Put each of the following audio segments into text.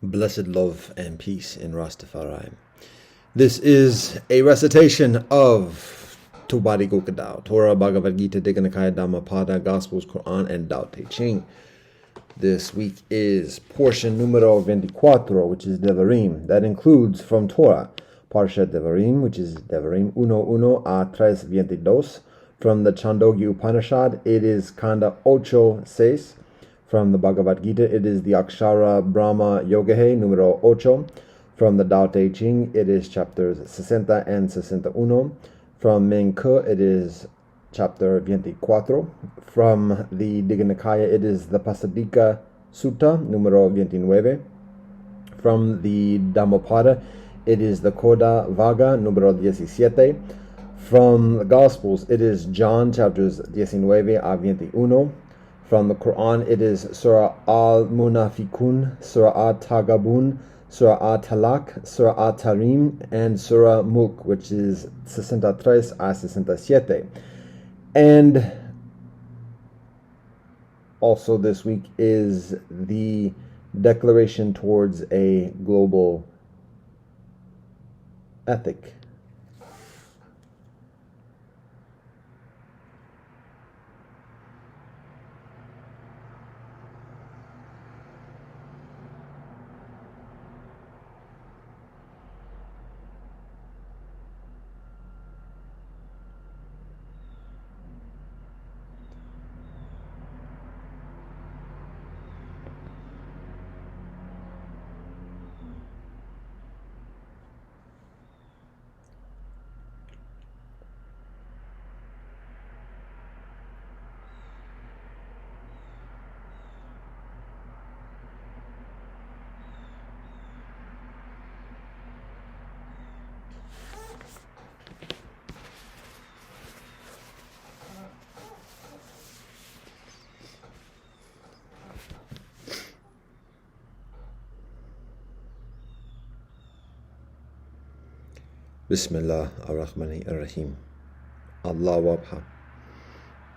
Blessed love and peace in Rastafari. This is a recitation of Tubadi Gokadao, Torah, Bhagavad Gita, Diganakaya, Dhammapada, Gospels, Quran, and Tao Te Ching. This week is portion numero 24, which is Devarim. That includes from Torah, Parshat Devarim, which is Devarim 1:1 a 3:22. From the Chandogya Upanishad, it is Kanda 8:6. From the Bhagavad Gita, it is the Akshara Brahma Yogahe, numero 8. From the Tao Te Ching, it is chapters 60 and 61. From Menke, it is chapter 24. From the Diganikaya, it is the Pasadika Sutta, numero 29. From the Dhammapada, it is the Koda Vaga, numero 17. From the Gospels, it is John, chapters 19 a 21. From the Quran, it is Surah Al-Munafikun, Surah Al-Tagabun, Surah Al-Talaq, Surah Al-Tarim, and Surah Mulk, which is 63 a 67. And also this week is the declaration towards a global ethic. Bismillah ar-Rahman ar-Rahim. Allah wabha.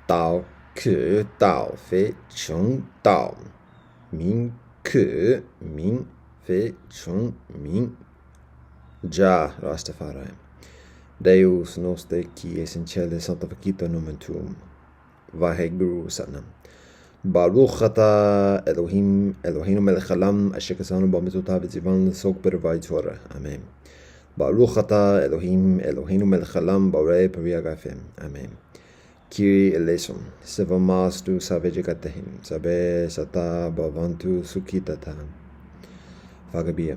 Dao ke dao fe chung dao. Min ke min fe chung min. Ja Rastafari. Deus noster qui essentielle sanctificator nomen tuum. Vaheguru Satnam. Baruch ata Elohim, Eloheinu melech haolam, asher kasanu b'mitzvotav v'tzivan l'sok b'revai Torah. Amen. Baruch ata Elohim, Eloheinu melech haolam, borei peri agafim. Amen. Kyrie eleison, sevamastu savejegatehim, sabe sata bhavantu sukhitata. Vagabia.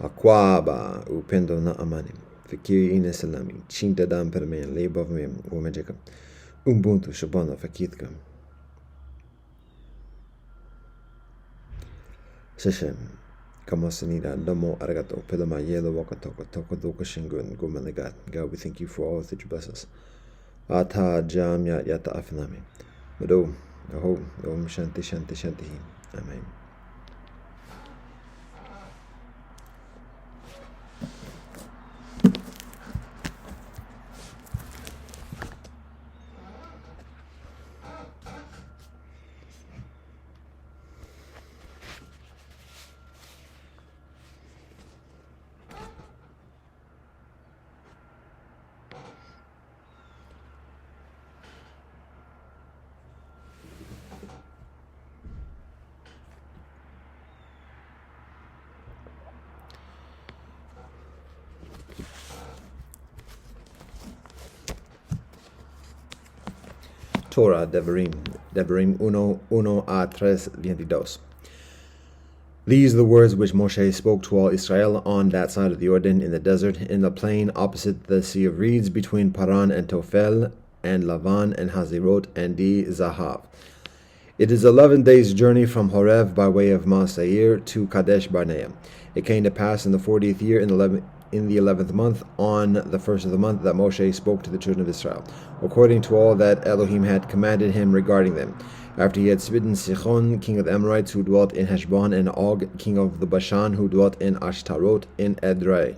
Akwaba upendo na amanim. Fikiri inesalami, chintadam permen, lebavmem, umejeka. Ubuntu shabana fakitka. Seshem. Kamasanida, Damo Arigato, Pilama Yelo Wakatoko, Toko Doka Shingun, Gumaligat. God, we thank you for all that you bless us. Ata Jam Yata Afinami. Mado, Aho, Om Shanti Shanti Shanti. Amen. Torah, Devarim 1:1 a 3:22. These are the words which Moshe spoke to all Israel on that side of the Jordan in the desert, in the plain opposite the Sea of Reeds, between Paran and Tophel, and Lavan and Hazirot and Di Zahav. It is 11 days' journey from Horeb by way of Masair to Kadesh Barnea. It came to pass in the 40th year, in the 11th month, on the first of the month, that Moshe spoke to the children of Israel, according to all that Elohim had commanded him regarding them, after he had smitten Sichon, king of the Amorites, who dwelt in Heshbon, and Og, king of the Bashan, who dwelt in Ashtarot in Edrei.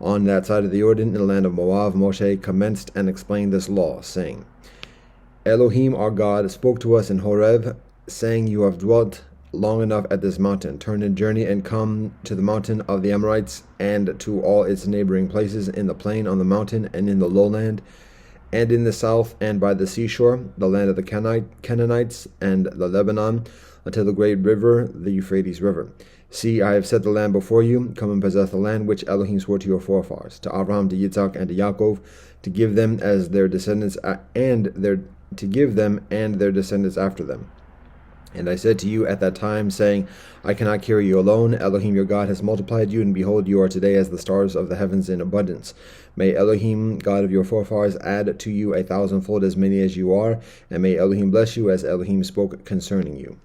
On that side of the Jordan, in the land of Moab, Moshe commenced and explained this law, saying, Elohim our God spoke to us in Horeb, saying, You have dwelt long enough at this mountain. Turn and journey and come to the mountain of the Amorites and to all its neighboring places in the plain, on the mountain, and in the lowland, and in the south, and by the seashore, the land of the Canaanites, and the Lebanon, until the great river, the Euphrates River. See, I have set the land before you. Come and possess the land which Elohim swore to your forefathers, to Abraham, to Yitzhak, and to Yaakov, to give them as their descendants, and their descendants after them. And I said to you at that time, saying, I cannot carry you alone. Elohim your God has multiplied you, and behold, you are today as the stars of the heavens in abundance. May Elohim, God of your forefathers, add to you 1,000-fold as many as you are, and may Elohim bless you as Elohim spoke concerning you.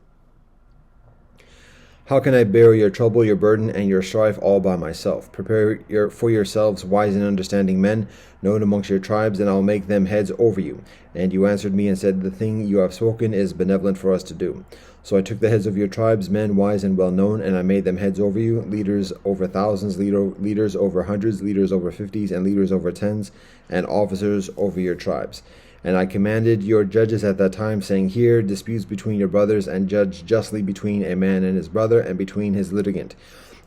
How can I bear your trouble, your burden, and your strife all by myself? Prepare for yourselves wise and understanding men, known amongst your tribes, and I will make them heads over you. And you answered me and said, the thing you have spoken is benevolent for us to do. So I took the heads of your tribes, men wise and well known, and I made them heads over you, leaders over thousands, leaders over hundreds, leaders over 50s, and leaders over 10s, and officers over your tribes. And I commanded your judges at that time, saying, hear disputes between your brothers, and judge justly between a man and his brother, and between his litigant.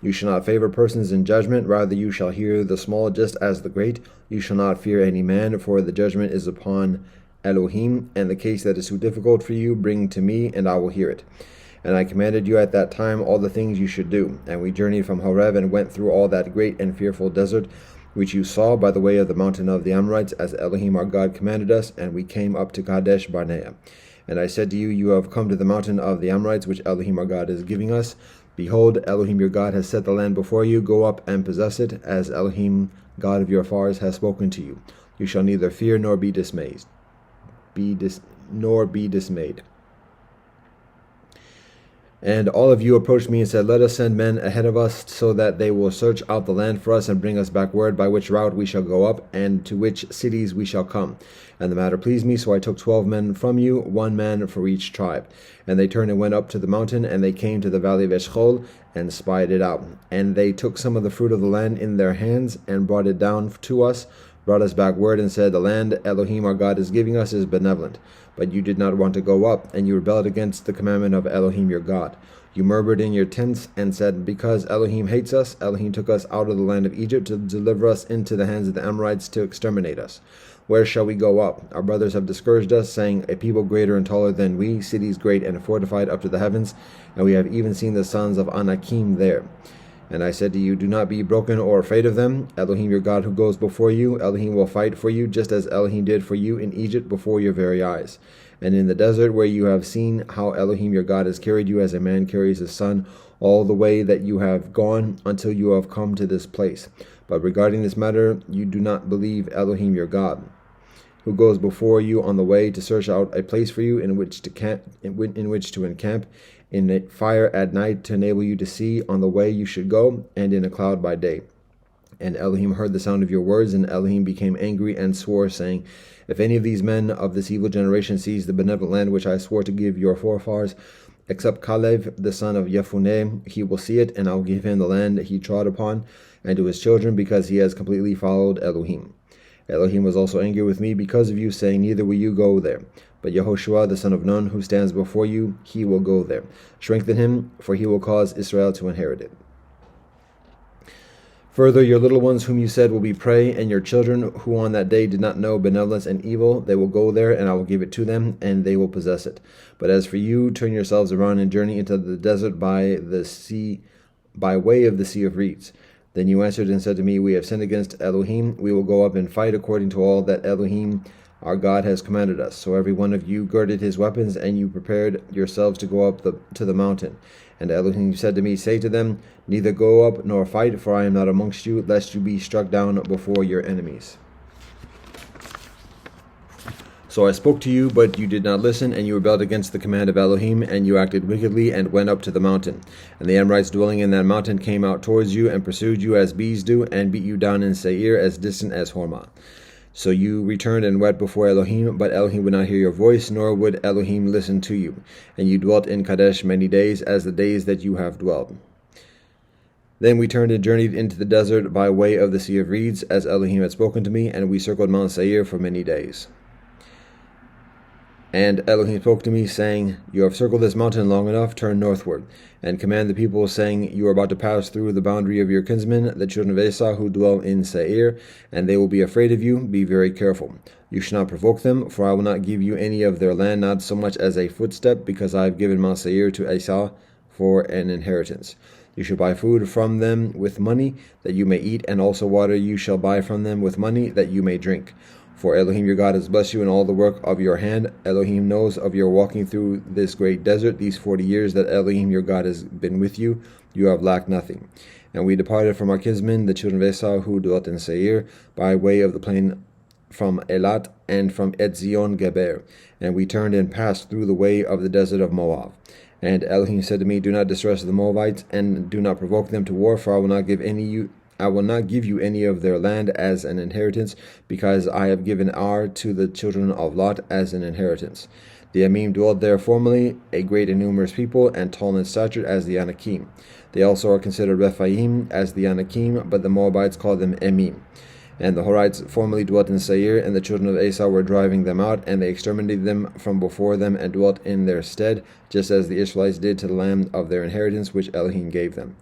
You shall not favor persons in judgment, rather you shall hear the small just as the great. You shall not fear any man, for the judgment is upon Elohim, and the case that is too difficult for you, bring to me, and I will hear it. And I commanded you at that time all the things you should do. And we journeyed from Horeb, and went through all that great and fearful desert, which you saw by the way of the mountain of the Amorites, as Elohim our God commanded us, and we came up to Kadesh Barnea. And I said to you, you have come to the mountain of the Amorites, which Elohim our God is giving us. Behold, Elohim your God has set the land before you. Go up and possess it, as Elohim God of your fathers has spoken to you. You shall neither fear nor be dismayed. And all of you approached me and said, let us send men ahead of us, so that they will search out the land for us, and bring us back word by which route we shall go up, and to which cities we shall come. And the matter pleased me, so I took 12 men from you, 1 man for each tribe. And they turned and went up to the mountain, and they came to the valley of Eshcol, and spied it out. And they took some of the fruit of the land in their hands, and brought it down to us, brought us back word, and said, the land Elohim our God is giving us is benevolent. But you did not want to go up, and you rebelled against the commandment of Elohim your God. You murmured in your tents, and said, because Elohim hates us, Elohim took us out of the land of Egypt to deliver us into the hands of the Amorites to exterminate us. Where shall we go up? Our brothers have discouraged us, saying, a people greater and taller than we, cities great and fortified up to the heavens, and we have even seen the sons of Anakim there. And I said to you, do not be broken or afraid of them. Elohim your God who goes before you, Elohim will fight for you, just as Elohim did for you in Egypt before your very eyes. And in the desert where you have seen how Elohim your God has carried you as a man carries his son, all the way that you have gone until you have come to this place. But regarding this matter, you do not believe Elohim your God, who goes before you on the way to search out a place for you in which to encamp, in a fire at night to enable you to see on the way you should go, and in a cloud by day. And Elohim heard the sound of your words, and Elohim became angry and swore, saying, if any of these men of this evil generation sees the benevolent land which I swore to give your forefathers, except Caleb the son of Jephunneh, he will see it, and I will give him the land he trod upon, and to his children, because he has completely followed Elohim. Elohim was also angry with me because of you, saying, neither will you go there. But Yehoshua the son of Nun, who stands before you, he will go there. Strengthen him, for he will cause Israel to inherit it. Further, your little ones whom you said will be prey, and your children who on that day did not know benevolence and evil, they will go there, and I will give it to them, and they will possess it. But as for you, turn yourselves around and journey into the desert by way of the Sea of Reeds. Then you answered and said to me, we have sinned against Elohim. We will go up and fight according to all that Elohim our God has commanded us. So every one of you girded his weapons, and you prepared yourselves to go up to the mountain. And Elohim said to me, say to them, neither go up nor fight, for I am not amongst you, lest you be struck down before your enemies. So I spoke to you, but you did not listen, and you rebelled against the command of Elohim, and you acted wickedly, and went up to the mountain. And the Amorites dwelling in that mountain came out towards you, and pursued you as bees do, and beat you down in Seir, as distant as Hormah. So you returned and wept before Elohim, but Elohim would not hear your voice, nor would Elohim listen to you. And you dwelt in Kadesh many days, as the days that you have dwelt. Then we turned and journeyed into the desert by way of the Sea of Reeds, as Elohim had spoken to me, and we circled Mount Seir for many days. And Elohim spoke to me, saying, You have circled this mountain long enough, turn northward, and command the people, saying, You are about to pass through the boundary of your kinsmen, the children of Esau, who dwell in Seir, and they will be afraid of you. Be very careful. You shall not provoke them, for I will not give you any of their land, not so much as a footstep, because I have given Mount Seir to Esau for an inheritance. You shall buy food from them with money, that you may eat, and also water you shall buy from them with money, that you may drink. For Elohim your God has blessed you in all the work of your hand. Elohim knows of your walking through this great desert, these 40 years that Elohim your God has been with you. You have lacked nothing. And we departed from our kinsmen, the children of Esau, who dwelt in Seir, by way of the plain from Elat and from Etzion Geber. And we turned and passed through the way of the desert of Moab. And Elohim said to me, Do not distress the Moabites, and do not provoke them to war, for I will not give you any of their land as an inheritance, because I have given Ar to the children of Lot as an inheritance. The Amim dwelled there formerly, a great and numerous people, and tall in stature as the Anakim. They also are considered Rephaim as the Anakim, but the Moabites call them Emim. And the Horites formerly dwelt in Seir, and the children of Esau were driving them out, and they exterminated them from before them, and dwelt in their stead, just as the Israelites did to the land of their inheritance, which Elohim gave them.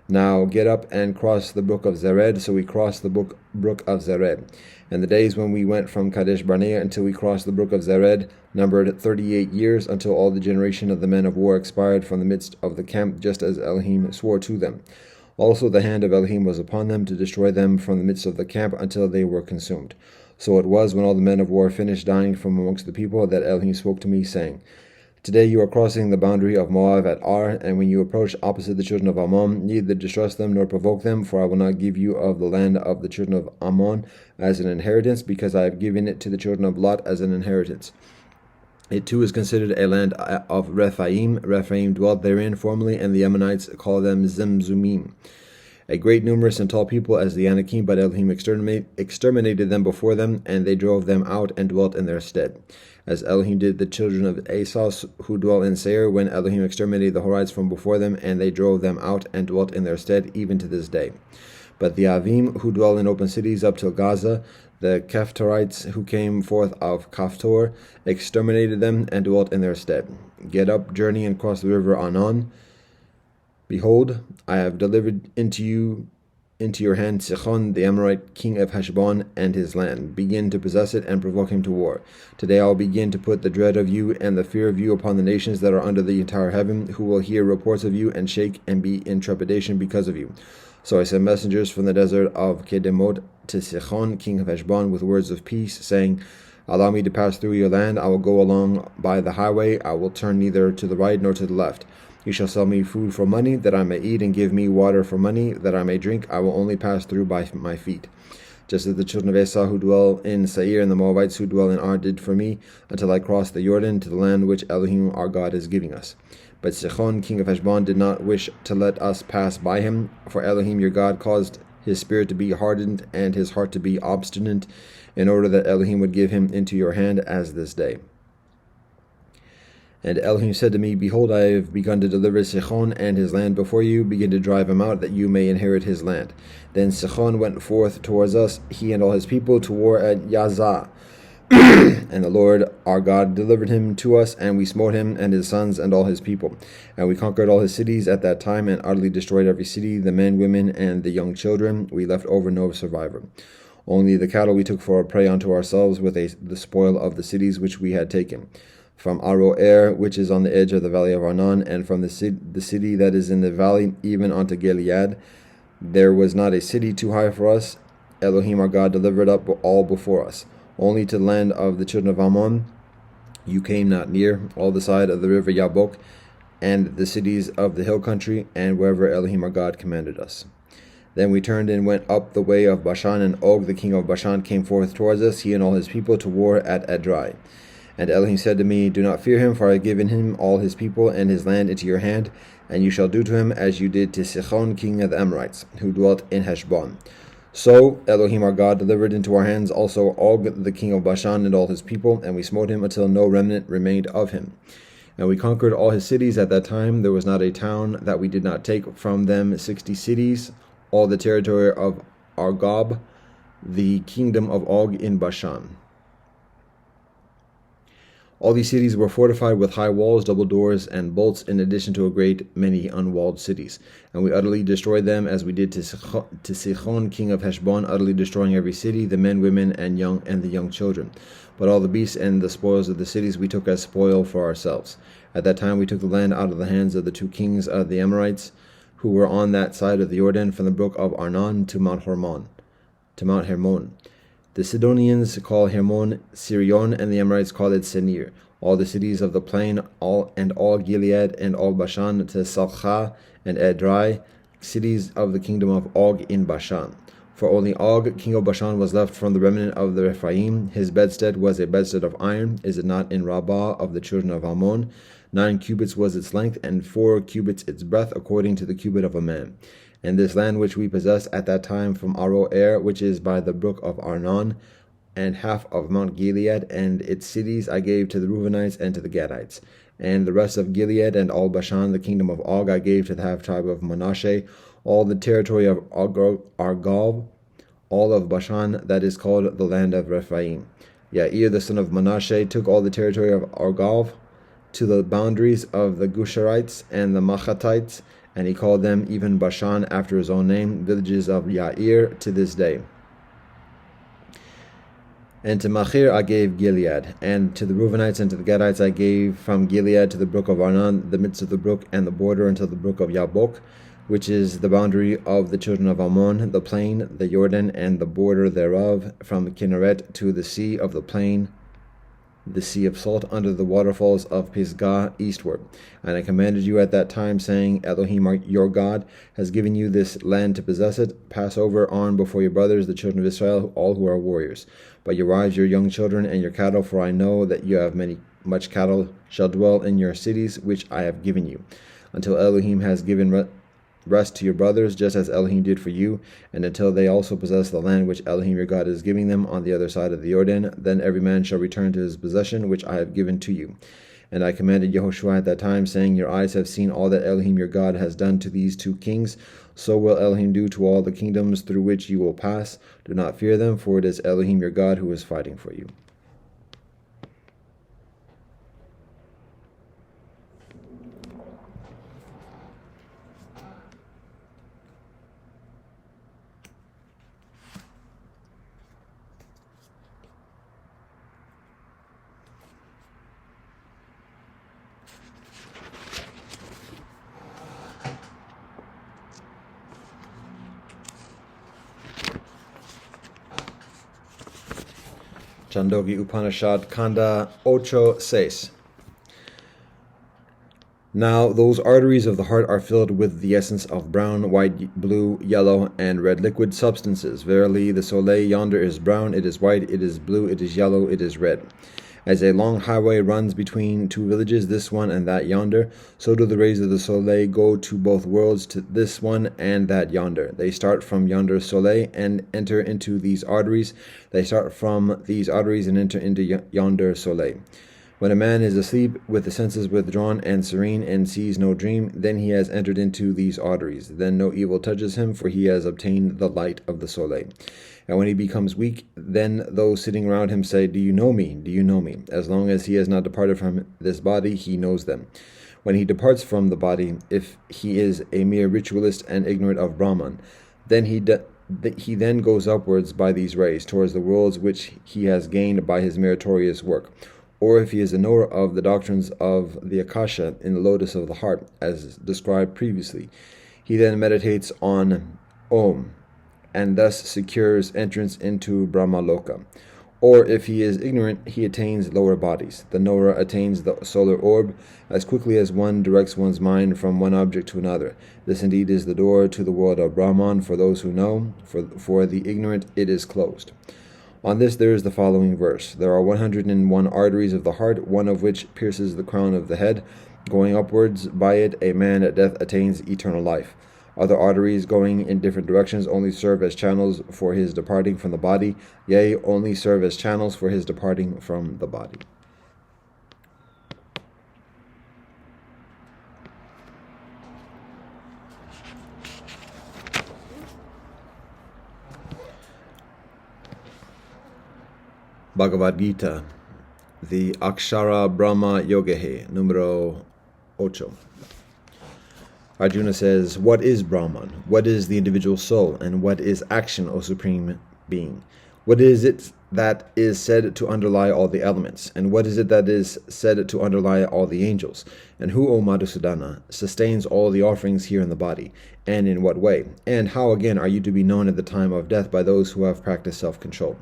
Now get up and cross the brook of Zered. So we crossed the brook of Zered. And the days when we went from Kadesh Barnea until we crossed the brook of Zered numbered 38 years, until all the generation of the men of war expired from the midst of the camp, just as Elohim swore to them. Also the hand of Elohim was upon them to destroy them from the midst of the camp until they were consumed. So it was, when all the men of war finished dying from amongst the people, that Elohim spoke to me, saying, Today you are crossing the boundary of Moab at Ar, and when you approach opposite the children of Ammon, neither distress them nor provoke them, for I will not give you of the land of the children of Ammon as an inheritance, because I have given it to the children of Lot as an inheritance. It too is considered a land of Rephaim. Rephaim dwelt therein formerly, and the Ammonites call them Zemzumim. A great numerous and tall people as the Anakim, but Elohim exterminated them before them, and they drove them out and dwelt in their stead. As Elohim did the children of Esau who dwell in Seir, when Elohim exterminated the Horites from before them, and they drove them out and dwelt in their stead, even to this day. But the Avim who dwell in open cities up till Gaza, the Kephtorites who came forth of Kaphtor, exterminated them and dwelt in their stead. Get up, journey, and cross the river Anon. Behold, I have delivered into your hand Sichon, the Amorite king of Heshbon, and his land. Begin to possess it and provoke him to war. Today I will begin to put the dread of you and the fear of you upon the nations that are under the entire heaven, who will hear reports of you and shake and be in trepidation because of you. So I sent messengers from the desert of Kedemot to Sichon, king of Heshbon, with words of peace, saying, Allow me to pass through your land. I will go along by the highway. I will turn neither to the right nor to the left. You shall sell me food for money, that I may eat, and give me water for money, that I may drink. I will only pass through by my feet. Just as the children of Esau who dwell in Seir and the Moabites who dwell in Ar did for me, until I crossed the Jordan to the land which Elohim our God is giving us. But Sichon, king of Heshbon, did not wish to let us pass by him, for Elohim your God caused his spirit to be hardened and his heart to be obstinate, in order that Elohim would give him into your hand as this day. And Elohim said to me, Behold, I have begun to deliver Sichon and his land before you. Begin to drive him out, that you may inherit his land. Then Sichon went forth towards us, he and all his people, to war at Yazah. And the Lord our God delivered him to us, and we smote him and his sons and all his people. And we conquered all his cities at that time, and utterly destroyed every city, the men, women, and the young children. We left over no survivor. Only the cattle we took for a prey unto ourselves, with the spoil of the cities which we had taken. From Aroer, which is on the edge of the valley of Arnon, and from the city that is in the valley, even unto Gilead, there was not a city too high for us. Elohim our God delivered up all before us. Only to the land of the children of Ammon you came not near, all the side of the river Yabok, and the cities of the hill country, and wherever Elohim our God commanded us. Then we turned and went up the way of Bashan, and Og the king of Bashan came forth towards us, he and all his people, to war at Edrei. And Elohim said to me, Do not fear him, for I have given him all his people and his land into your hand, and you shall do to him as you did to Sichon king of the Amorites, who dwelt in Heshbon. So Elohim our God delivered into our hands also Og the king of Bashan and all his people, and we smote him until no remnant remained of him. And we conquered all his cities at that time. There was not a town that we did not take from them, 60 cities, all the territory of Argob, the kingdom of Og in Bashan. All these cities were fortified with high walls, double doors, and bolts, in addition to a great many unwalled cities. And we utterly destroyed them, as we did to Sichon, king of Heshbon, utterly destroying every city, the men, women, and the young children. But all the beasts and the spoils of the cities we took as spoil for ourselves. At that time we took the land out of the hands of the 2 kings of the Amorites, who were on that side of the Jordan, from the brook of Arnon to Mount Hermon. The Sidonians call Hermon Sirion, and the Amorites call it Senir. All the cities of the plain, all Gilead, and all Bashan, to Salcha and Edrei, cities of the kingdom of Og in Bashan. For only Og, king of Bashan, was left from the remnant of the Rephaim. His bedstead was a bedstead of iron. Is it not in Rabbah of the children of Ammon? 9 cubits was its length, and 4 cubits its breadth, according to the cubit of a man. And this land which we possessed at that time from Aroer, which is by the brook of Arnon, and half of Mount Gilead, and its cities I gave to the Reubenites and to the Gadites. And the rest of Gilead and all Bashan, the kingdom of Og, I gave to the half-tribe of Manasseh. All the territory of Argob, all of Bashan, that is called the land of Rephaim. Yair, the son of Manasseh, took all the territory of Argob to the boundaries of the Gusharites and the Machatites, and he called them even Bashan after his own name, villages of Yair to this day. And to Machir I gave Gilead, and to the Reubenites and to the Gadites I gave from Gilead to the brook of Arnon, the midst of the brook and the border until the brook of Yabok, which is the boundary of the children of Ammon, the plain, the Jordan, and the border thereof, from Kinneret to the sea of the plain, the sea of salt, under the waterfalls of Pisgah eastward. And I commanded you at that time, saying, Elohim your God has given you this land to possess it. Pass over on before your brothers, the children of Israel, all who are warriors. But your wives, your young children, and your cattle, for I know that you have much cattle, shall dwell in your cities, which I have given you, until Elohim has given rest to your brothers, just as Elohim did for you, and until they also possess the land which Elohim your God is giving them on the other side of the Jordan. Then every man shall return to his possession, which I have given to you. And I commanded Yehoshua at that time, saying, Your eyes have seen all that Elohim your God has done to these 2 kings. So will Elohim do to all the kingdoms through which you will pass. Do not fear them, for it is Elohim your God who is fighting for you. Chandogi Upanishad, Kanda 8:6. Now those arteries of the heart are filled with the essence of brown, white, blue, yellow, and red liquid substances. Verily, the soleil yonder is brown, it is white, it is blue, it is yellow, it is red. As a long highway runs between 2 villages, this one and that yonder, so do the rays of the soleil go to both worlds, to this one and that yonder. They start from yonder soleil and enter into these arteries. They start from these arteries and enter into yonder soleil. When a man is asleep, with the senses withdrawn and serene, and sees no dream, then he has entered into these arteries. Then no evil touches him, for he has obtained the light of the soleil. And when he becomes weak, then those sitting around him say, Do you know me? Do you know me? As long as he has not departed from this body, he knows them. When he departs from the body, if he is a mere ritualist and ignorant of Brahman, then he then goes upwards by these rays, towards the worlds which he has gained by his meritorious work. Or if he is a knower of the doctrines of the Akasha in the lotus of the heart, as described previously, he then meditates on Om, and thus secures entrance into Brahmaloka. Or if he is ignorant, he attains lower bodies. The knower attains the solar orb as quickly as one directs one's mind from one object to another. This indeed is the door to the world of Brahman for those who know. For the ignorant it is closed. On this there is the following verse. There are 101 arteries of the heart, one of which pierces the crown of the head. Going upwards by it, a man at death attains eternal life. Other arteries going in different directions only serve as channels for his departing from the body, yea, only serve as channels for his departing from the body. Bhagavad Gita. the Akshara Brahma Yogehe, numero 8. Arjuna says, what is Brahman? What is the individual soul? And what is action, O Supreme Being? What is it that is said to underlie all the elements? And what is it that is said to underlie all the angels? And who, O Madhusudana, sustains all the offerings here in the body? And in what way? And how again are you to be known at the time of death by those who have practiced self-control?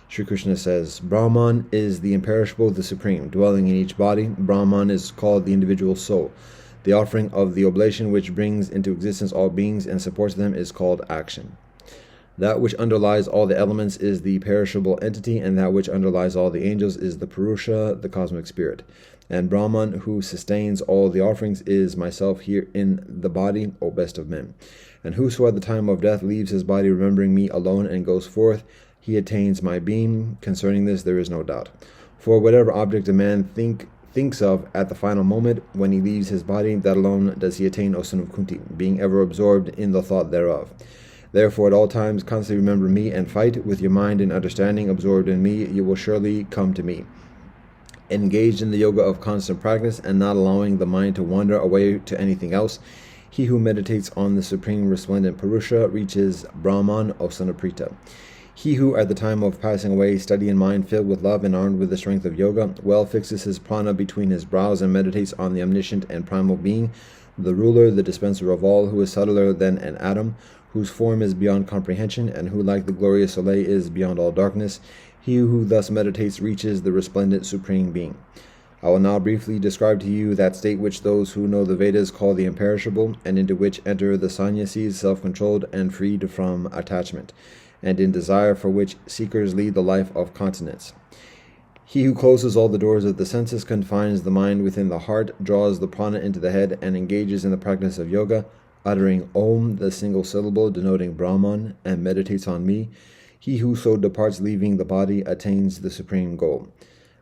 Sri Krishna says, Brahman is the imperishable, the supreme, dwelling in each body. Brahman is called the individual soul. The offering of the oblation which brings into existence all beings and supports them is called action. That which underlies all the elements is the perishable entity, and that which underlies all the angels is the Purusha, the cosmic spirit. And Brahman, who sustains all the offerings, is myself here in the body, O best of men. And whoso at the time of death leaves his body remembering me alone and goes forth, he attains my being. Concerning this there is no doubt. For whatever object a man thinks of at the final moment when he leaves his body, that alone does he attain, O son of Kunti, being ever absorbed in the thought thereof. Therefore at all times constantly remember me and fight with your mind and understanding absorbed in me. You will surely come to me. Engaged in the yoga of constant practice and not allowing the mind to wander away to anything else, he who meditates on the supreme resplendent Purusha reaches Brahman, O son of Prita. He who at the time of passing away, steady in mind, filled with love and armed with the strength of yoga, well fixes his prana between his brows and meditates on the omniscient and primal being, the ruler, the dispenser of all, who is subtler than an atom, whose form is beyond comprehension, and who like the glorious soleil is beyond all darkness. He who thus meditates reaches the resplendent supreme being. I will now briefly describe to you that state which those who know the Vedas call the imperishable, and into which enter the sannyasis, self-controlled and freed from attachment, and in desire for which seekers lead the life of continence. He who closes all the doors of the senses, confines the mind within the heart, draws the prana into the head, and engages in the practice of yoga, uttering Om, the single syllable denoting Brahman, and meditates on me, he who so departs leaving the body attains the supreme goal.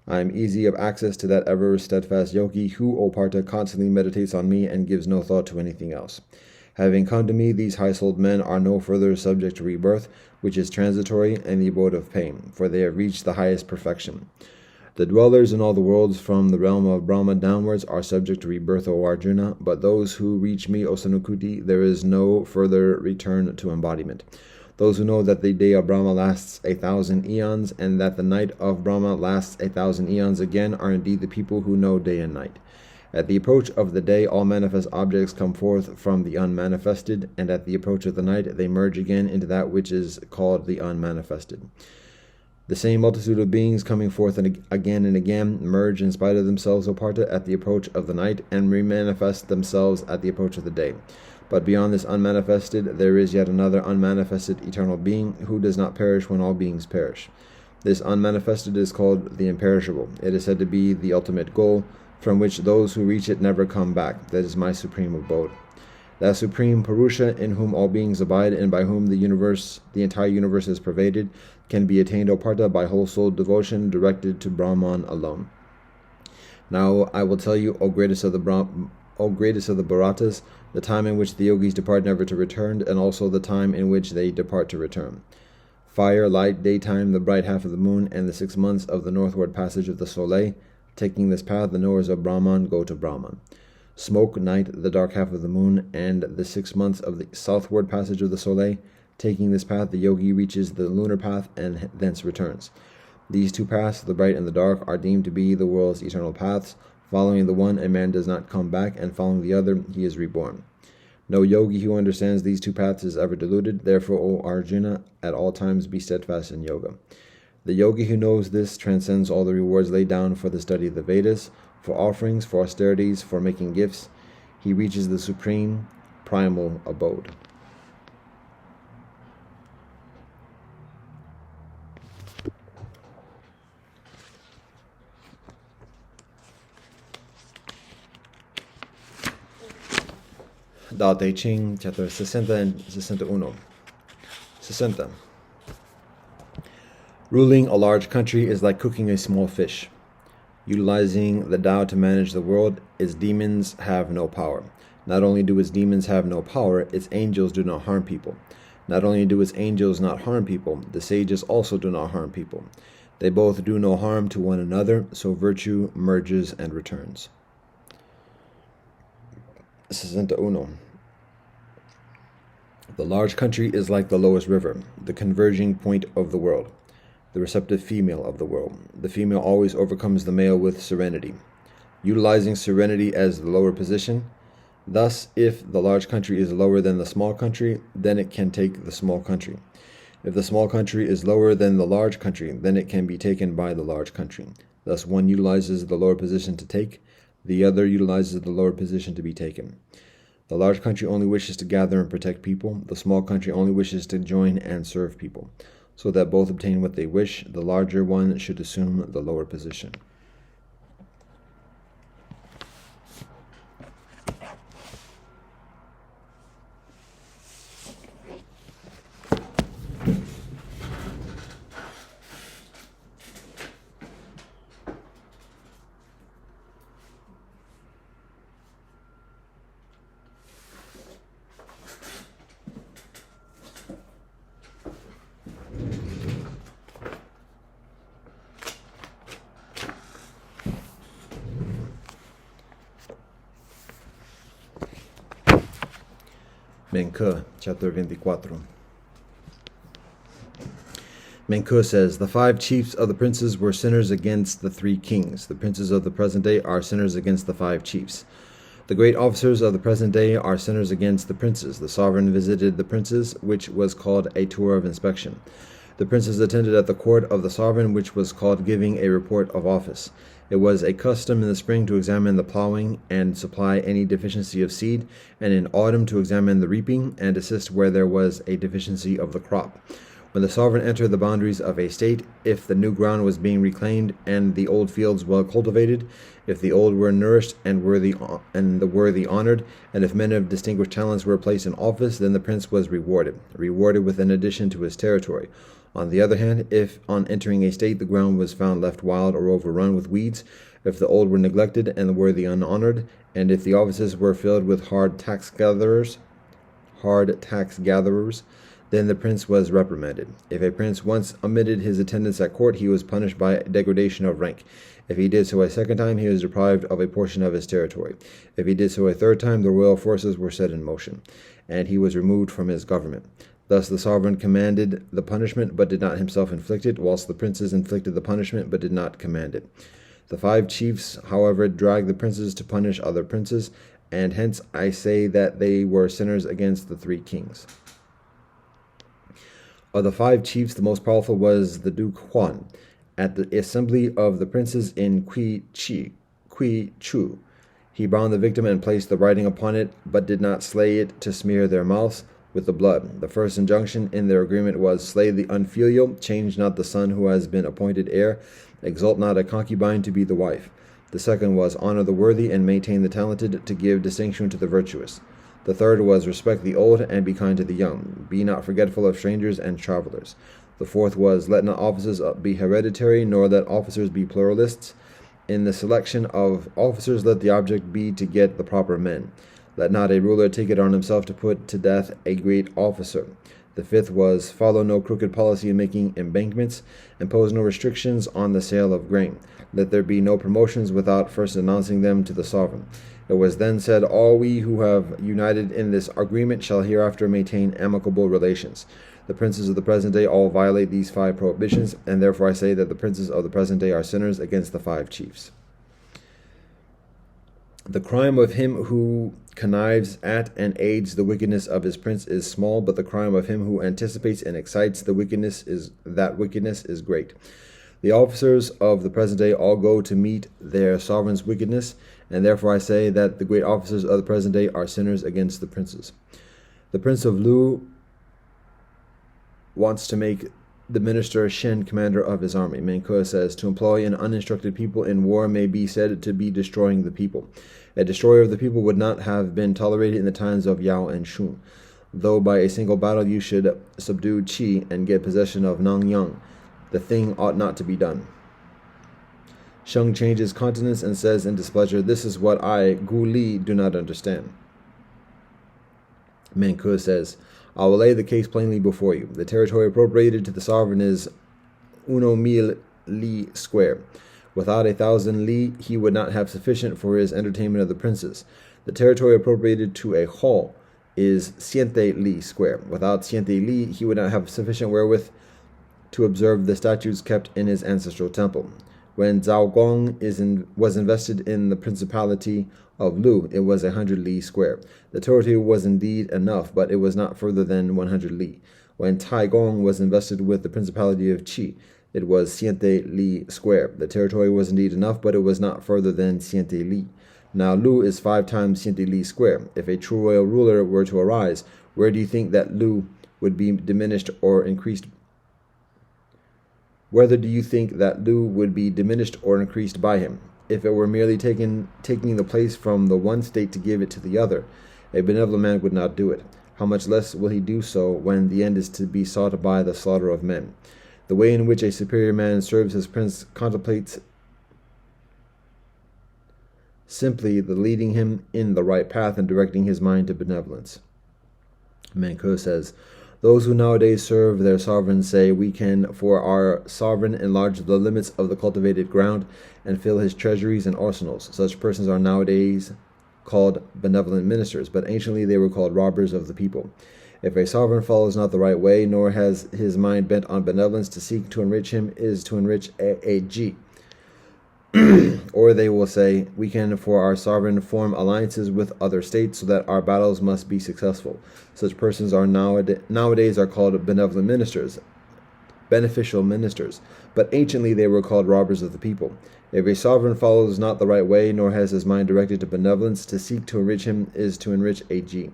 I am easy of access to that ever steadfast yogi who, O Partha, constantly meditates on me and gives no thought to anything else. Having come to me, these high-souled men are no further subject to rebirth, which is transitory and the abode of pain, for they have reached the highest perfection. The dwellers in all the worlds from the realm of Brahma downwards are subject to rebirth, O Arjuna, but those who reach me, O Sanukuti, there is no further return to embodiment. Those who know that the day of Brahma lasts 1,000 eons, and that the night of Brahma lasts 1,000 eons again, are indeed the people who know day and night. At the approach of the day, all manifest objects come forth from the unmanifested, and at the approach of the night, they merge again into that which is called the unmanifested. The same multitude of beings coming forth and again merge in spite of themselves, O Partha, at the approach of the night, and remanifest themselves at the approach of the day. But beyond this unmanifested, there is yet another unmanifested eternal being, who does not perish when all beings perish. This unmanifested is called the imperishable. It is said to be the ultimate goal, from which those who reach it never come back. That is my supreme abode. That supreme Purusha, in whom all beings abide, and by whom the entire universe is pervaded, can be attained, O Partha, by whole-souled devotion directed to Brahman alone. Now I will tell you, O greatest of the Bharatas, the time in which the yogis depart never to return, and also the time in which they depart to return. Fire, light, daytime, the bright half of the moon, and the 6 months of the northward passage of the soleil. Taking this path, the knowers of Brahman go to Brahman. Smoke, night, the dark half of the moon, and the 6 months of the southward passage of the soleil. Taking this path, the yogi reaches the lunar path and thence returns. These two paths, the bright and the dark, are deemed to be the world's eternal paths. Following the one, a man does not come back, and following the other, he is reborn. No yogi who understands these two paths is ever deluded. Therefore, O Arjuna, at all times be steadfast in yoga. The yogi who knows this transcends all the rewards laid down for the study of the Vedas, for offerings, for austerities, for making gifts. He reaches the supreme, primal abode. Dao Te Ching, chapter 60 and 61. 60. Ruling a large country is like cooking a small fish. Utilizing the Tao to manage the world, its demons have no power. Not only do its demons have no power, its angels do not harm people. Not only do its angels not harm people, the sages also do not harm people. They both do no harm to one another, so virtue merges and returns. 61. The large country is like the lowest river, the converging point of the world, the receptive female of the world. The female always overcomes the male with serenity, utilizing serenity as the lower position. Thus, if the large country is lower than the small country, then it can take the small country. If the small country is lower than the large country, then it can be taken by the large country. Thus, one utilizes the lower position to take, the other utilizes the lower position to be taken. The large country only wishes to gather and protect people. The small country only wishes to join and serve people. So that both obtain what they wish, the larger one should assume the lower position. Menke, chapter 24. Menke says, the 5 chiefs of the princes were sinners against the 3 kings. The princes of the present day are sinners against the 5 chiefs. The great officers of the present day are sinners against the princes. The sovereign visited the princes, which was called a tour of inspection. The princes attended at the court of the sovereign, which was called giving a report of office. It was a custom in the spring to examine the plowing and supply any deficiency of seed, and in autumn to examine the reaping and assist where there was a deficiency of the crop. When the sovereign entered the boundaries of a state, if the new ground was being reclaimed and the old fields well cultivated, if the old were nourished and the worthy honored, and if men of distinguished talents were placed in office, then the prince was rewarded with an addition to his territory. On the other hand, if on entering a state the ground was found left wild or overrun with weeds, if the old were neglected and the worthy unhonored, and if the offices were filled with hard tax gatherers, then the prince was reprimanded. If a prince once omitted his attendance at court, he was punished by degradation of rank. If he did so a second time, he was deprived of a portion of his territory. If he did so a third time, the royal forces were set in motion, and he was removed from his government. Thus the sovereign commanded the punishment, but did not himself inflict it, whilst the princes inflicted the punishment, but did not command it. The 5 chiefs, however, dragged the princes to punish other princes, and hence I say that they were sinners against the 3 kings. Of the 5 chiefs, the most powerful was the Duke Huan. At the assembly of the princes in Kui Chu, he bound the victim and placed the writing upon it, but did not slay it to smear their mouths with the blood. The first injunction in their agreement was, slay the unfilial, change not the son who has been appointed heir, exalt not a concubine to be the wife. The second was, honor the worthy and maintain the talented, to give distinction to the virtuous. The third was, respect the old and be kind to the young. Be not forgetful of strangers and travelers. The fourth was, let not offices be hereditary, nor let officers be pluralists. In the selection of officers, let the object be to get the proper men. Let not a ruler take it on himself to put to death a great officer. The fifth was, follow no crooked policy in making embankments, impose no restrictions on the sale of grain. Let there be no promotions without first announcing them to the sovereign. It was then said, all we who have united in this agreement shall hereafter maintain amicable relations. The princes of the present day all violate these 5 prohibitions, and therefore I say that the princes of the present day are sinners against the 5 chiefs. The crime of him who connives at and aids the wickedness of his prince is small, but the crime of him who anticipates and excites the wickedness is great. The officers of the present day all go to meet their sovereign's wickedness, and therefore I say that the great officers of the present day are sinners against the princes. The prince of Lu wants to make the minister Shen commander of his army. Menke says, to employ an uninstructed people in war may be said to be destroying the people. A destroyer of the people would not have been tolerated in the times of Yao and Shun. Though by a single battle you should subdue Qi and get possession of Nangyang, the thing ought not to be done. Sheng changes countenance and says in displeasure, this is what I, Gu Li, do not understand. Menke says, I will lay the case plainly before you. The territory appropriated to the sovereign is 1,000 li square. Without 1,000 li, he would not have sufficient for his entertainment of the princes. The territory appropriated to a hall is siete li square. Without siete li, he would not have sufficient wherewith to observe the statutes kept in his ancestral temple. When Zhao Gong was invested in the principality of Lu, it was 100 li square. The territory was indeed enough, but it was not further than 100 li. When Tai Gong was invested with the principality of Qi, it was siete li square. The territory was indeed enough, but it was not further than siete li. Now Lu is 5 times siete li square. If a true royal ruler were to arise, where do you think that Lu would be diminished or increased? Whether do you think that Lu would be diminished or increased by him? If it were merely taking the place from the one state to give it to the other, a benevolent man would not do it. How much less will he do so when the end is to be sought by the slaughter of men? The way in which a superior man serves his prince contemplates simply the leading him in the right path and directing his mind to benevolence. Manko says, those who nowadays serve their sovereign say, we can for our sovereign enlarge the limits of the cultivated ground and fill his treasuries and arsenals. Such persons are nowadays called benevolent ministers, but anciently they were called robbers of the people. If a sovereign follows not the right way, nor has his mind bent on benevolence, to seek to enrich him is to enrich a G. Or they will say, we can for our sovereign form alliances with other states so that our battles must be successful. Such persons are nowadays are called benevolent ministers, beneficial ministers, but anciently they were called robbers of the people. If a sovereign follows not the right way, nor has his mind directed to benevolence, to seek to enrich him is to enrich a G.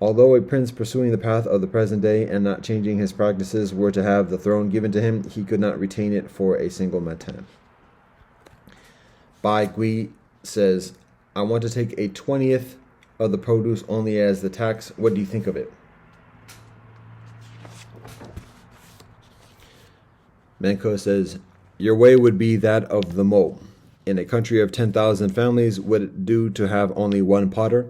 Although a prince pursuing the path of the present day and not changing his practices were to have the throne given to him, he could not retain it for a single matan. Bai Gui says, I want to take a 20th of the produce only as the tax. What do you think of it? Manko says, your way would be that of the Mo. In a country of 10,000 families, would it do to have only one potter?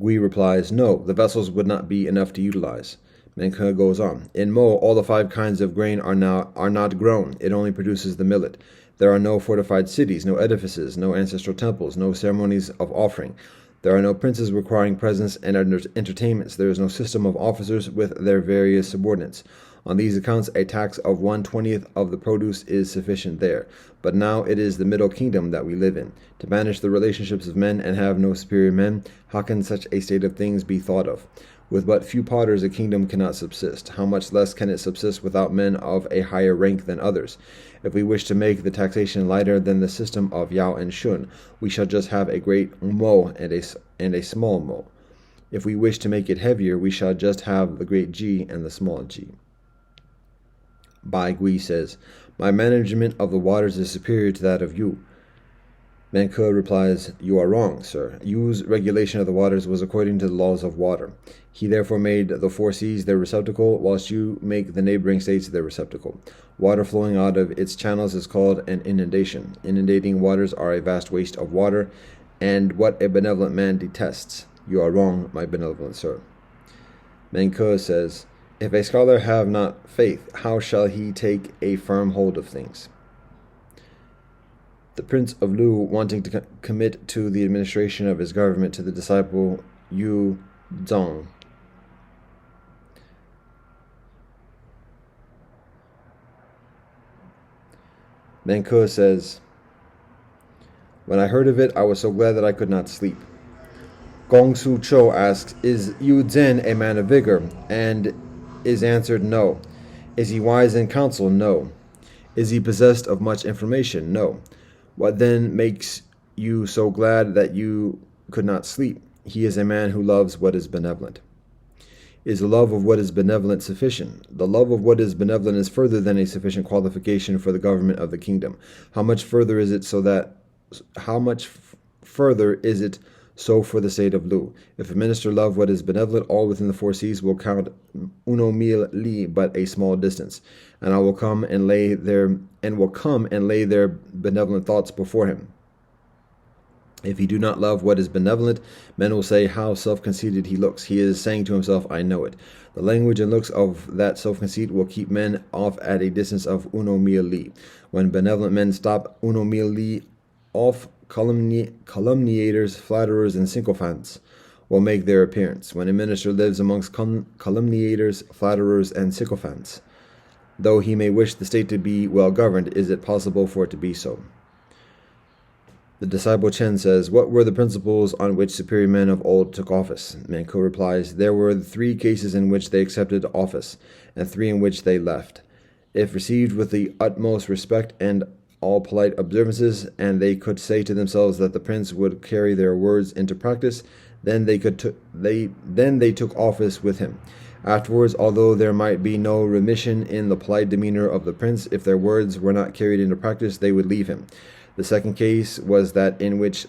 Gui replies, no, the vessels would not be enough to utilize. Menka goes on, in Mo, all the 5 kinds of grain are not grown. It only produces the millet. There are no fortified cities, no edifices, no ancestral temples, no ceremonies of offering. There are no princes requiring presents and entertainments. There is no system of officers with their various subordinates. On these accounts, a tax of 1/20th of the produce is sufficient there. But now it is the middle kingdom that we live in. To banish the relationships of men and have no superior men, how can such a state of things be thought of? With but few potters a kingdom cannot subsist. How much less can it subsist without men of a higher rank than others? If we wish to make the taxation lighter than the system of Yao and Shun, we shall just have a great Mo and a small Mo. If we wish to make it heavier, we shall just have the great G and the small G. Bai Gui says, my management of the waters is superior to that of you. Manke replies, you are wrong, sir. Yu's regulation of the waters was according to the laws of water. He therefore made the 4 seas their receptacle, whilst you make the neighboring states their receptacle. Water flowing out of its channels is called an inundation. Inundating waters are a vast waste of water, and what a benevolent man detests. You are wrong, my benevolent sir. Manke says, if a scholar have not faith, how shall he take a firm hold of things? The Prince of Lu, wanting to commit to the administration of his government to the disciple Yu Zong, Manke says, when I heard of it, I was so glad that I could not sleep. Gong Su Cho asks, is Yu Zhen a man of vigor? And is answered, no. Is he wise in counsel? No. Is he possessed of much information? No. What then makes you so glad that you could not sleep? He is a man who loves what is benevolent. Is the love of what is benevolent sufficient? The love of what is benevolent is further than a sufficient qualification for the government of the kingdom. How much further is it so for the state of Lu? If a minister love what is benevolent, all within the 4 seas will count 1,000 li, but a small distance, and will come and lay their benevolent thoughts before him. If he do not love what is benevolent, men will say, how self-conceited he looks. He is saying to himself, I know it. The language and looks of that self-conceit will keep men off at a distance of uno mil li. When benevolent men stop uno mil li off, calumniators, flatterers, and sycophants will make their appearance. When a minister lives amongst calumniators, flatterers, and sycophants, though he may wish the state to be well governed, is it possible for it to be so? The disciple Chen says, what were the principles on which superior men of old took office? Manko replies, there were 3 cases in which they accepted office, and 3 in which they left. If received with the utmost respect and all polite observances, and they could say to themselves that the prince would carry their words into practice, then they took office with him. Afterwards, although there might be no remission in the polite demeanor of the prince, if their words were not carried into practice, they would leave him. The second case was that in which,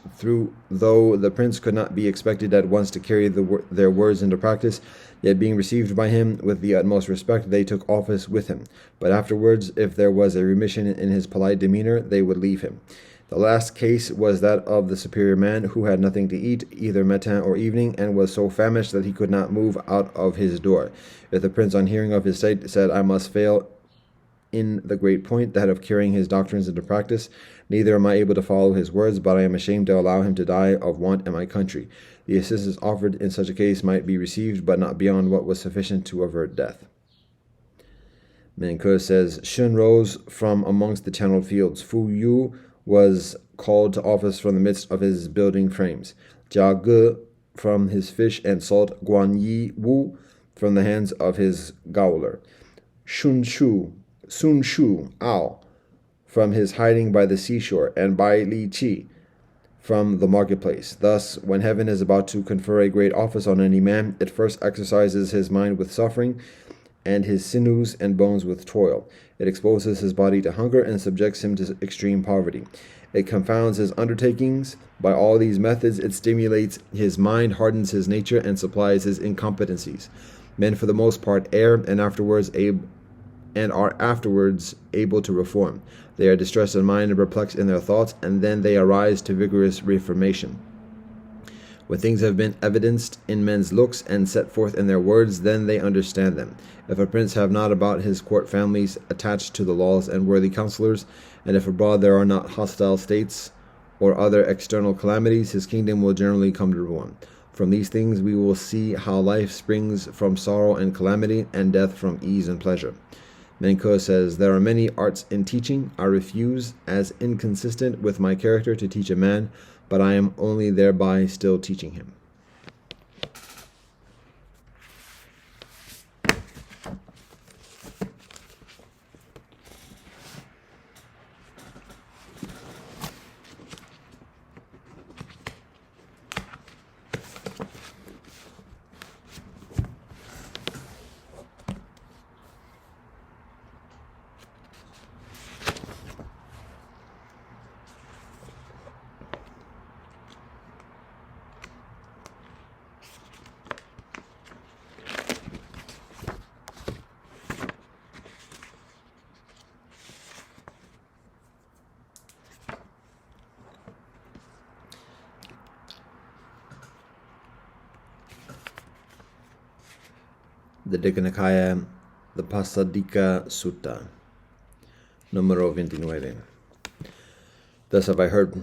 though the prince could not be expected at once to carry their words into practice, yet being received by him with the utmost respect, they took office with him. But afterwards, if there was a remission in his polite demeanor, they would leave him. The last case was that of the superior man who had nothing to eat, either matin or evening, and was so famished that he could not move out of his door. If the prince, on hearing of his state, said, I must fail in the great point, that of carrying his doctrines into practice, neither am I able to follow his words, but I am ashamed to allow him to die of want in my country. The assistance offered in such a case might be received, but not beyond what was sufficient to avert death. Manke says, Shun rose from amongst the channeled fields. Fu Yu was called to office from the midst of his building frames. Jia Ge from his fish and salt. Guan Yi Wu from the hands of his gaoler. Sun Shu Ao from his hiding by the seashore, and Bai Li Qi from the marketplace. Thus, when heaven is about to confer a great office on any man, it first exercises his mind with suffering, and his sinews and bones with toil. It exposes his body to hunger and subjects him to extreme poverty. It confounds his undertakings. By all these methods, it stimulates his mind, hardens his nature, and supplies his incompetencies. Men, for the most part, err and are afterwards able to reform. They are distressed in mind and perplexed in their thoughts, and then they arise to vigorous reformation. When things have been evidenced in men's looks and set forth in their words, then they understand them. If a prince have not about his court families attached to the laws and worthy counselors, and if abroad there are not hostile states or other external calamities, his kingdom will generally come to ruin. From these things we will see how life springs from sorrow and calamity, and death from ease and pleasure. Manko says, there are many arts in teaching. I refuse, as inconsistent with my character, to teach a man, but I am only thereby still teaching him. The Digha the Pasadika Sutta, numero 29. Thus have I heard.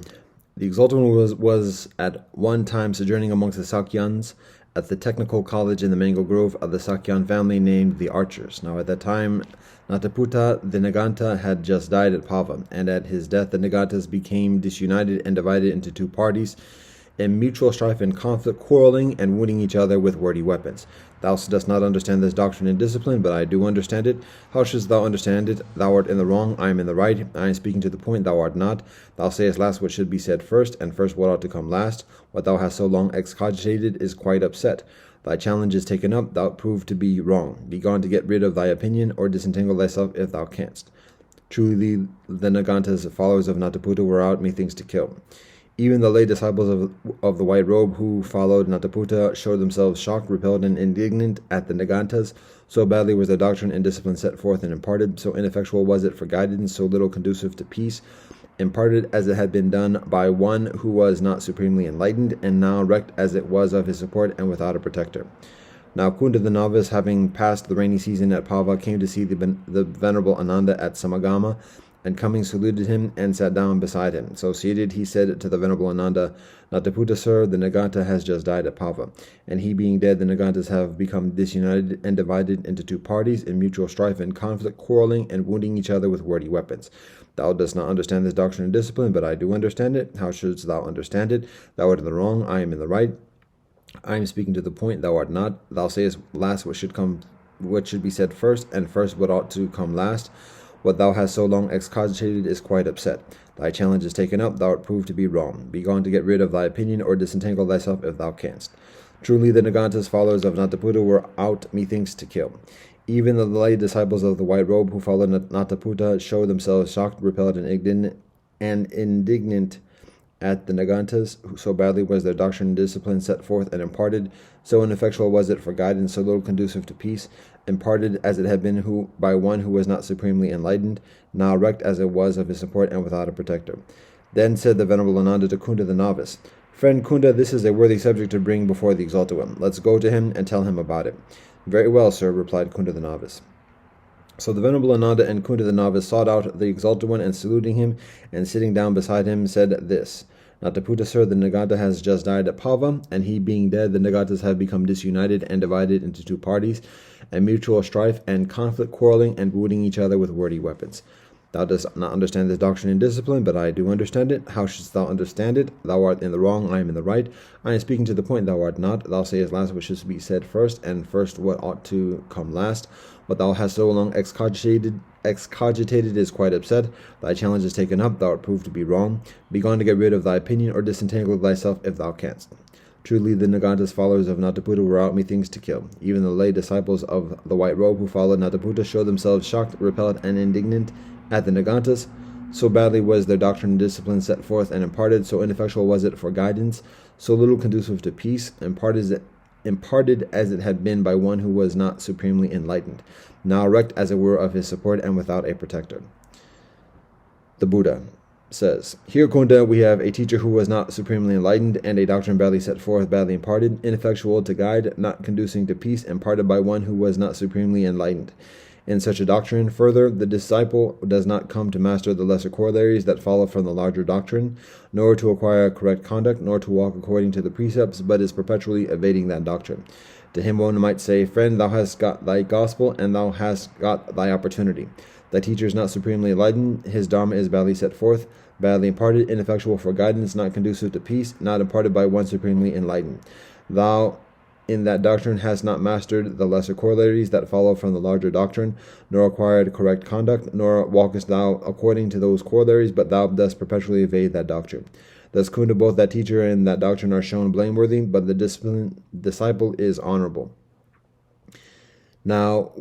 The Exalted One was at one time sojourning amongst the Sakyans at the technical college in the mango grove of the Sakyan family named the Archers. Now at that time, Nataputa, the Naganta, had just died at Pava, and at his death the Nagantas became disunited and divided into 2 parties, in mutual strife and conflict, quarreling and wounding each other with wordy weapons. Thou dost not understand this doctrine and discipline, but I do understand it. How shouldst thou understand it? Thou art in the wrong, I am in the right. I am speaking to the point, thou art not. Thou sayest last what should be said first, and first what ought to come last. What thou hast so long excogitated is quite upset. Thy challenge is taken up, thou prove to be wrong. Be gone to get rid of thy opinion, or disentangle thyself if thou canst. Truly the Nagantas, followers of Nataputa, were out, methinks, to kill. Even the lay disciples of the white robe who followed Nataputa showed themselves shocked, repelled, and indignant at the Nagantas. So badly was their doctrine and discipline set forth and imparted, so ineffectual was it for guidance, so little conducive to peace, imparted as it had been done by one who was not supremely enlightened, and now wrecked as it was of his support and without a protector. Now Kunda the novice, having passed the rainy season at Pava, came to see the venerable Ananda at Samagama, and coming saluted him and sat down beside him. So seated, he said to the venerable Ananda, Nataputa, sir, the Naganta has just died at Pava, and he being dead, the Nagantas have become disunited and divided into two parties in mutual strife and conflict, quarreling and wounding each other with wordy weapons. Thou dost not understand this doctrine and discipline, but I do understand it. How shouldst thou understand it? Thou art in the wrong, I am in the right. I am speaking to the point, thou art not. Thou sayest last what should be said first, and first what ought to come last. What thou hast so long excogitated is quite upset. Thy challenge is taken up, thou art proved to be wrong. Be gone to get rid of thy opinion, or disentangle thyself if thou canst. Truly the Nagantas, followers of Nataputa, were out, methinks, to kill. Even the lay disciples of the white robe who followed Nataputa show themselves shocked, repelled, and indignant at the Nagantas, so badly was their doctrine and discipline set forth and imparted, so ineffectual was it for guidance, so little conducive to peace, imparted as it had been by one who was not supremely enlightened, now wrecked as it was of his support and without a protector. Then said the venerable Ananda to Kunda the novice, Friend Kunda, this is a worthy subject to bring before the Exalted One. Let's go to him and tell him about it. Very well, sir, replied Kunda the novice. So the venerable Ananda and Kunda the novice sought out the Exalted One, and saluting him and sitting down beside him said this, Nataputa, sir, the Naganta has just died at Pava, and he being dead, the Nagantas have become disunited and divided into two parties, and mutual strife and conflict, quarreling and wounding each other with wordy weapons. Thou dost not understand this doctrine and discipline, but I do understand it. How shouldst thou understand it? Thou art in the wrong, I am in the right. I am speaking to the point, thou art not. Thou sayest last what should be said first, and first what ought to come last. What thou hast so long excogitated is quite upset. Thy challenge is taken up, thou art proved to be wrong. Be gone to get rid of thy opinion, or disentangle thyself if thou canst. Truly the Nagantas, followers of Nataputa, were out, methinks, to kill. Even the lay disciples of the white robe who followed Nataputa showed themselves shocked, repelled, and indignant at the Nagantas. So badly was their doctrine and discipline set forth and imparted, so ineffectual was it for guidance, so little conducive to peace, imparted as it had been by one who was not supremely enlightened, now wrecked as it were of his support and without a protector. The Buddha says, Here, Kunda, we have a teacher who was not supremely enlightened, and a doctrine badly set forth, badly imparted, ineffectual to guide, not conducing to peace, imparted by one who was not supremely enlightened. In such a doctrine, further, the disciple does not come to master the lesser corollaries that follow from the larger doctrine, nor to acquire correct conduct, nor to walk according to the precepts, but is perpetually evading that doctrine. To him one might say, Friend, thou hast got thy gospel, and thou hast got thy opportunity. Thy teacher is not supremely enlightened, his dharma is badly set forth, badly imparted, ineffectual for guidance, not conducive to peace, not imparted by one supremely enlightened. Thou in that doctrine hast not mastered the lesser corollaries that follow from the larger doctrine, nor acquired correct conduct, nor walkest thou according to those corollaries, but thou dost perpetually evade that doctrine. Thus, Kunda, both that teacher and that doctrine are shown blameworthy, but the disciple is honorable. Now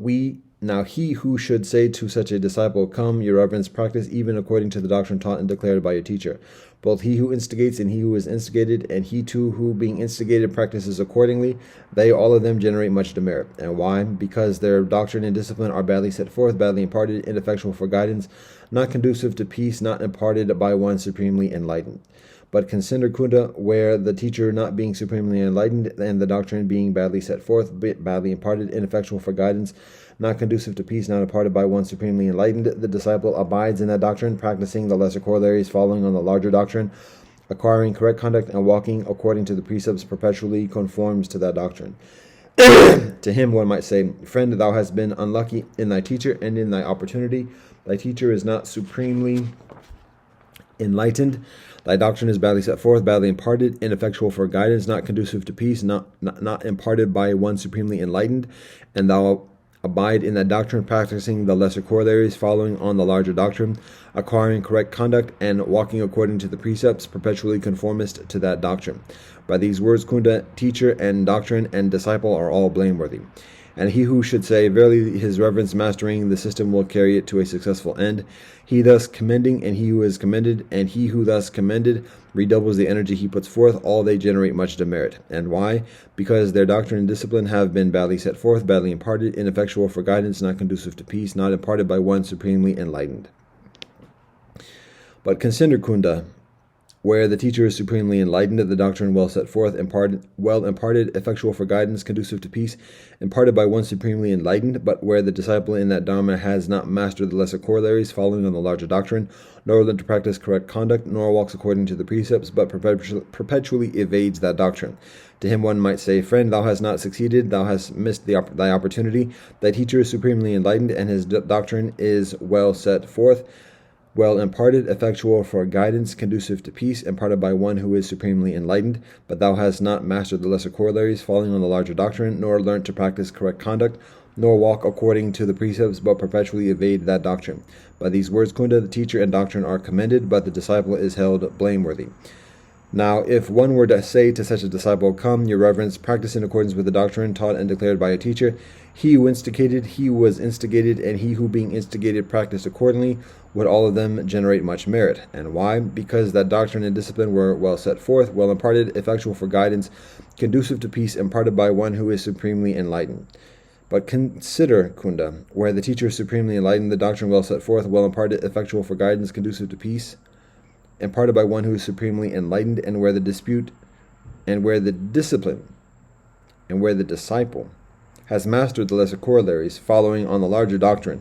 he who should say to such a disciple, Come, your reverence, practice even according to the doctrine taught and declared by your teacher. Both he who instigates and he who is instigated, and he too who being instigated practices accordingly, they all of them generate much demerit. And why? Because their doctrine and discipline are badly set forth, badly imparted, ineffectual for guidance, not conducive to peace, not imparted by one supremely enlightened. But consider, Kunda, where the teacher not being supremely enlightened, and the doctrine being badly set forth, badly imparted, ineffectual for guidance, not conducive to peace, not imparted by one supremely enlightened, the disciple abides in that doctrine, practicing the lesser corollaries, following on the larger doctrine, acquiring correct conduct, and walking according to the precepts, perpetually conforms to that doctrine. To him one might say, Friend, thou hast been unlucky in thy teacher and in thy opportunity. Thy teacher is not supremely enlightened. Thy doctrine is badly set forth, badly imparted, ineffectual for guidance, not conducive to peace, not imparted by one supremely enlightened, and thou abide in that doctrine, practicing the lesser corollaries, following on the larger doctrine, acquiring correct conduct, and walking according to the precepts, perpetually conformist to that doctrine. By these words, Kunda, teacher and doctrine and disciple are all blameworthy. And he who should say, Verily his reverence mastering the system will carry it to a successful end, he thus commending, and he who is commended, and he who thus commended redoubles the energy he puts forth, all they generate much demerit. And why? Because their doctrine and discipline have been badly set forth, badly imparted, ineffectual for guidance, not conducive to peace, not imparted by one supremely enlightened. But consider Kunda, where the teacher is supremely enlightened, the doctrine well set forth, well imparted, effectual for guidance, conducive to peace, imparted by one supremely enlightened, but where the disciple in that Dharma has not mastered the lesser corollaries, following on the larger doctrine, nor learned to practice correct conduct, nor walks according to the precepts, but perpetually evades that doctrine. To him one might say, "Friend, thou hast not succeeded, thou hast missed thy opportunity. Thy teacher is supremely enlightened, and his doctrine is well set forth, well imparted, effectual for guidance, conducive to peace, imparted by one who is supremely enlightened, but thou hast not mastered the lesser corollaries, following on the larger doctrine, nor learnt to practice correct conduct, nor walk according to the precepts, but perpetually evade that doctrine. By these words, Kunda, the teacher and doctrine are commended, but the disciple is held blameworthy." Now, if one were to say to such a disciple, "Come, your reverence, practice in accordance with the doctrine taught and declared by a teacher. He who instigated, he was instigated, and he who being instigated practiced accordingly," would all of them generate much merit. And why? Because that doctrine and discipline were well set forth, well imparted, effectual for guidance, conducive to peace, imparted by one who is supremely enlightened. But consider, Kunda, where the teacher is supremely enlightened, the doctrine well set forth, well imparted, effectual for guidance, conducive to peace, imparted by one who is supremely enlightened, and where the dispute, and where the discipline, and where the disciple has mastered the lesser corollaries, following on the larger doctrine,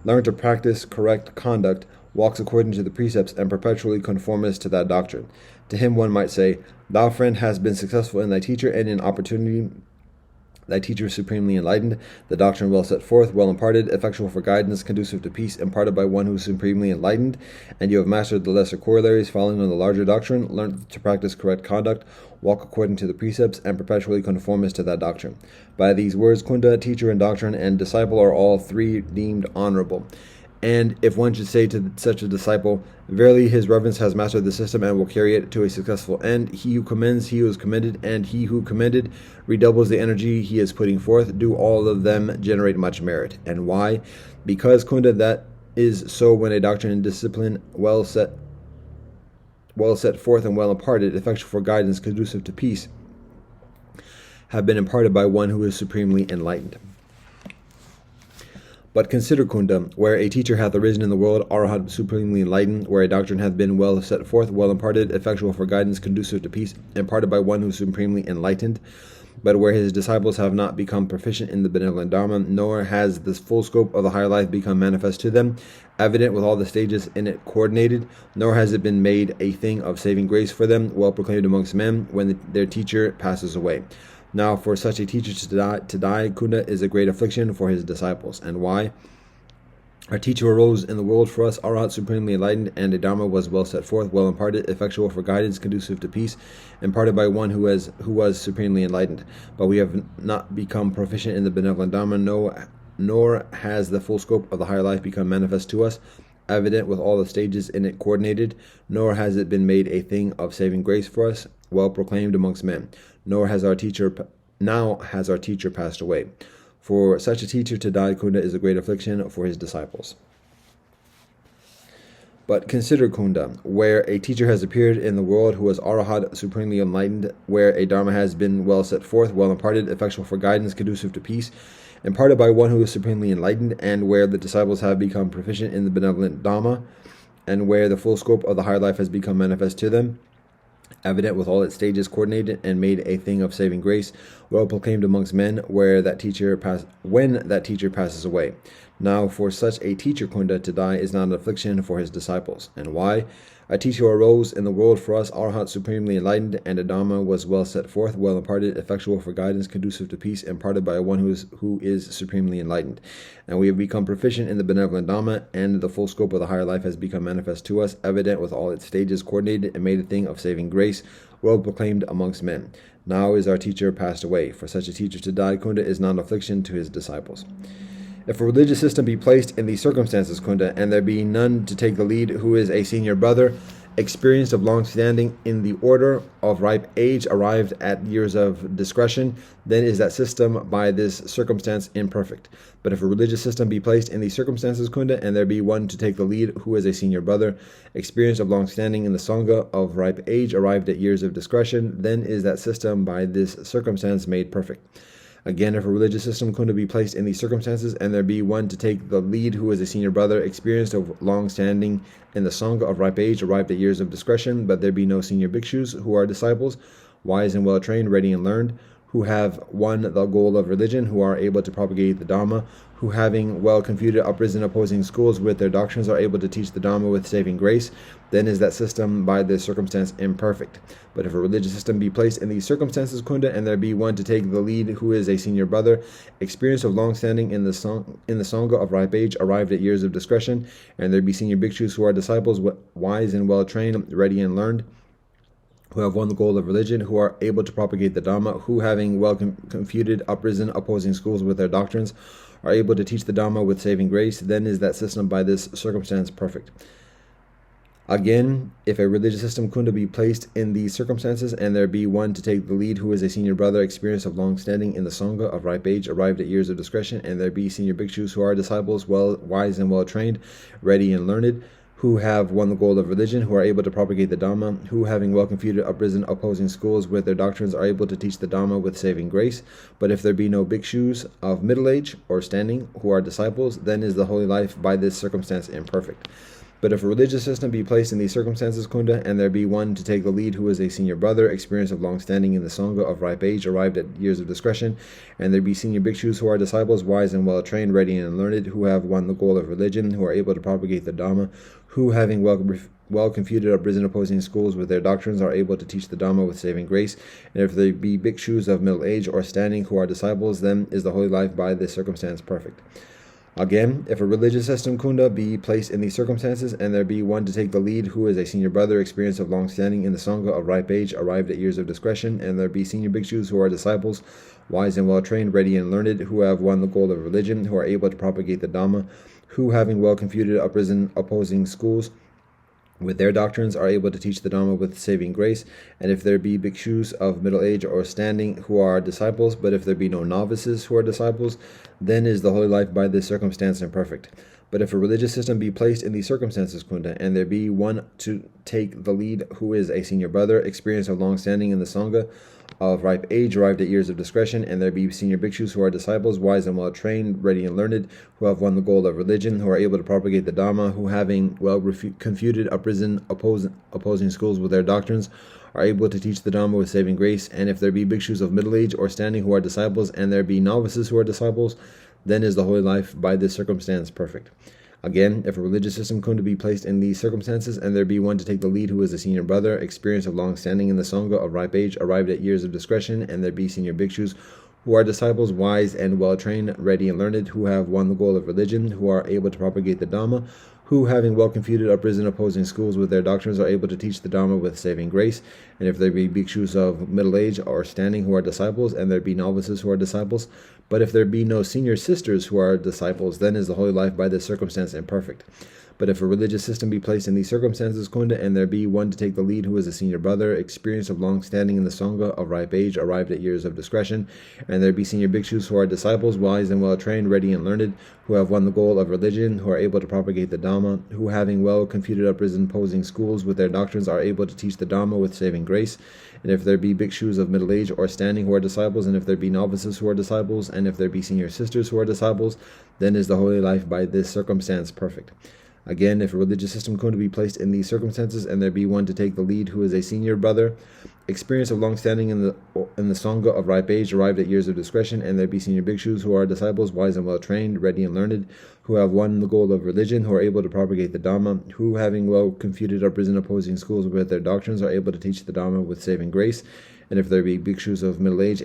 learned to practice correct conduct, walks according to the precepts, and perpetually conformest to that doctrine. To him one might say, "Thou, friend, hast been successful in thy teacher, and in opportunity thy teacher is supremely enlightened, the doctrine well set forth, well imparted, effectual for guidance, conducive to peace, imparted by one who is supremely enlightened, and you have mastered the lesser corollaries, following on the larger doctrine, learned to practice correct conduct, walk according to the precepts, and perpetually conformist to that doctrine. By these words, Kunda, teacher and doctrine and disciple are all three deemed honorable. And if one should say to such a disciple, "Verily his reverence has mastered the system and will carry it to a successful end. He who commends, he who is commended, and he who commended redoubles the energy he is putting forth," do all of them generate much merit. And why? Because, Kunda, that is so when a doctrine and discipline well set forth and well imparted, effectual for guidance, conducive to peace, have been imparted by one who is supremely enlightened. But consider, Kunda, where a teacher hath arisen in the world, Arahat supremely enlightened, where a doctrine hath been well set forth, well imparted, effectual for guidance, conducive to peace, imparted by one who is supremely enlightened, but where his disciples have not become proficient in the benevolent Dharma, nor has the full scope of the higher life become manifest to them, evident with all the stages in it coordinated, nor has it been made a thing of saving grace for them, well proclaimed amongst men, when their teacher passes away. Now, for such a teacher to die, Kunda, is a great affliction for his disciples. And why? Our teacher arose in the world for us, Arahat supremely enlightened, and a Dharma was well set forth, well imparted, effectual for guidance, conducive to peace, imparted by one who was supremely enlightened. But we have not become proficient in the benevolent Dharma, nor has the full scope of the higher life become manifest to us, evident with all the stages in it coordinated, nor has it been made a thing of saving grace for us, well proclaimed amongst men, nor has our teacher passed away. For such a teacher to die, Kunda, is a great affliction for his disciples. But consider, Kunda, where a teacher has appeared in the world who was Arahat supremely enlightened, where a Dharma has been well set forth, well imparted, effectual for guidance, conducive to peace, imparted by one who is supremely enlightened, and where the disciples have become proficient in the benevolent Dhamma, and where the full scope of the higher life has become manifest to them, evident with all its stages coordinated and made a thing of saving grace, well proclaimed amongst men, when that teacher passes away. Now, for such a teacher, Kunda, to die is not an affliction for his disciples. And why? A teacher arose in the world for us, Arahat supremely enlightened, and a Dhamma was well set forth, well imparted, effectual for guidance, conducive to peace, imparted by one who is supremely enlightened. And we have become proficient in the benevolent Dhamma, and the full scope of the higher life has become manifest to us, evident with all its stages coordinated and made a thing of saving grace, well proclaimed amongst men. Now is our teacher passed away. For such a teacher to die, Kunda, is not an affliction to his disciples. If a religious system be placed in these circumstances, Kunda, and there be none to take the lead who is a senior brother, experienced of long standing in the order of ripe age, arrived at years of discretion, then is that system by this circumstance imperfect. But if a religious system be placed in these circumstances, Kunda, and there be one to take the lead who is a senior brother, experienced of long standing in the Sangha of ripe age, arrived at years of discretion, then is that system by this circumstance made perfect. Again, if a religious system come to be placed in these circumstances, and there be one to take the lead who is a senior brother, experienced of long standing in the Sangha, of ripe age, arrived at years of discretion, but there be no senior bhikshus who are disciples, wise and well trained, ready and learned, who have won the goal of religion, who are able to propagate the Dhamma, who having well confuted uprisen opposing schools with their doctrines are able to teach the Dhamma with saving grace, then is that system by this circumstance imperfect. But if a religious system be placed in these circumstances, Kunda, and there be one to take the lead who is a senior brother, experienced of long standing in the Sangha, of ripe age, arrived at years of discretion, and there be senior bhikshus who are disciples, wise and well trained, ready and learned, who have won the goal of religion, who are able to propagate the Dhamma, who having well confuted uprisen opposing schools with their doctrines, are able to teach the Dhamma with saving grace, then is that system by this circumstance perfect. Again, if a religious system could be placed in these circumstances, and there be one to take the lead who is a senior brother, experienced of long standing in the Sangha, of ripe age, arrived at years of discretion, and there be senior bhikshus who are disciples, wise and well trained, ready and learned, who have won the goal of religion, who are able to propagate the Dhamma, who having well confuted uprisen opposing schools with their doctrines are able to teach the Dhamma with saving grace. But if there be no bhikshus of middle age or standing who are disciples, then is the holy life by this circumstance imperfect. But if a religious system be placed in these circumstances, Kunda, and there be one to take the lead who is a senior brother, experienced of long standing in the Sangha, of ripe age, arrived at years of discretion, and there be senior bhikshus who are disciples, wise and well trained, ready and learned, who have won the goal of religion, who are able to propagate the Dhamma, who having well confuted uprisen opposing schools with their doctrines are able to teach the Dhamma with saving grace, and if there be bhikshus of middle age or standing who are disciples, then is the holy life by this circumstance perfect. Again, if a religious system, Kunda, be placed in these circumstances, and there be one to take the lead who is a senior brother, experienced of long standing in the Sangha, of ripe age, arrived at years of discretion, and there be senior bhikshus who are disciples, wise and well trained, ready and learned, who have won the goal of religion, who are able to propagate the Dhamma, who having well confuted uprisen opposing schools with their doctrines are able to teach the Dhamma with saving grace, and if there be bhikshus of middle age or standing who are disciples, but if there be no novices who are disciples, then is the holy life by this circumstance imperfect. But if a religious system be placed in these circumstances, Kunda, and there be one to take the lead who is a senior brother, experienced of long standing in the Sangha, of ripe age, arrived at years of discretion, and there be senior bhikshus who are disciples, wise and well trained, ready and learned, who have won the goal of religion, who are able to propagate the Dhamma, who having well confuted uprisen opposing schools with their doctrines, are able to teach the Dhamma with saving grace, and if there be bhikshus of middle age or standing who are disciples, and there be novices who are disciples, then is the holy life by this circumstance perfect. Again, if a religious system come to be placed in these circumstances, and there be one to take the lead who is a senior brother, experienced of long standing in the Sangha, of ripe age, arrived at years of discretion, and there be senior bhikshus who are disciples, wise and well trained, ready and learned, who have won the goal of religion, who are able to propagate the Dhamma, who having well confuted uprisen opposing schools with their doctrines are able to teach the Dhamma with saving grace, and if there be bhikshus of middle age or standing who are disciples, and there be novices who are disciples, but if there be no senior sisters who are disciples, then is the holy life by this circumstance imperfect. But if a religious system be placed in these circumstances, Kunda, and there be one to take the lead who is a senior brother, experienced of long standing in the Sangha, of ripe age, arrived at years of discretion, and there be senior bhikshus who are disciples, wise and well trained, ready and learned, who have won the goal of religion, who are able to propagate the Dhamma, who having well confuted uprisen opposing schools with their doctrines are able to teach the Dhamma with saving grace, and if there be bhikshus of middle age or standing who are disciples, and if there be novices who are disciples, and if there be senior sisters who are disciples, then is the holy life by this circumstance perfect. Again, if a religious system come to be placed in these circumstances, and there be one to take the lead who is a senior brother, experience of long standing in the Sangha, of ripe age, arrived at years of discretion, and there be senior bhikshus who are disciples, wise and well trained, ready and learned, who have won the goal of religion, who are able to propagate the Dhamma, who having well confuted uprisen opposing schools with their doctrines are able to teach the Dhamma with saving grace, and if there be bhikshus of middle age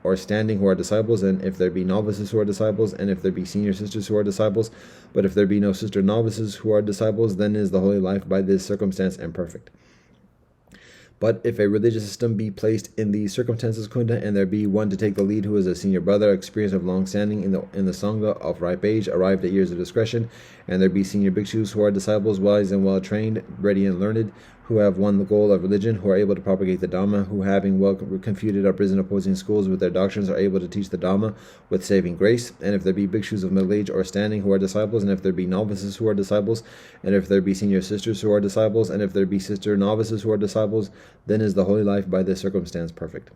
or standing who are disciples, and if there be novices who are disciples, and if there be senior sisters who are disciples, but if there be no sister novices who are disciples, then is the holy life by this circumstance imperfect. But if a religious system be placed in these circumstances, Kunda, and there be one to take the lead who is a senior brother, experienced of long standing in the Sangha, of ripe age, arrived at years of discretion, and there be senior bhikshus who are disciples, wise and well trained, ready and learned, who have won the goal of religion, who are able to propagate the Dhamma, who having well confuted uprisen opposing schools with their doctrines are able to teach the Dhamma with saving grace, and if there be bhikshus of middle age or standing who are disciples, and if there be novices who are disciples, and if there be senior sisters who are disciples, and if there be sister novices who are disciples, then is the holy life by this circumstance perfect.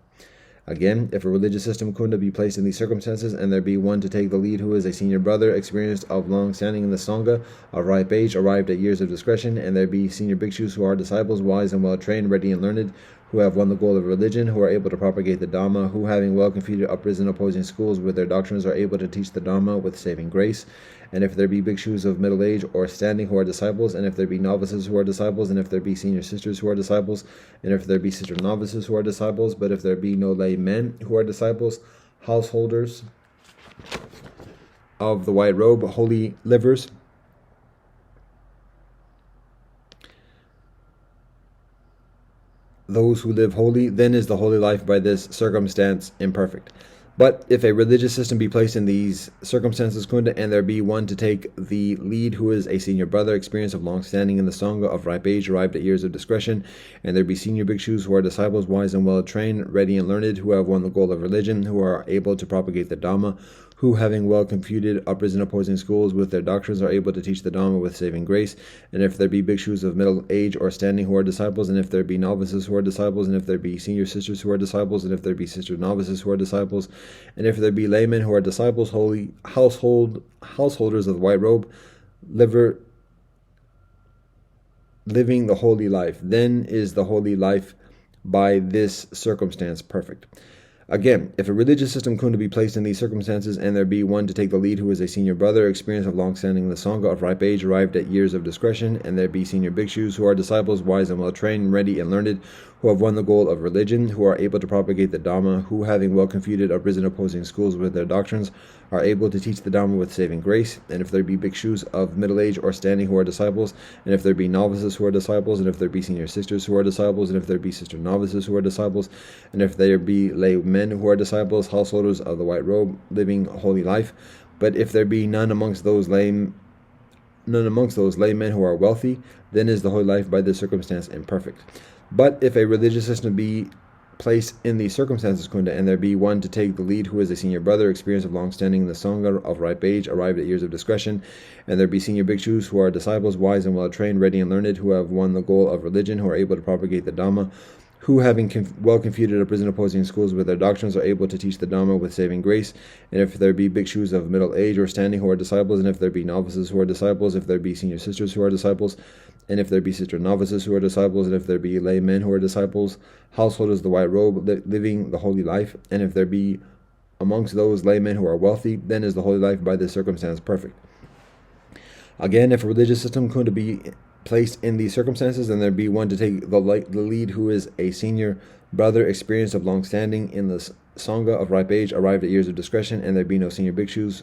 Again, if a religious system couldn't be placed in these circumstances, and there be one to take the lead who is a senior brother, experienced of long standing in the Sangha, of ripe age, arrived at years of discretion, and there be senior bhikshus who are disciples, wise and well trained, ready and learned, who have won the goal of religion, who are able to propagate the Dhamma, who having well confuted uprisen opposing schools with their doctrines are able to teach the Dhamma with saving grace. And if there be bhikshus of middle age or standing who are disciples, and if there be novices who are disciples, and if there be senior sisters who are disciples, and if there be sister novices who are disciples, but if there be no lay men who are disciples, householders of the white robe, holy livers, those who live holy, then is the holy life by this circumstance imperfect. But if a religious system be placed in these circumstances, Kunda, and there be one to take the lead who is a senior brother, experienced of long standing in the Sangha, of ripe age, arrived at years of discretion, and there be senior bhikshus who are disciples, wise and well trained, ready and learned, who have won the goal of religion, who are able to propagate the Dhamma, who having well confuted uprisen opposing schools with their doctrines are able to teach the Dhamma with saving grace, and if there be bhikshus of middle age or standing who are disciples, and if there be novices who are disciples, and if there be senior sisters who are disciples, and if there be sister novices who are disciples, and if there be laymen who are disciples, holy householders of the white robe, living the holy life, then is the holy life by this circumstance perfect. Again, if a religious system couldn't be placed in these circumstances, and there be one to take the lead who is a senior brother, experienced of long standing in the Sangha, of ripe age, arrived at years of discretion, and there be senior bhikshus who are disciples, wise and well trained, ready and learned, who have won the goal of religion, who are able to propagate the Dhamma, who having well confuted uprisen opposing schools with their doctrines, are able to teach the Dhamma with saving grace, and if there be bhikshus of middle age or standing who are disciples, and if there be novices who are disciples, and if there be senior sisters who are disciples, and if there be sister novices who are disciples, and if there be lay men who are disciples, householders of the white robe, living a holy life, but if there be none amongst those laymen who are wealthy, then is the holy life by this circumstance imperfect. But if a religious system be placed in these circumstances, Kunda, and there be one to take the lead who is a senior brother, experienced of long standing in the Sangha, of ripe age, arrived at years of discretion, and there be senior bhikshus who are disciples, wise and well trained, ready and learned, who have won the goal of religion, who are able to propagate the Dhamma, who having well confuted uprisen opposing schools with their doctrines are able to teach the Dhamma with saving grace, and if there be bhikshus of middle age or standing who are disciples, and if there be novices who are disciples, if there be senior sisters who are disciples, and if there be sister novices who are disciples, and if there be lay men who are disciples, householders of the white robe, living the holy life, and if there be amongst those laymen who are wealthy, then is the holy life by this circumstance perfect. Again, if a religious system could be placed in these circumstances, and there be one to take the lead who is a senior brother, experienced of long standing in the Sangha, of ripe age, arrived at years of discretion, and there be no senior bhikshus,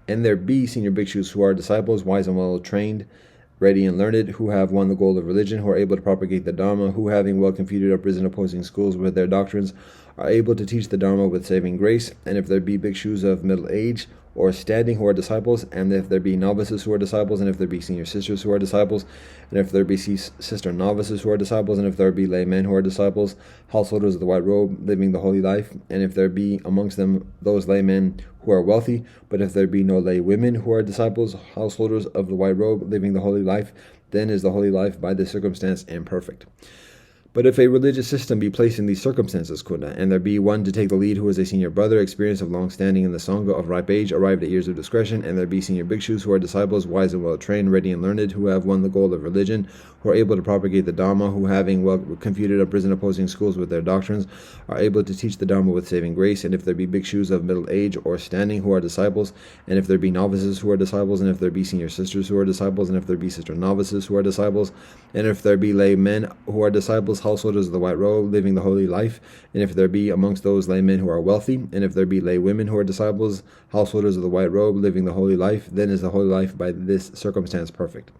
and there be senior bhikshus who are disciples, wise and well trained, ready and learned, who have won the goal of religion, who are able to propagate the Dhamma, who having well confuted uprisen opposing schools with their doctrines, are able to teach the Dhamma with saving grace, and if there be bhikshus of middle age or standing who are disciples, and if there be novices who are disciples, and if there be senior sisters who are disciples, and if there be sister novices who are disciples, and if there be lay men who are disciples, householders of the white robe, living the holy life, and if there be amongst them those laymen who are wealthy, but if there be no lay women who are disciples, householders of the white robe, living the holy life, then is the holy life by this circumstance imperfect. But if a religious system be placed in these circumstances, Kunda, and there be one to take the lead who is a senior brother, experienced of long standing in the Sangha, of ripe age, arrived at years of discretion, and there be senior bhikshus who are disciples, wise and well trained, ready and learned, who have won the goal of religion, who are able to propagate the Dhamma, who having well confuted uprisen opposing schools with their doctrines, are able to teach the Dhamma with saving grace, and if there be bhikshus of middle age or standing who are disciples, and if there be novices who are disciples, and if there be senior sisters who are disciples, and if there be sister novices who are disciples, and if there be lay men who are disciples, householders of the white robe, living the holy life, and if there be amongst those laymen who are wealthy, and if there be lay women who are disciples, householders of the white robe, living the holy life, then is the holy life by this circumstance perfect.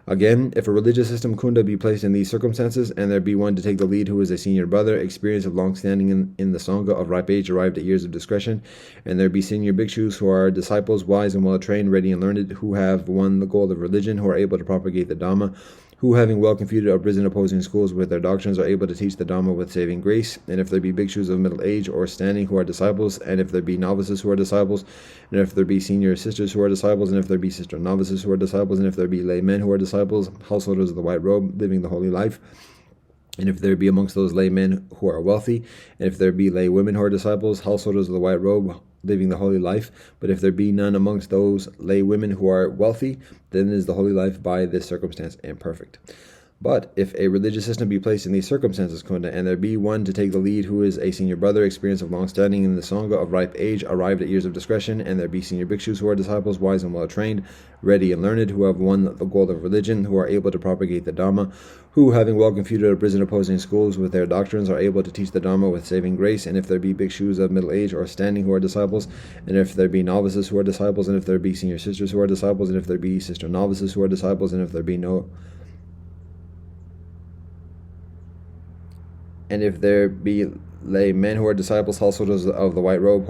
Again, if a religious system Kunda be placed in these circumstances, and there be one to take the lead who is a senior brother, experienced of long standing in the Sangha, of ripe age, arrived at years of discretion, and there be senior bhikshus who are disciples, wise and well trained, ready and learned, who have won the goal of religion, who are able to propagate the Dhamma, who having well confuted uprisen opposing schools with their doctrines are able to teach the Dhamma with saving grace, and if there be bhikshus of middle age or standing who are disciples, and if there be novices who are disciples, and if there be senior sisters who are disciples, and if there be sister novices who are disciples, and if there be lay men who are disciples, householders of the white robe, living the holy life, And if there be amongst those lay men who are wealthy, and if there be lay women who are disciples, householders of the white robe, living the holy life, but if there be none amongst those lay women who are wealthy, then is the holy life by this circumstance imperfect. But if a religious system be placed in these circumstances, Kunda, and there be one to take the lead who is a senior brother, experienced of long standing in the Sangha, of ripe age, arrived at years of discretion, and there be senior bhikshus who are disciples, wise and well trained, ready and learned, who have won the goal of religion, who are able to propagate the Dhamma, who, having well confuted a prison opposing schools with their doctrines, are able to teach the Dhamma with saving grace, and if there be bhikshus of middle age or standing who are disciples, and if there be novices who are disciples, and if there be senior sisters who are disciples, and if there be sister novices who are disciples, and if there be lay men who are disciples, householders of the white robe,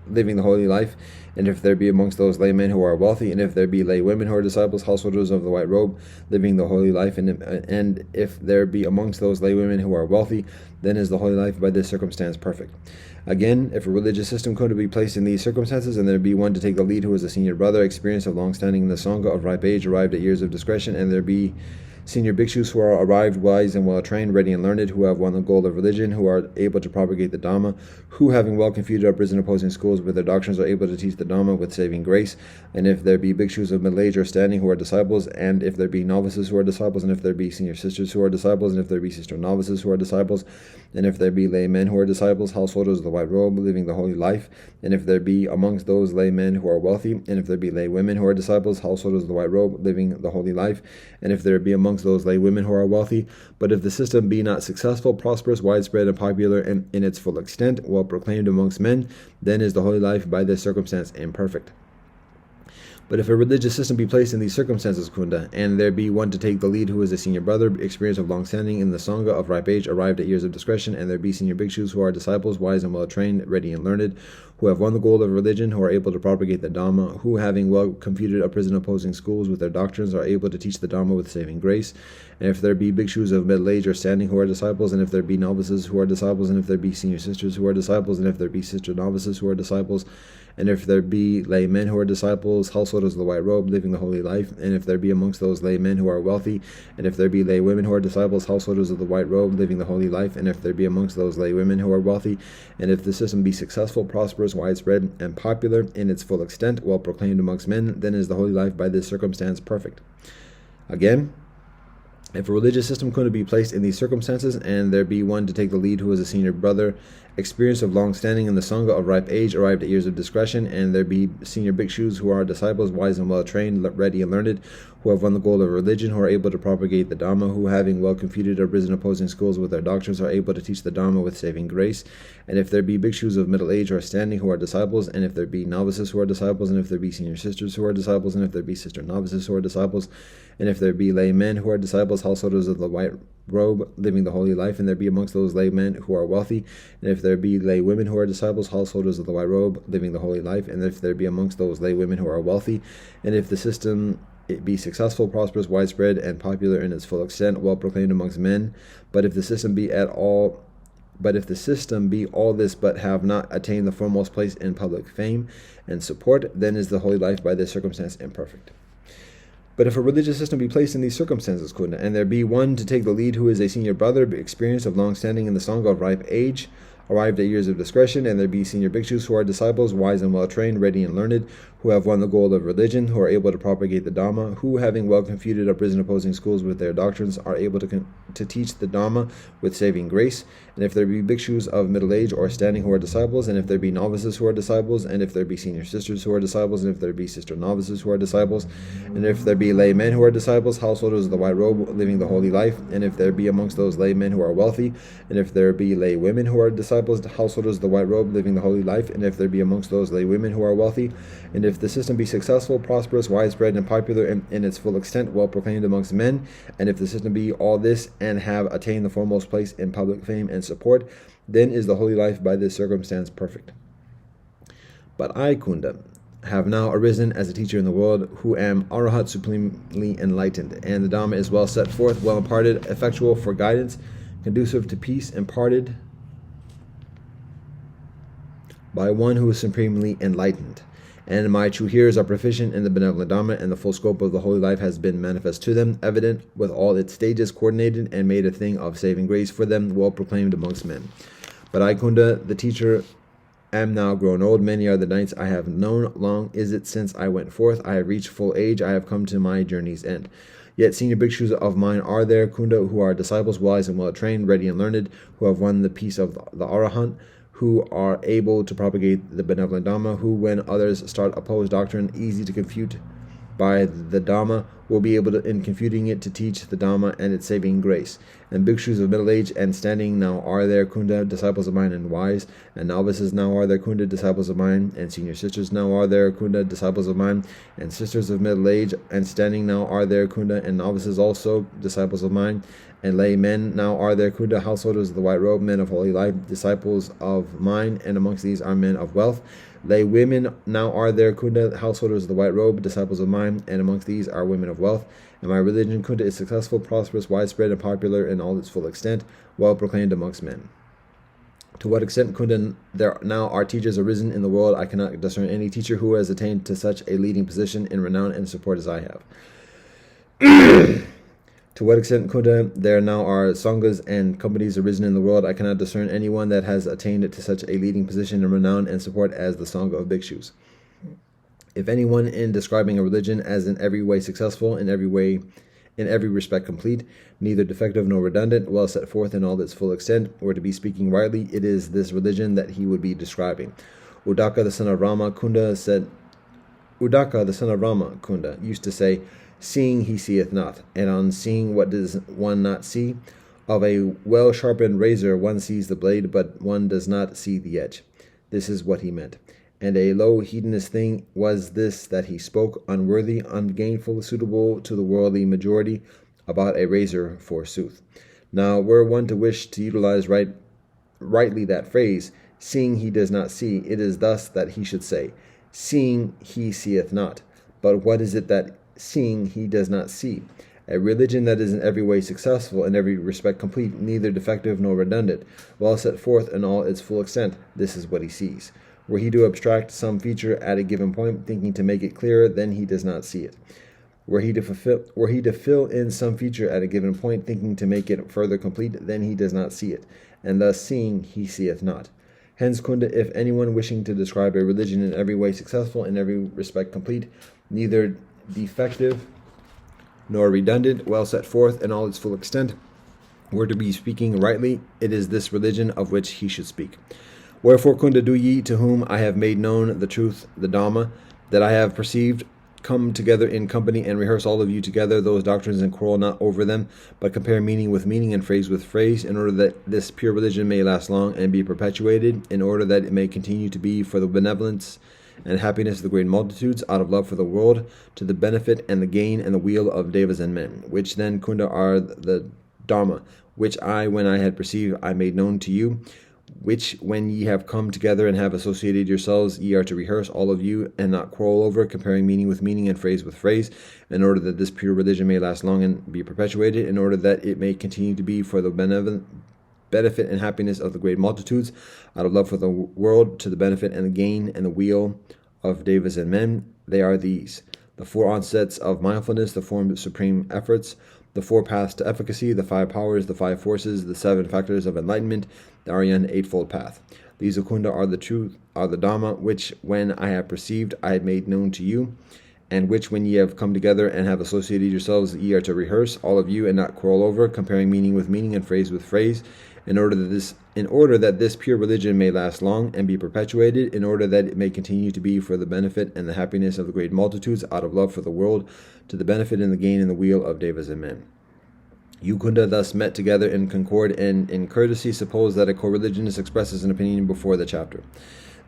living the holy life, and if there be amongst those lay men who are wealthy, and if there be lay women who are disciples, householders of the white robe, living the holy life, and if there be amongst those lay women who are wealthy, then is the holy life by this circumstance perfect. Again, if a religious system could be placed in these circumstances, and there be one to take the lead who is a senior brother, experienced of long standing in the Sangha, of ripe age, arrived at years of discretion, and there be senior bhikshus who are arrived, wise and well trained, ready and learned, who have won the goal of religion, who are able to propagate the Dhamma, who, having well confuted our prison opposing schools with their doctrines, are able to teach the Dhamma with saving grace. And if there be bhikshus of middle age or standing who are disciples, and if there be novices who are disciples, and if there be senior sisters who are disciples, and if there be sister novices who are disciples, and if there be lay men who are disciples, householders of the white robe, living the holy life, and if there be amongst those lay men who are wealthy, and if there be lay women who are disciples, householders of the white robe, living the holy life, and if there be amongst those lay women who are wealthy, but if the system be not successful, prosperous, widespread, and popular in its full extent, well proclaimed amongst men, then is the holy life by this circumstance imperfect. But if a religious system be placed in these circumstances, Kunda, and there be one to take the lead who is a senior brother, experienced of long standing in the Sangha, of ripe age, arrived at years of discretion, and there be senior bhikshus who are disciples, wise and well trained, ready and learned, who have won the goal of religion, who are able to propagate the Dhamma, who, having well confuted a prison opposing schools with their doctrines, are able to teach the Dhamma with saving grace, and if there be bhikshus of middle age or standing who are disciples, and if there be novices who are disciples, and if there be senior sisters who are disciples, and if there be sister novices who are disciples, and if there be lay men who are disciples, householders of the white robe, living the holy life, and if there be amongst those lay men who are wealthy, and if there be lay women who are disciples, householders of the white robe, living the holy life, and if there be amongst those lay women who are wealthy, and if the system be successful, prosperous, widespread, and popular in its full extent, well proclaimed amongst men, then is the holy life by this circumstance perfect. Again, if a religious system could be placed in these circumstances, and there be one to take the lead who is a senior brother, experienced of long standing in the Sangha, of ripe age, arrived at years of discretion, and there be senior bhikshus who are disciples, wise and well trained, ready and learned, who have won the goal of religion, who are able to propagate the Dhamma, who, having well confuted or risen opposing schools with their doctrines, are able to teach the Dhamma with saving grace, and if there be bhikshus of middle age or standing who are disciples, and if there be novices who are disciples, and if there be senior sisters who are disciples, and if there be sister novices who are disciples, and if there be lay men who are disciples, householders of the white robe, living the holy life, and there be amongst those lay men who are wealthy, and if there be lay women who are disciples, householders of the white robe, living the holy life, and if there be amongst those lay women who are wealthy, and if the system it be successful, prosperous, widespread, and popular in its full extent, well proclaimed amongst men, but if the system be all this but have not attained the foremost place in public fame and support, then is the holy life by this circumstance imperfect. But if a religious system be placed in these circumstances, Kunda, and there be one to take the lead who is a senior brother, experienced of long standing in the Sangha, of ripe age, arrived at years of discretion, and there be senior bhikshus who are disciples, wise and well trained, ready and learned, who have won the goal of religion, who are able to propagate the Dhamma, who, having well confuted a prison opposing schools with their doctrines, are able to teach the Dhamma with saving grace, and if there be bhikshus of middle age or standing who are disciples, and if there be novices who are disciples, and if there be senior sisters who are disciples, and if there be sister novices who are disciples, and if there be lay men who are disciples, householders of the white robe, living the holy life, and if there be amongst those lay men who are wealthy, and if there be lay women who are disciples, householders of the white robe, living the holy life, and if there be amongst those lay women who are wealthy, and if the system be successful, prosperous, widespread, and popular in its full extent, well proclaimed amongst men, and if the system be all this and have attained the foremost place in public fame and support, then is the holy life by this circumstance perfect. But I, Kunda, have now arisen as a teacher in the world, who am Arahat, supremely enlightened, and the Dhamma is well set forth, well imparted, effectual for guidance, conducive to peace, imparted by one who is supremely enlightened. And my true hearers are proficient in the benevolent Dharma, and the full scope of the holy life has been manifest to them, evident with all its stages coordinated, and made a thing of saving grace for them, well proclaimed amongst men. But I, Kunda, the teacher, am now grown old. Many are the nights I have known. Long is it since I went forth. I have reached full age. I have come to my journey's end. Yet senior bhikshus of mine are there, Kunda, who are disciples, wise and well trained, ready and learned, who have won the peace of the Arahant, who are able to propagate the benevolent Dhamma, who, when others start opposed doctrine, easy to confute by the Dhamma, will be able to, in confuting it, to teach the Dhamma and its saving grace. And bhikshus of middle age and standing now are there, Kunda, disciples of mine and wise, and novices now are there, Kunda, disciples of mine, and senior sisters now are there, Kunda, disciples of mine, and sisters of middle age and standing now are there, Kunda, and novices also, disciples of mine, and lay men now are there, Kunda, householders of the white robe, men of holy life, disciples of mine, and amongst these are men of wealth. Lay women now are there, Kunda, householders of the white robe, disciples of mine, and amongst these are women of wealth. And my religion, Kunda, is successful, prosperous, widespread, and popular in all its full extent, well proclaimed amongst men. To what extent, Kunda, there now are teachers arisen in the world, I cannot discern any teacher who has attained to such a leading position in renown and support as I have. To what extent, Kunda, there now are sanghas and companies arisen in the world, I cannot discern anyone that has attained to such a leading position in renown and support as the sangha of bhikshus. If anyone, in describing a religion as in every way successful, in every respect complete, neither defective nor redundant, well set forth in all its full extent, were to be speaking rightly, it is this religion that he would be describing. Udaka the son of Rama, Kunda, used to say, seeing he seeth not, and on seeing what does one not see? Of a well-sharpened razor one sees the blade, but one does not see the edge. This is what he meant. And a low hedonist thing was this that he spoke, unworthy, ungainful, suitable to the worldly majority, about a razor, forsooth. Now, were one to wish to utilize rightly that phrase, seeing he does not see, it is thus that he should say, seeing he seeth not. But what is it that seeing he does not see? A religion that is in every way successful, in every respect complete, neither defective nor redundant, well set forth in all its full extent, this is what he sees. Were he to abstract some feature at a given point, thinking to make it clearer, then he does not see it. Were he to fill in some feature at a given point, thinking to make it further complete, then he does not see it, and thus seeing he seeth not. Hence, Kunda, if anyone wishing to describe a religion in every way successful, in every respect complete, neither defective nor redundant, well set forth in all its full extent, were to be speaking rightly, it is this religion of which he should speak. Wherefore, Kunda, do ye, to whom I have made known the truth, the Dhamma, that I have perceived, come together in company and rehearse all of you together those doctrines and quarrel not over them, but compare meaning with meaning and phrase with phrase, in order that this pure religion may last long and be perpetuated, in order that it may continue to be for the benevolence and happiness of the great multitudes, out of love for the world, to the benefit and the gain and the weal of devas and men, which then, Kunda, are the Dharma, which I, when I had perceived, I made known to you, which when ye have come together and have associated yourselves, ye are to rehearse all of you, and not quarrel over, comparing meaning with meaning and phrase with phrase, in order that this pure religion may last long and be perpetuated, in order that it may continue to be for the benefit and happiness of the great multitudes, out of love for the world, to the benefit and the gain and the weal of devas and men. They are these: the four onsets of mindfulness, the four supreme efforts, the four paths to efficacy, the five powers, the five forces, the seven factors of enlightenment, the Aryan eightfold path. These, Kunda, are the truth, are the Dhamma, which when I have perceived, I have made known to you, and which when ye have come together and have associated yourselves, ye are to rehearse, all of you, and not quarrel over, comparing meaning with meaning and phrase with phrase, in order that this pure religion may last long and be perpetuated, in order that it may continue to be for the benefit and the happiness of the great multitudes, out of love for the world, to the benefit and the gain and the weal of devas and men. You, Kunda, thus met together in concord and in courtesy, suppose that a co-religionist expresses an opinion before the chapter.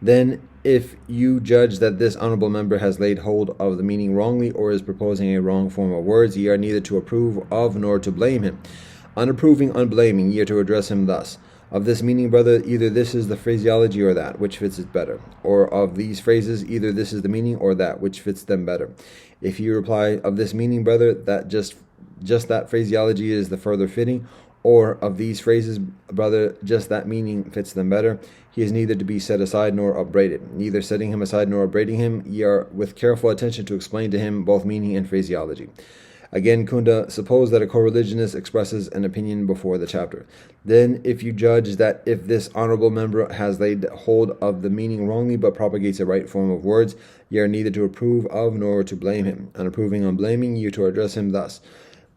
Then, if you judge that this honorable member has laid hold of the meaning wrongly, or is proposing a wrong form of words, ye are neither to approve of nor to blame him. Unapproving, unblaming, ye are to address him thus: of this meaning, brother, either this is the phraseology or that, which fits it better. Or of these phrases, either this is the meaning or that, which fits them better. If you reply, of this meaning, brother, that just that phraseology is the further fitting, or of these phrases, brother, just that meaning fits them better. He is neither to be set aside nor upbraided. Neither setting him aside nor upbraiding him, ye are with careful attention to explain to him both meaning and phraseology. Again, Kunda, suppose that a co-religionist expresses an opinion before the chapter. Then, if you judge that if this honorable member has laid hold of the meaning wrongly but propagates a right form of words, ye are neither to approve of nor to blame him. And approving on blaming, you to address him thus.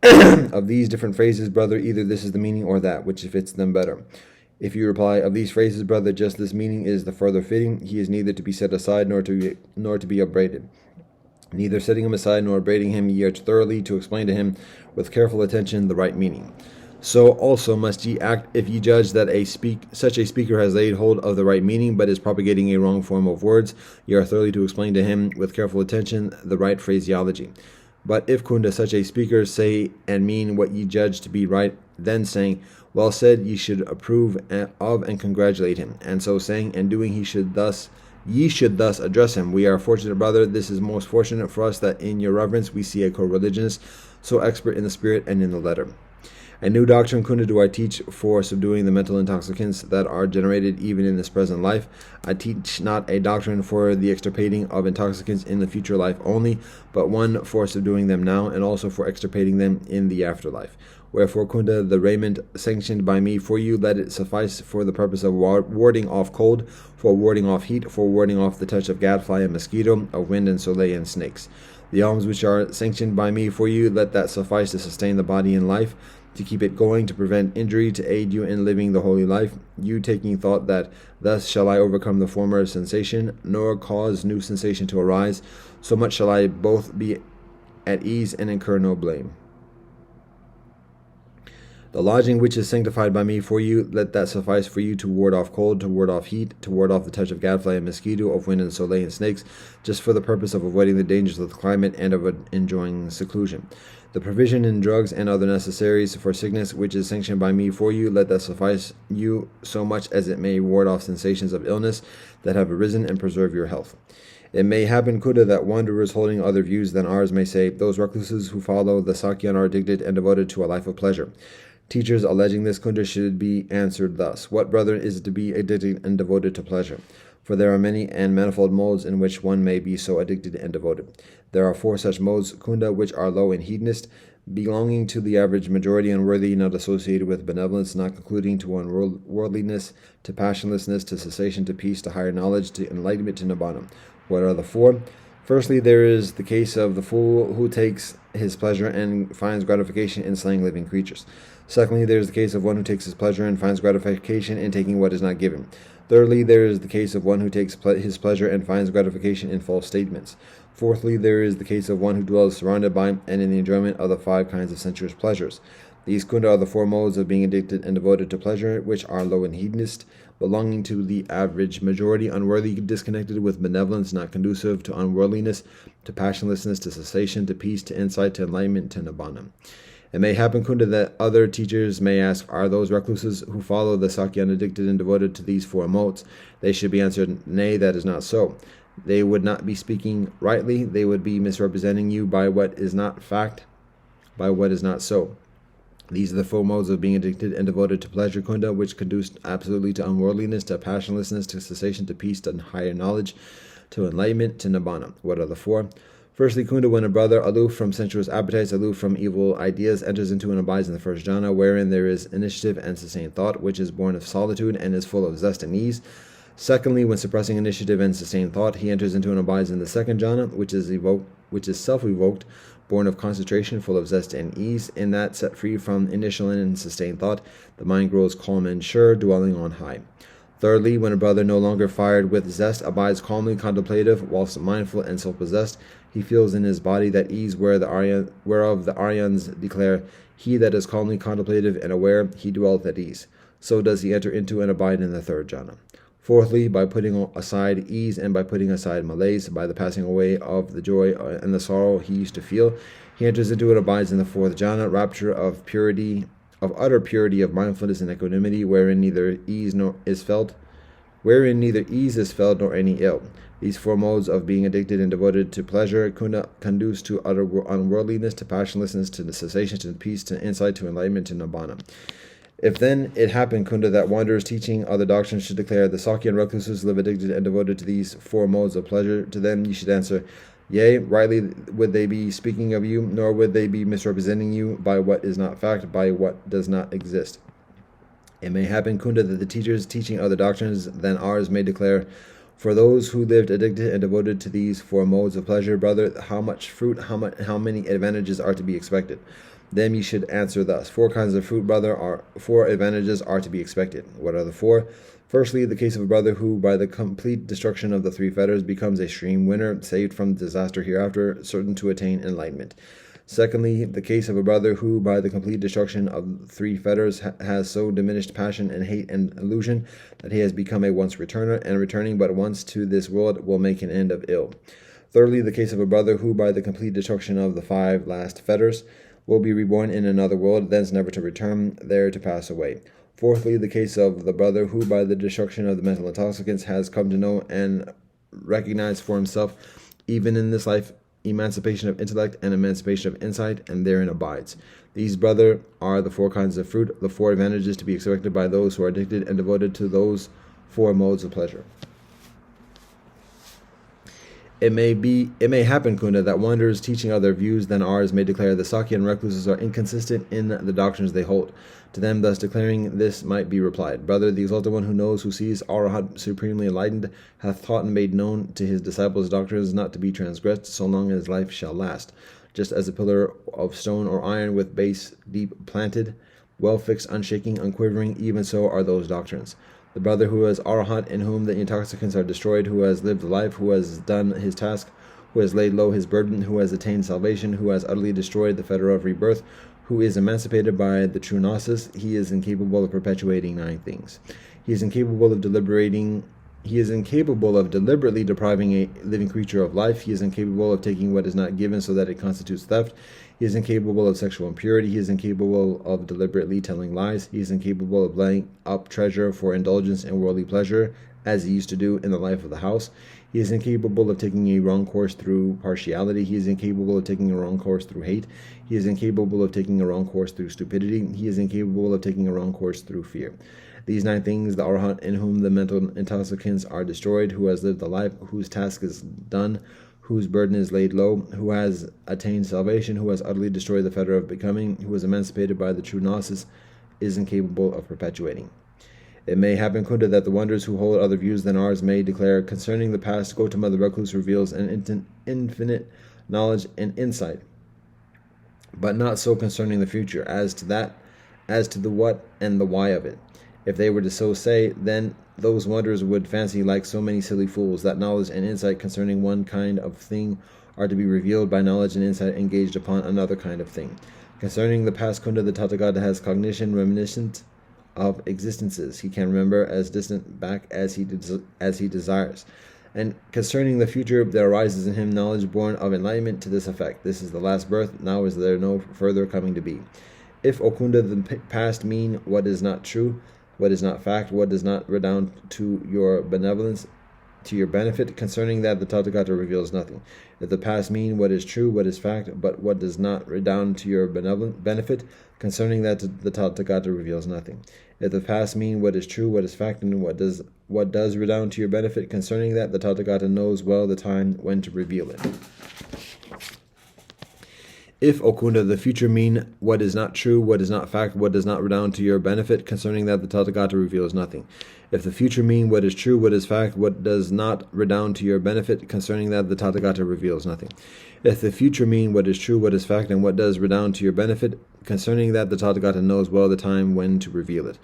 Of these different phrases, brother, either this is the meaning or that, which fits them better. If you reply, of these phrases, brother, just this meaning is the further fitting, he is neither to be set aside nor to be upbraided. Neither setting him aside nor upbraiding him, ye are thoroughly to explain to him with careful attention the right meaning. So also must ye act if ye judge that such a speaker has laid hold of the right meaning, but is propagating a wrong form of words. Ye are thoroughly to explain to him with careful attention the right phraseology. But if, Kunda, such a speaker say and mean what ye judge to be right, then saying, well said, ye should approve of and congratulate him. And so saying and doing, ye should thus address him. We are fortunate, brother. This is most fortunate for us that in your reverence we see a co-religionist, so expert in the spirit and in the letter. A new doctrine, Kunda, do I teach for subduing the mental intoxicants that are generated even in this present life. I teach not a doctrine for the extirpating of intoxicants in the future life only, but one for subduing them now, and also for extirpating them in the afterlife. Wherefore, Kunda, the raiment sanctioned by me for you, let it suffice for the purpose of warding off cold, for warding off heat, for warding off the touch of gadfly and mosquito, of wind and soleil and snakes. The alms which are sanctioned by me for you, let that suffice to sustain the body in life, to keep it going, to prevent injury, to aid you in living the holy life, you taking thought that thus shall I overcome the former sensation, nor cause new sensation to arise, so much shall I both be at ease and incur no blame. The lodging which is sanctified by me for you, let that suffice for you to ward off cold, to ward off heat, to ward off the touch of gadfly and mosquito, of wind and soleil and snakes, just for the purpose of avoiding the dangers of the climate and of enjoying seclusion. The provision in drugs and other necessaries for sickness, which is sanctioned by me for you, let that suffice you so much as it may ward off sensations of illness that have arisen and preserve your health. It may happen, Kunda, that wanderers holding other views than ours may say, those recluses who follow the Sakyan are addicted and devoted to a life of pleasure. Teachers alleging this, Kunda, should be answered thus. What, brother, is to be addicted and devoted to pleasure? For there are many and manifold modes in which one may be so addicted and devoted. There are 4 such modes, Kunda, which are low and hedonist, belonging to the average majority, unworthy, not associated with benevolence, not concluding to unworldliness, to passionlessness, to cessation, to peace, to higher knowledge, to enlightenment, to nibbana. What are the 4? Firstly, there is the case of the fool who takes his pleasure and finds gratification in slaying living creatures. Secondly, there is the case of one who takes his pleasure and finds gratification in taking what is not given. Thirdly, there is the case of one who takes his pleasure and finds gratification in false statements. Fourthly, there is the case of one who dwells surrounded by and in the enjoyment of the 5 kinds of sensuous pleasures. These, Kunda, are the 4 modes of being addicted and devoted to pleasure, which are low and hedonist, belonging to the average majority, unworthy, disconnected with benevolence, not conducive to unworldliness, to passionlessness, to cessation, to peace, to insight, to enlightenment, to nibbana. It may happen, Kunda, that other teachers may ask, are those recluses who follow the Sakyan addicted and devoted to these 4 modes? They should be answered, nay, that is not so. They would not be speaking rightly. They would be misrepresenting you by what is not fact, by what is not so. These are the 4 modes of being addicted and devoted to pleasure, Kunda, which conduce absolutely to unworldliness, to passionlessness, to cessation, to peace, to higher knowledge, to enlightenment, to nibbana. What are the 4? Firstly, Kunda, when a brother, aloof from sensuous appetites, aloof from evil ideas, enters into and abides in the first jhana, wherein there is initiative and sustained thought, which is born of solitude and is full of zest and ease. Secondly, when suppressing initiative and sustained thought, he enters into and abides in the second jhana, which is self-evoked, born of concentration, full of zest and ease. In that, set free from initial and sustained thought, the mind grows calm and sure, dwelling on high. Thirdly, when a brother no longer fired with zest abides calmly contemplative, whilst mindful and self-possessed, he feels in his body that ease whereof the Aryans declare, he that is calmly contemplative and aware, he dwelleth at ease. So does he enter into and abide in the third jhana. Fourthly, by putting aside ease and by putting aside malaise, by the passing away of the joy and the sorrow he used to feel, he enters into and abides in the fourth jhana, rapture of purity, of utter purity of mindfulness and equanimity, wherein neither ease is felt nor any ill. These 4 modes of being addicted and devoted to pleasure conduce to utter unworldliness, to passionlessness, to cessation, to peace, to insight, to enlightenment, to nibbana. If then it happened, Kunda, that wanderers teaching other doctrines should declare, the Sakya and recluses live addicted and devoted to these four modes of pleasure, to them you should answer, yea, rightly would they be speaking of you, nor would they be misrepresenting you by what is not fact, by what does not exist. It may happen, Kunda, that the teachers teaching other doctrines than ours may declare, for those who lived addicted and devoted to these four modes of pleasure, brother, how much fruit, how many advantages are to be expected? Them you should answer thus. Four kinds of fruit, brother, are four advantages are to be expected. What are the four? Firstly, the case of a brother who, by the complete destruction of the three fetters, becomes a extreme winner, saved from disaster hereafter, certain to attain enlightenment. Secondly, the case of a brother who, by the complete destruction of three fetters, has so diminished passion and hate and illusion that he has become a once returner, and returning but once to this world will make an end of ill. Thirdly, the case of a brother who, by the complete destruction of the five last fetters, will be reborn in another world, thence never to return, there to pass away. Fourthly, the case of the brother who, by the destruction of the mental intoxicants, has come to know and recognize for himself, even in this life, emancipation of intellect and emancipation of insight, and therein abides. These, brother, are the four kinds of fruit, the four advantages to be expected by those who are addicted and devoted to those four modes of pleasure. It may happen, Kunda, that wanderers teaching other views than ours may declare the Sakya and recluses are inconsistent in the doctrines they hold. To them, thus declaring this, might be replied, brother, the exalted one who knows, who sees, Arahat, supremely enlightened, hath taught and made known to his disciples doctrines not to be transgressed, so long as life shall last. Just as a pillar of stone or iron with base deep planted, well fixed, unshaking, unquivering, even so are those doctrines. The brother who is Arahat, in whom the intoxicants are destroyed, who has lived life, who has done his task, who has laid low his burden, who has attained salvation, who has utterly destroyed the fetter of rebirth, who is emancipated by the true gnosis, he is incapable of perpetuating nine things. He is incapable of deliberately depriving a living creature of life. He is incapable of taking what is not given so that it constitutes theft. He is incapable of sexual impurity. He is incapable of deliberately telling lies. He is incapable of laying up treasure for indulgence and worldly pleasure, as he used to do in the life of the house. He is incapable of taking a wrong course through partiality. He is incapable of taking a wrong course through hate. He is incapable of taking a wrong course through stupidity. He is incapable of taking a wrong course through fear. These nine things, the Arhat, in whom the mental intoxicants are destroyed, who has lived a life, whose task is done, whose burden is laid low, who has attained salvation, who has utterly destroyed the fetter of becoming, who is emancipated by the true gnosis, is incapable of perpetuating. It may happen, Kunda, that the wanderers who hold other views than ours may declare, concerning the past, Gautama the recluse reveals an infinite knowledge and insight, but not so concerning the future, as to the what and the why of it. If they were to so say, then those wanderers would fancy, like so many silly fools, that knowledge and insight concerning one kind of thing are to be revealed by knowledge and insight engaged upon another kind of thing. Concerning the past, Kunda, the Tathagata has cognition reminiscent of existences he can remember as distant back as he desires. And concerning the future, there arises in him knowledge born of enlightenment to this effect. This is the last birth, now is there no further coming to be. If, O Kunda, the past mean what is not true, what is not fact, what does not redound to your benevolence, to your benefit, concerning that the Tathagata reveals nothing. If the past mean what is true, what is fact, but what does not redound to your benevolent benefit, concerning that the Tathagata reveals nothing. If the past mean what is true, what is fact, and what does redound to your benefit, concerning that the Tathagata knows well the time when to reveal it. If, O Kunda, the future mean what is not true, what is not fact, what does not redound to your benefit, concerning that the Tathagata reveals nothing. If the future mean what is true, what is fact, what does not redound to your benefit, concerning that the Tathagata reveals nothing. If the future mean what is true, what is fact, and what does redound to your benefit, concerning that the Tathagata knows well the time when to reveal it.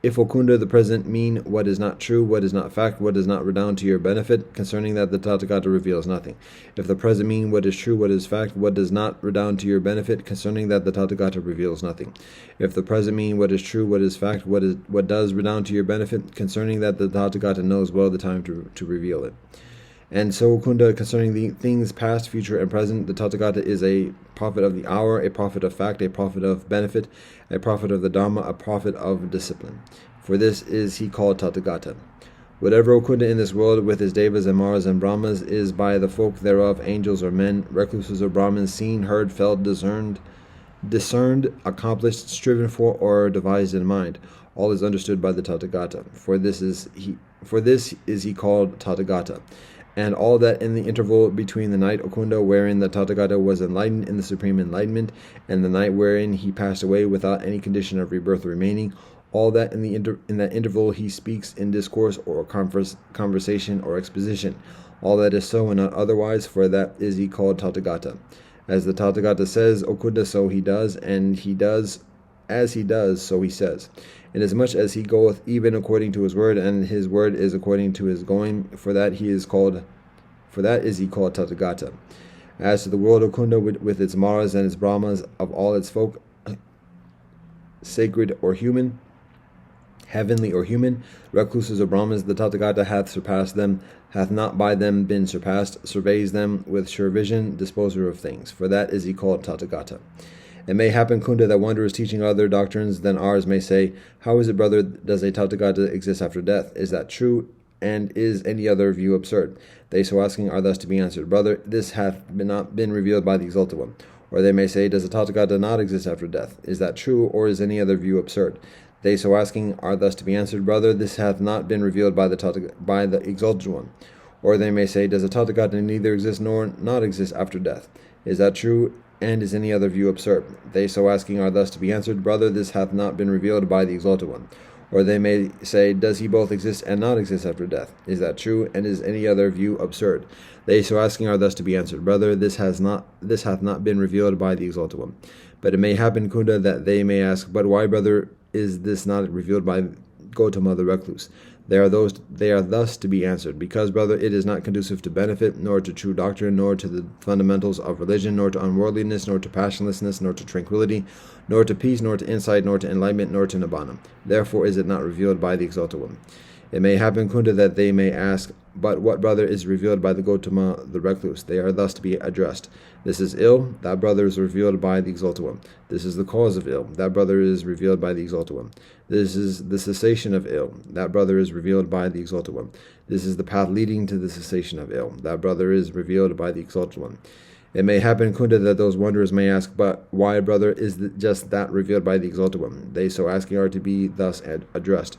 If, O Kunda, the present mean what is not true, what is not fact, what does not redound to your benefit, concerning that the Tathagata reveals nothing. If the present mean what is true, what is fact, what does not redound to your benefit, concerning that the Tathagata reveals nothing. If the present mean what is true, what is fact, what does redound to your benefit, concerning that the Tathagata knows well the time to reveal it. And so, Kunda, concerning the things past, future, and present, the Tathagata is a prophet of the hour, a prophet of fact, a prophet of benefit, a prophet of the Dharma, a prophet of discipline. For this is he called Tathagata. Whatever, O Kunda, in this world with his Devas and Maras and Brahmas is by the folk thereof, angels or men, recluses or Brahmins, seen, heard, felt, discerned, discerned, accomplished, striven for, or devised in mind. All is understood by the Tathagata. For this is he called Tathagata. And all that in the interval between the night Okunda wherein the Tathagata was enlightened in the supreme enlightenment, and the night wherein he passed away without any condition of rebirth remaining, all that in that interval he speaks in discourse or conversation or exposition. All that is so and not otherwise, for that is he called Tathagata. As the Tathagata says, Okunda, so he does, and he does as he does, so he says. Inasmuch as he goeth even according to his word, and his word is according to his going, for that is he called Tathagata. As to the world Okunda with its Maras and its Brahmas, of all its folk, sacred or human, heavenly or human, recluses or Brahmas, the Tathagata hath surpassed them, hath not by them been surpassed, surveys them with sure vision, disposer of things. For that is he called Tathagata. It may happen, Kunda, that wanderers teaching other doctrines than ours may say, how is it, brother, does a Tathagata exist after death? Is that true? And is any other view absurd? They so asking are thus to be answered, brother, this hath not been revealed by the Exalted One. Or they may say, does a Tathagata not exist after death? Is that true, or is any other view absurd? They so asking are thus to be answered, brother, this hath not been revealed by the Exalted One. Or they may say, does a Tathagata neither exist nor not exist after death? Is that true, and is any other view absurd? They so asking are thus to be answered, brother, this hath not been revealed by the Exalted One. Or they may say, does he both exist and not exist after death? Is that true, and is any other view absurd? They so asking are thus to be answered, brother, this hath not been revealed by the Exalted One. But it may happen, Kunda, that they may ask, but why, brother, is this not revealed by Gautama the recluse? They are thus to be answered, because, brother, it is not conducive to benefit, nor to true doctrine, nor to the fundamentals of religion, nor to unworldliness, nor to passionlessness, nor to tranquility, nor to peace, nor to insight, nor to enlightenment, nor to nibbana. Therefore is it not revealed by the Exalted One. It may happen, Kunda, that they may ask, but what, brother, is revealed by the Gautama the recluse? They are thus to be addressed. This is ill, that brother is revealed by the Exalted One. This is the cause of ill, that brother is revealed by the Exalted One. This is the cessation of ill, that brother is revealed by the Exalted One. This is the path leading to the cessation of ill, that brother is revealed by the Exalted One. It may happen, Kunda, that those wanderers may ask, but why, brother, is just that revealed by the Exalted One? They so asking are to be thus addressed.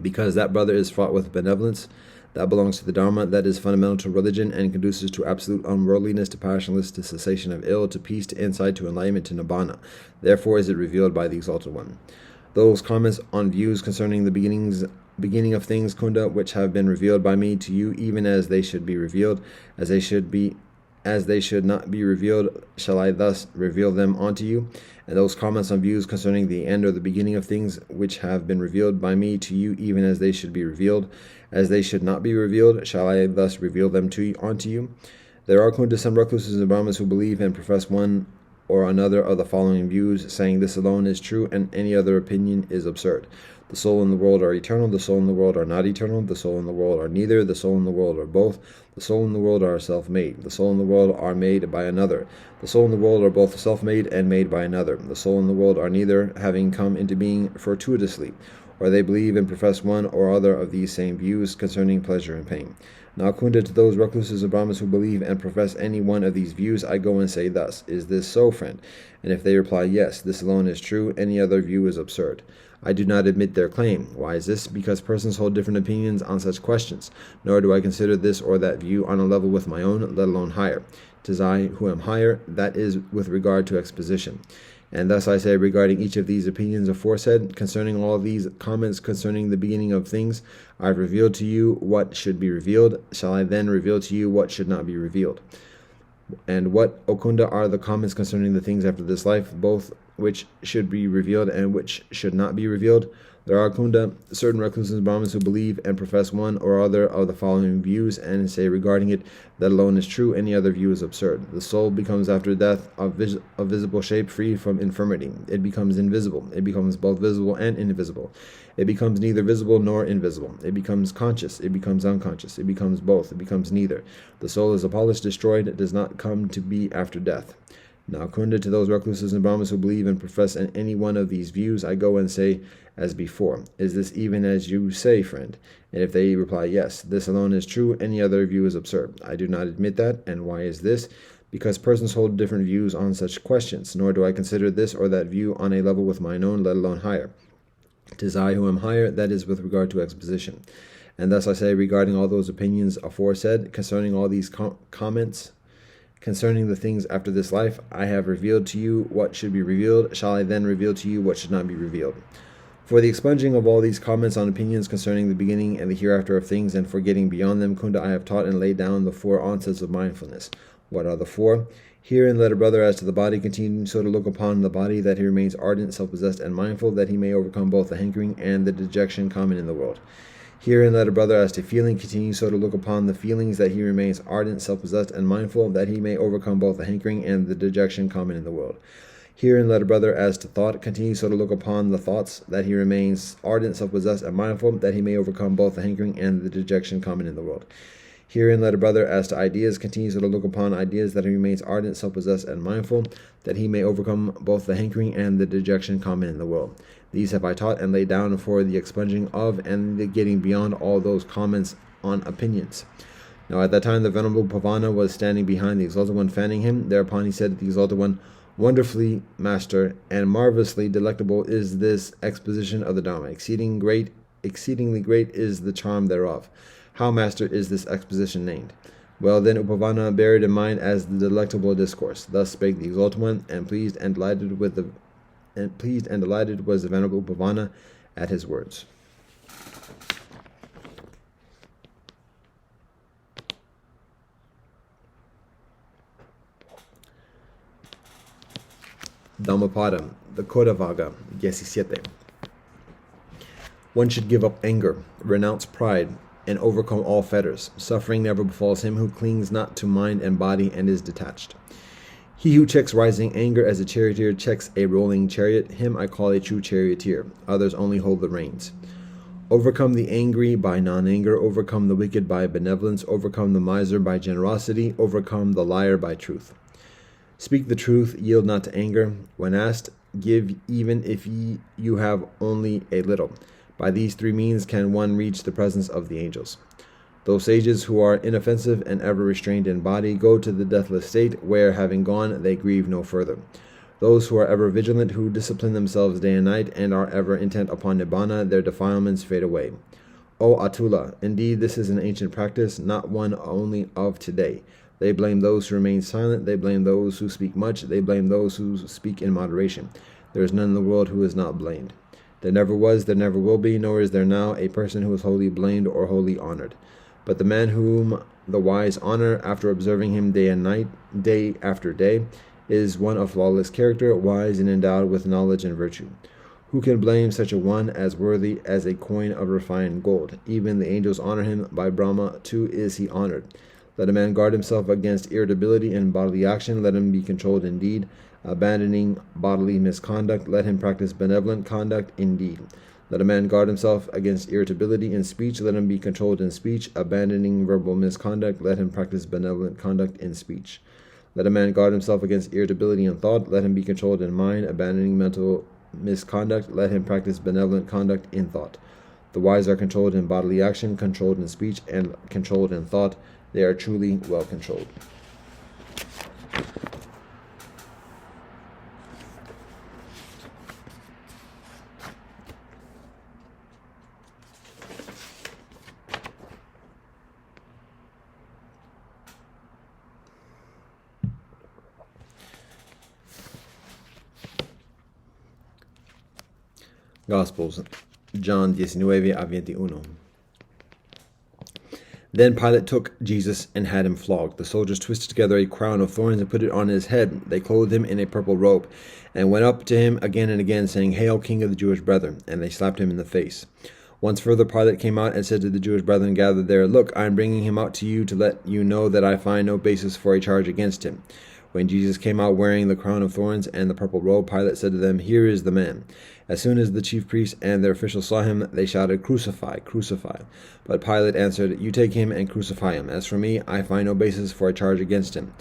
Because that brother is fraught with benevolence, that belongs to the Dharma, that is fundamental to religion, and conduces to absolute unworldliness, to passionless, to cessation of ill, to peace, to insight, to enlightenment, to nibbana. Therefore is it revealed by the Exalted One. Those comments on views concerning the beginning of things, Kunda, which have been revealed by me to you, even as they should be revealed, as they should not be revealed, shall I thus reveal them unto you? And those comments on views concerning the end or the beginning of things, which have been revealed by me to you, even as they should be revealed, as they should not be revealed, shall I thus reveal them unto you? There are, Kunda, some recluses and Brahmas who believe and profess one or another of the following views, saying this alone is true, and any other opinion is absurd. The soul and the world are eternal, the soul and the world are not eternal, the soul and the world are neither, the soul and the world are both, the soul and the world are self-made, the soul and the world are made by another, the soul and the world are both self-made and made by another, the soul and the world are neither, having come into being fortuitously, or they believe and profess one or other of these same views concerning pleasure and pain. Now, Kunda, to those recluses and Brahmas who believe and profess any one of these views, I go and say thus, is this so, friend? And if they reply, yes, this alone is true, any other view is absurd. I do not admit their claim. Why is this? Because persons hold different opinions on such questions, nor do I consider this or that view on a level with my own, let alone higher. 'Tis I who am higher, that is, with regard to exposition. And thus I say regarding each of these opinions aforesaid, concerning all these comments concerning the beginning of things, I have revealed to you what should be revealed. Shall I then reveal to you what should not be revealed? And what, Okunda, are the comments concerning the things after this life, both which should be revealed and which should not be revealed? There are, Kunda, certain recluses and Brahmins who believe and profess one or other of the following views, and say regarding it, that alone is true, any other view is absurd. The soul becomes after death of visible shape, free from infirmity. It becomes invisible. It becomes both visible and invisible. It becomes neither visible nor invisible. It becomes conscious. It becomes unconscious. It becomes both. It becomes neither. The soul is abolished, destroyed. It does not come to be after death. Now, Kunda, to those recluses and Brahmas who believe and profess in any one of these views, I go and say as before, is this even as you say, friend? And if they reply, yes, this alone is true, any other view is absurd. I do not admit that, and why is this? because persons hold different views on such questions, nor do I consider this or that view on a level with mine own, let alone higher. 'Tis I who am higher, that is, with regard to exposition. And thus I say regarding all those opinions aforesaid, concerning all these comments, concerning the things after this life, I have revealed to you what should be revealed. Shall I then reveal to you what should not be revealed? For the expunging of all these comments on opinions concerning the beginning and the hereafter of things, and for getting beyond them, Kunda, I have taught and laid down the 4 onsets of mindfulness. What are the 4? Herein let a brother as to the body continue so to look upon the body, that he remains ardent, self-possessed, and mindful, that he may overcome both the hankering and the dejection common in the world. Herein let a brother as to feeling continue so to look upon the feelings, that he remains ardent, self-possessed, and mindful, that he may overcome both the hankering and the dejection common in the world. Herein let a brother as to thought continue so to look upon the thoughts, that he remains ardent, self-possessed, and mindful, that he may overcome both the hankering and the dejection common in the world. Herein let a brother as to ideas continue so to look upon ideas, that he remains ardent, self-possessed, and mindful, that he may overcome both the hankering and the dejection common in the world. These have I taught and laid down for the expunging of and the getting beyond all those comments on opinions. Now at that time the Venerable Pavana was standing behind the Exalted One, fanning him. Thereupon he said to the Exalted One, "Wonderfully, Master, and marvelously delectable is this exposition of the Dharma. Exceedingly great is the charm thereof. How, Master, is this exposition named?" Well then, Upavana bear it in mind as the delectable discourse. Thus spake the Exalted One, and pleased and delighted was the Venerable Upavana at his words. Dhammapada, the Kodavaga, 17. One should give up anger, renounce pride, and overcome all fetters. Suffering never befalls him who clings not to mind and body and is detached. He who checks rising anger as a charioteer checks a rolling chariot, him I call a true charioteer. Others only hold the reins. Overcome the angry by non-anger, overcome the wicked by benevolence, overcome the miser by generosity, overcome the liar by truth. Speak the truth, yield not to anger. When asked, give even if you have only a little. By these 3 means can one reach the presence of the angels. Those sages who are inoffensive and ever restrained in body go to the deathless state, where, having gone, they grieve no further. Those who are ever vigilant, who discipline themselves day and night, and are ever intent upon Nibbana, their defilements fade away. O Atula, indeed this is an ancient practice, not one only of today. They blame those who remain silent, they blame those who speak much, they blame those who speak in moderation. There is none in the world who is not blamed. There never was, there never will be, nor is there now a person who is wholly blamed or wholly honored. But the man whom the wise honor, after observing him day and night, day after day, is one of flawless character, wise and endowed with knowledge and virtue. Who can blame such a one as worthy as a coin of refined gold? Even the angels honor him, by Brahma too is he honored. Let a man guard himself against irritability and bodily action, let him be controlled in deed. Abandoning bodily misconduct, let him practice benevolent conduct in deed. Let a man guard himself against irritability in speech, let him be controlled in speech. Abandoning verbal misconduct, let him practice benevolent conduct in speech. Let a man guard himself against irritability in thought, let him be controlled in mind. Abandoning mental misconduct, let him practice benevolent conduct in thought. The wise are controlled in bodily action, controlled in speech, and controlled in thought. They are truly well controlled. Gospels, John 19:21. Then Pilate took Jesus and had him flogged. The soldiers twisted together a crown of thorns and put it on his head. They clothed him in a purple robe and went up to him again and again, saying, "Hail, King of the Jewish brethren!" And they slapped him in the face. Once further Pilate came out and said to the Jewish brethren gathered there, "Look, I am bringing him out to you to let you know that I find no basis for a charge against him." When Jesus came out wearing the crown of thorns and the purple robe, Pilate said to them, "Here is the man." As soon as the chief priests and their officials saw him, they shouted, "Crucify, crucify." But Pilate answered, "You take him and crucify him. As for me, I find no basis for a charge against him."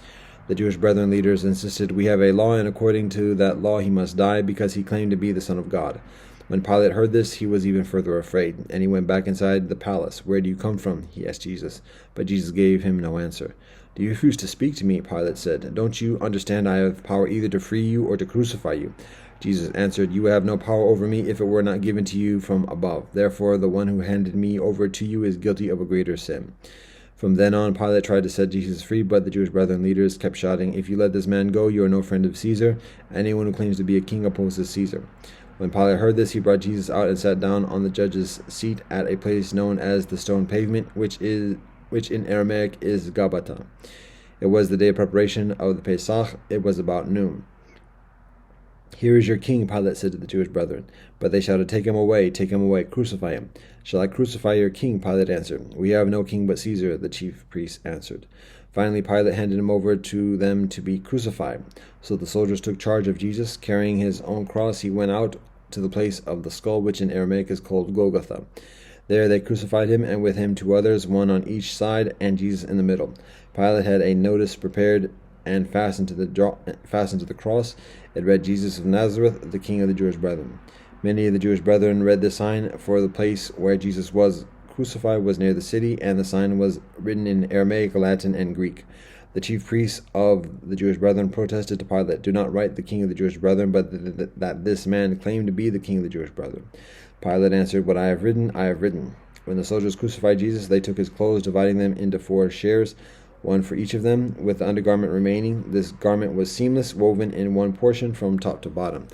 The Jewish brethren leaders insisted, "We have a law, and according to that law he must die, because he claimed to be the Son of God." When Pilate heard this, he was even further afraid, and he went back inside the palace. "Where do you come from?" he asked Jesus. But Jesus gave him no answer. "Do you refuse to speak to me?" Pilate said. "Don't you understand I have power either to free you or to crucify you?" Jesus answered, "You have no power over me if it were not given to you from above. Therefore, the one who handed me over to you is guilty of a greater sin." From then on, Pilate tried to set Jesus free, but the Jewish brethren leaders kept shouting, "If you let this man go, you are no friend of Caesar. Anyone who claims to be a king opposes Caesar." When Pilate heard this, he brought Jesus out and sat down on the judge's seat at a place known as the Stone Pavement, which in Aramaic is Gabbatha. It was the day of preparation of the Pesach. It was about noon. "Here is your king," Pilate said to the Jewish brethren. But they shouted, take him away, crucify him." "Shall I crucify your king?" Pilate answered. "We have no king but Caesar," the chief priests answered. Finally, Pilate handed him over to them to be crucified. So the soldiers took charge of Jesus. Carrying his own cross, he went out to the place of the skull, which in Aramaic is called Golgotha. There they crucified him, and with him 2 others, one on each side, and Jesus in the middle. Pilate had a notice prepared and fastened to the cross. It read, "Jesus of Nazareth, the King of the Jewish brethren." Many of the Jewish brethren read the sign, for the place where Jesus was crucified was near the city, and the sign was written in Aramaic, Latin, and Greek. The chief priests of the Jewish brethren protested to Pilate, "Do not write the King of the Jewish brethren, but that this man claimed to be the King of the Jewish brethren." Pilate answered, "What I have written, I have written." When the soldiers crucified Jesus, they took his clothes, dividing them into 4 shares, one for each of them, with the undergarment remaining. This garment was seamless, woven in one portion from top to bottom.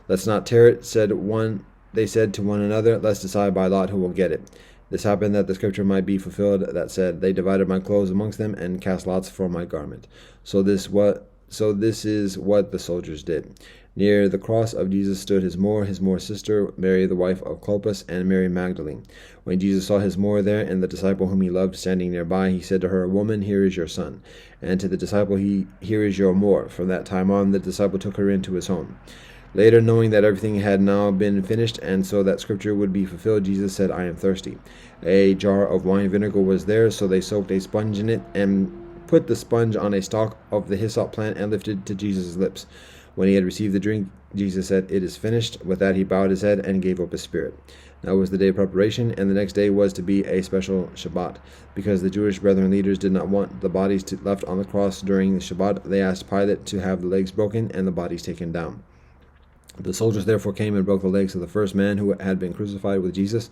"Let's not tear it," they said to one another. "Let's decide by lot who will get it." This happened that the scripture might be fulfilled that said, "They divided my clothes amongst them and cast lots for my garment." So this is what the soldiers did. Near the cross of Jesus stood his mother, sister, Mary the wife of Clopas, and Mary Magdalene. When Jesus saw his mother there and the disciple whom he loved standing nearby, he said to her, "Woman, here is your son." And to the disciple, "Here is your mother." From that time on, the disciple took her into his home. Later, knowing that everything had now been finished, and so that scripture would be fulfilled, Jesus said, "I am thirsty." A jar of wine vinegar was there, so they soaked a sponge in it and put the sponge on a stalk of the hyssop plant and lifted it to Jesus' lips. When he had received the drink, Jesus said, "It is finished." With that, he bowed his head and gave up his spirit. Now was the day of preparation, and the next day was to be a special Shabbat. Because the Jewish brethren leaders did not want the bodies left on the cross during the Shabbat, they asked Pilate to have the legs broken and the bodies taken down. The soldiers therefore came and broke the legs of the first man who had been crucified with Jesus,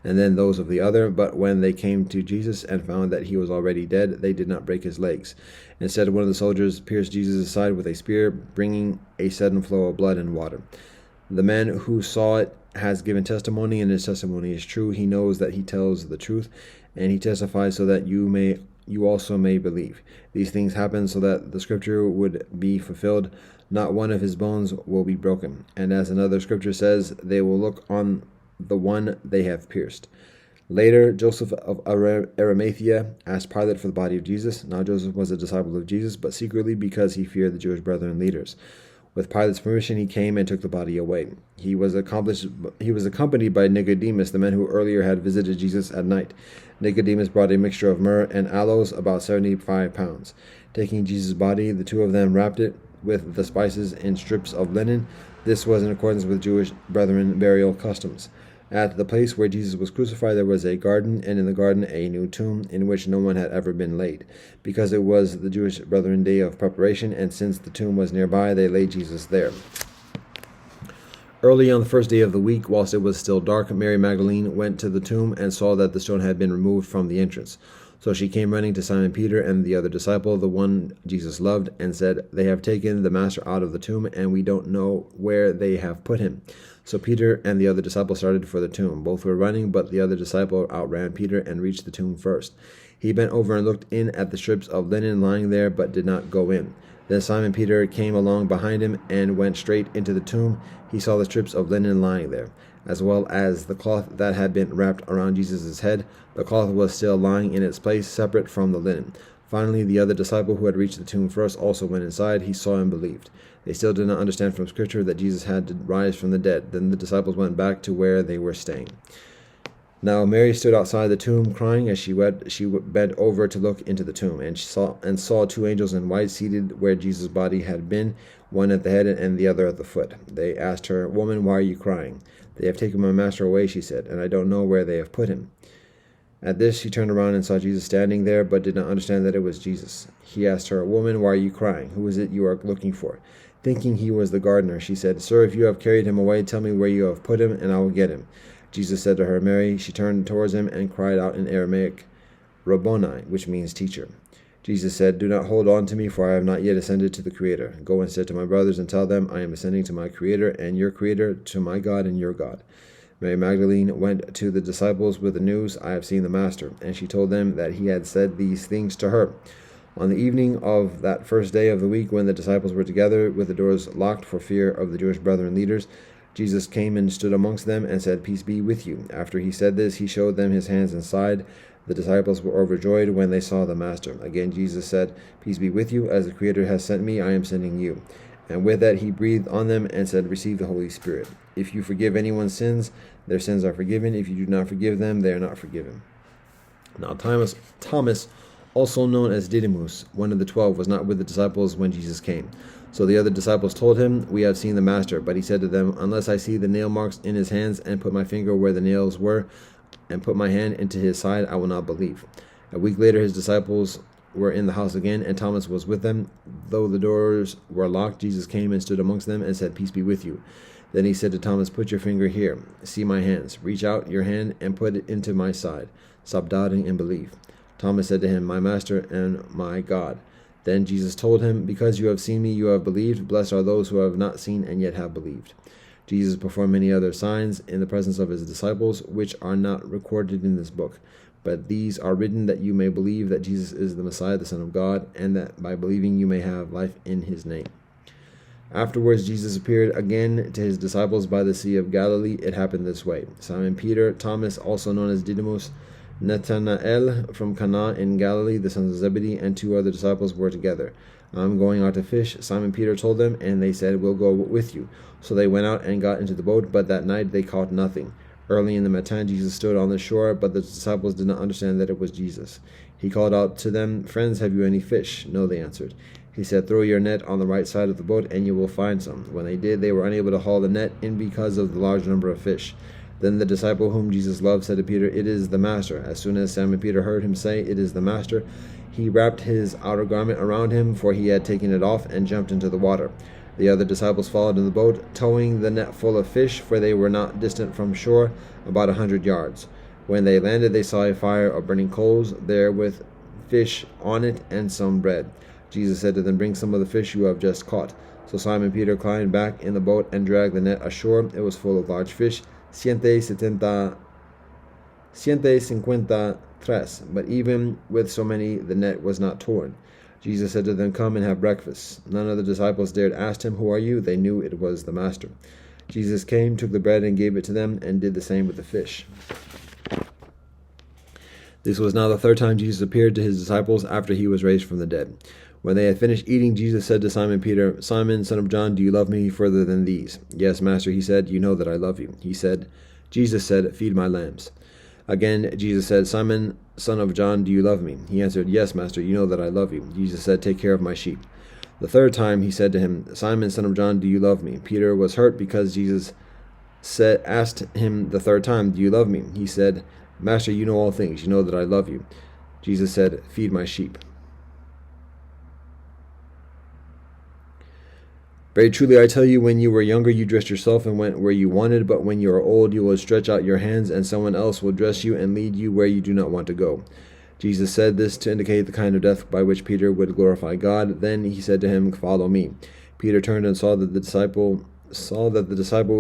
and then those of the other. But when they came to Jesus and found that he was already dead, they did not break his legs. Instead, one of the soldiers pierced Jesus' side with a spear, bringing a sudden flow of blood and water. The man who saw it has given testimony, and his testimony is true. He knows that he tells the truth, and he testifies so that you also may believe. These things happened so that the scripture would be fulfilled. Not one of his bones will be broken. And as another scripture says, they will look on the one they have pierced. Later, Joseph of Arimathea asked Pilate for the body of Jesus. Now Joseph was a disciple of Jesus, but secretly because he feared the Jewish brethren leaders. With Pilate's permission, he came and took the body away. He was accompanied by Nicodemus, the man who earlier had visited Jesus at night. Nicodemus brought a mixture of myrrh and aloes, about 75 pounds. Taking Jesus' body, the 2 of them wrapped it with the spices in strips of linen. This was in accordance with Jewish brethren burial customs. At the place where Jesus was crucified there was a garden, and in the garden a new tomb, in which no one had ever been laid. Because it was the Jewish brethren day of preparation, and since the tomb was nearby, they laid Jesus there. Early on the first day of the week, whilst it was still dark, Mary Magdalene went to the tomb and saw that the stone had been removed from the entrance. So she came running to Simon Peter and the other disciple, the one Jesus loved, and said, "They have taken the master out of the tomb, and we don't know where they have put him." So Peter and the other disciple started for the tomb. Both were running, but the other disciple outran Peter and reached the tomb first. He bent over and looked in at the strips of linen lying there, but did not go in. Then Simon Peter came along behind him and went straight into the tomb. He saw the strips of linen lying there, as well as the cloth that had been wrapped around Jesus' head. The cloth was still lying in its place, separate from the linen. Finally, the other disciple who had reached the tomb first also went inside. He saw and believed. They still did not understand from Scripture that Jesus had to rise from the dead. Then the disciples went back to where they were staying. Now Mary stood outside the tomb crying. As she wept, she bent over to look into the tomb, and saw 2 angels in white seated where Jesus' body had been, one at the head and the other at the foot. They asked her, "Woman, why are you crying?" They have taken my master away, she said, and I don't know where they have put him. At this, she turned around and saw Jesus standing there, but did not understand that it was Jesus. He asked her, "Woman, why are you crying? Who is it you are looking for?" Thinking he was the gardener, she said, "Sir, if you have carried him away, tell me where you have put him, and I will get him." Jesus said to her, "Mary." She turned towards him and cried out in Aramaic, "Rabboni," which means teacher. Jesus said, "Do not hold on to me, for I have not yet ascended to the Creator. Go instead to my brothers and tell them, I am ascending to my Creator and your Creator, to my God and your God." Mary Magdalene went to the disciples with the news, "I have seen the Master," and she told them that he had said these things to her. On the evening of that first day of the week, when the disciples were together with the doors locked for fear of the Jewish brethren leaders, Jesus came and stood amongst them and said, "Peace be with you." After he said this, he showed them his hands and side. The disciples were overjoyed when they saw the Master. Again Jesus said, "Peace be with you. As the Creator has sent me, I am sending you." And with that he breathed on them and said, "Receive the Holy Spirit. If you forgive anyone's sins, their sins are forgiven. If you do not forgive them, they are not forgiven." Now Thomas, also known as Didymus, one of the 12, was not with the disciples when Jesus came. So the other disciples told him, "We have seen the Master." But he said to them, "Unless I see the nail marks in his hands, and put my finger where the nails were, and put my hand into his side, I will not believe." A week later his disciples were in the house again, and Thomas was with them. Though the doors were locked, Jesus came and stood amongst them and said, "Peace be with you." Then he said to Thomas, "Put your finger here. See my hands. Reach out your hand and put it into my side. Stop doubting and believe." Thomas said to him, "My Master and my God." Then Jesus told him, "Because you have seen me, you have believed. Blessed are those who have not seen and yet have believed." Jesus performed many other signs in the presence of his disciples, which are not recorded in this book. But these are written that you may believe that Jesus is the Messiah, the Son of God, and that by believing you may have life in his name. Afterwards, Jesus appeared again to his disciples by the Sea of Galilee. It happened this way. Simon Peter, Thomas, also known as Didymus, Nathanael from Cana in Galilee, the sons of Zebedee, and 2 other disciples were together. "I'm going out to fish," Simon Peter told them, and they said, "We'll go with you." So they went out and got into the boat, but that night they caught nothing. Early in the matin, Jesus stood on the shore, but the disciples did not understand that it was Jesus. He called out to them, "Friends, have you any fish?" "No," they answered. He said, "Throw your net on the right side of the boat, and you will find some." When they did, they were unable to haul the net in because of the large number of fish. Then the disciple whom Jesus loved said to Peter, "It is the Master." As soon as Simon Peter heard him say, "It is the Master," he wrapped his outer garment around him, for he had taken it off, and jumped into the water. The other disciples followed in the boat, towing the net full of fish, for they were not distant from shore, about 100 yards. When they landed, they saw a fire of burning coals there with fish on it and some bread. Jesus said to them, "Bring some of the fish you have just caught." So Simon Peter climbed back in the boat and dragged the net ashore. It was full of large fish, 153, but even with so many, the net was not torn. Jesus said to them, "Come and have breakfast." None of the disciples dared ask him, "Who are you?" They knew it was the Master. Jesus came, took the bread, and gave it to them, and did the same with the fish. This was now the 3rd time Jesus appeared to his disciples after he was raised from the dead. When they had finished eating, Jesus said to Simon Peter, "Simon, son of John, do you love me further than these?" "Yes, Master," he said, "you know that I love you." Jesus said, "Feed my lambs." Again, Jesus said, "Simon, son of John, do you love me?" He answered, "Yes, Master, you know that I love you." Jesus said, "Take care of my sheep." The 3rd time he said to him, "Simon, son of John, do you love me?" Peter was hurt because Jesus asked him the 3rd time, "Do you love me?" He said, "Master, you know all things. You know that I love you." Jesus said, "Feed my sheep." "Very truly I tell you, when you were younger, you dressed yourself and went where you wanted, but when you are old, you will stretch out your hands, and someone else will dress you and lead you where you do not want to go." Jesus said this to indicate the kind of death by which Peter would glorify God. Then he said to him, "Follow me." Peter turned and saw that the disciple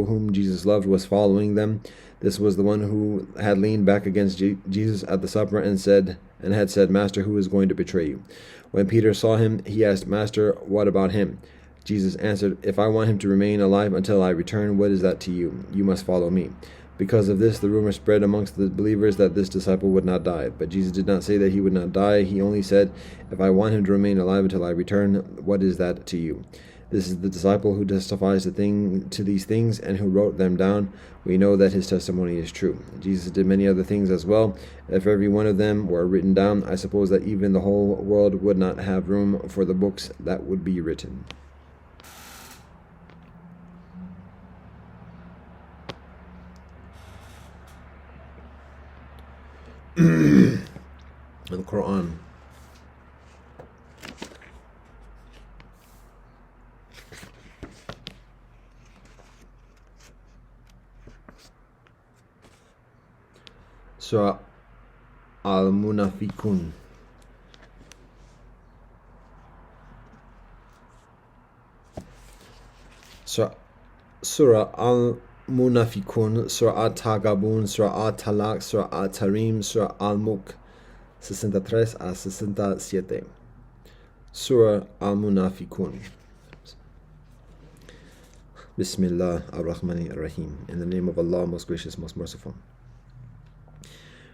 whom Jesus loved was following them. This was the one who had leaned back against Jesus at the supper and had said, "Master, who is going to betray you?" When Peter saw him, he asked, "Master, what about him?" Jesus answered, "If I want him to remain alive until I return, what is that to you? You must follow me." Because of this, the rumor spread amongst the believers that this disciple would not die. But Jesus did not say that he would not die. He only said, "If I want him to remain alive until I return, what is that to you?" This is the disciple who testifies to these things and who wrote them down. We know that his testimony is true. Jesus did many other things as well. If every one of them were written down, I suppose that even the whole world would not have room for the books that would be written. in the Quran. Surah Al-Munafiqun. Surah Al-Munafiqun, Surah Al-Tagabun, Surah Al-Talaq, Surah Al-Tarim, Surah Al-Mulk 63 a 67. Surah Al-Munafiqun. Bismillah ar-Rahman ar-Rahim. In the name of Allah, most gracious, most merciful.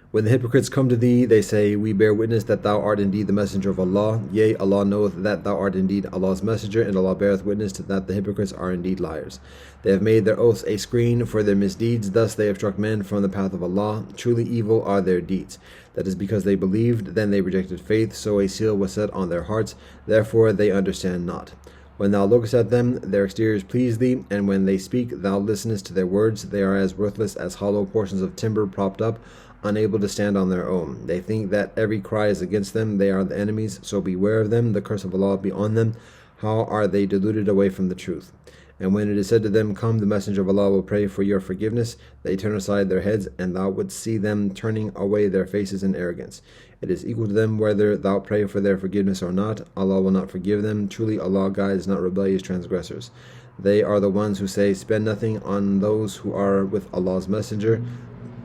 When the hypocrites come to thee, they say, we bear witness that thou art indeed the messenger of Allah. Yea, Allah knoweth that thou art indeed Allah's messenger, and Allah beareth witness to that the hypocrites are indeed liars. They have made their oaths a screen for their misdeeds, thus they have struck men from the path of Allah. Truly evil are their deeds. That is because they believed, then they rejected faith, so a seal was set on their hearts, therefore they understand not. When thou lookest at them, their exteriors please thee, and when they speak, thou listenest to their words. They are as worthless as hollow portions of timber propped up, unable to stand on their own. They think that every cry is against them. They are the enemies, so beware of them. The curse of Allah be on them. How are they deluded away from the truth? And when it is said to them, come, the messenger of Allah will pray for your forgiveness, they turn aside their heads, and thou wouldst see them turning away their faces in arrogance. It is equal to them whether thou pray for their forgiveness or not. Allah will not forgive them. Truly Allah guides not rebellious transgressors. They are the ones who say, spend nothing on those who are with Allah's messenger,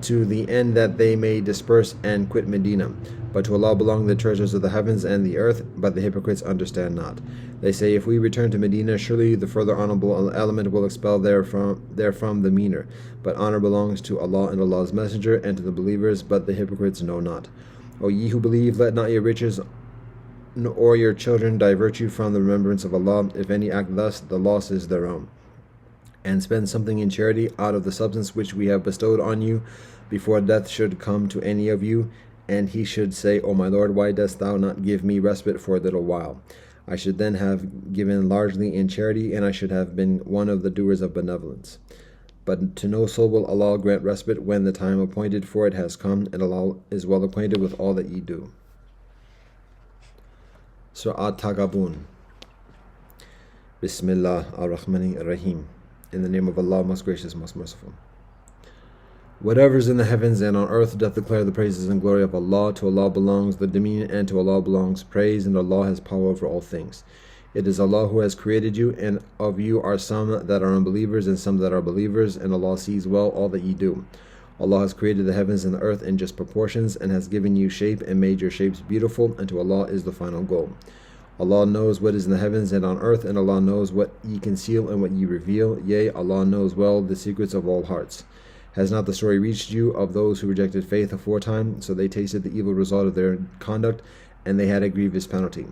to the end that they may disperse and quit Medina. But to Allah belong the treasures of the heavens and the earth, but the hypocrites understand not. They say, if we return to Medina, surely the further honorable element will expel therefrom the meaner. But honor belongs to Allah and Allah's messenger, and to the believers, but the hypocrites know not. O ye who believe, let not your riches or your children divert you from the remembrance of Allah. If any act thus, the loss is their own. And spend something in charity out of the substance which we have bestowed on you, before death should come to any of you, and he should say, O my Lord, why dost thou not give me respite for a little while? I should then have given largely in charity, and I should have been one of the doers of benevolence. But to no soul will Allah grant respite when the time appointed for it has come, and Allah is well acquainted with all that ye do. Surah At-Tagabun. Bismillah ar-Rahman ar-Rahim. In the name of Allah, most gracious, most merciful. Whatever is in the heavens and on earth doth declare the praises and glory of Allah. To Allah belongs the dominion, and to Allah belongs praise, and Allah has power over all things. It is Allah who has created you, and of you are some that are unbelievers and some that are believers, and Allah sees well all that ye do. Allah has created the heavens and the earth in just proportions, and has given you shape and made your shapes beautiful, and to Allah is the final goal. Allah knows what is in the heavens and on earth, and Allah knows what ye conceal and what ye reveal. Yea, Allah knows well the secrets of all hearts. Has not the story reached you of those who rejected faith aforetime? So they tasted the evil result of their conduct, and they had a grievous penalty.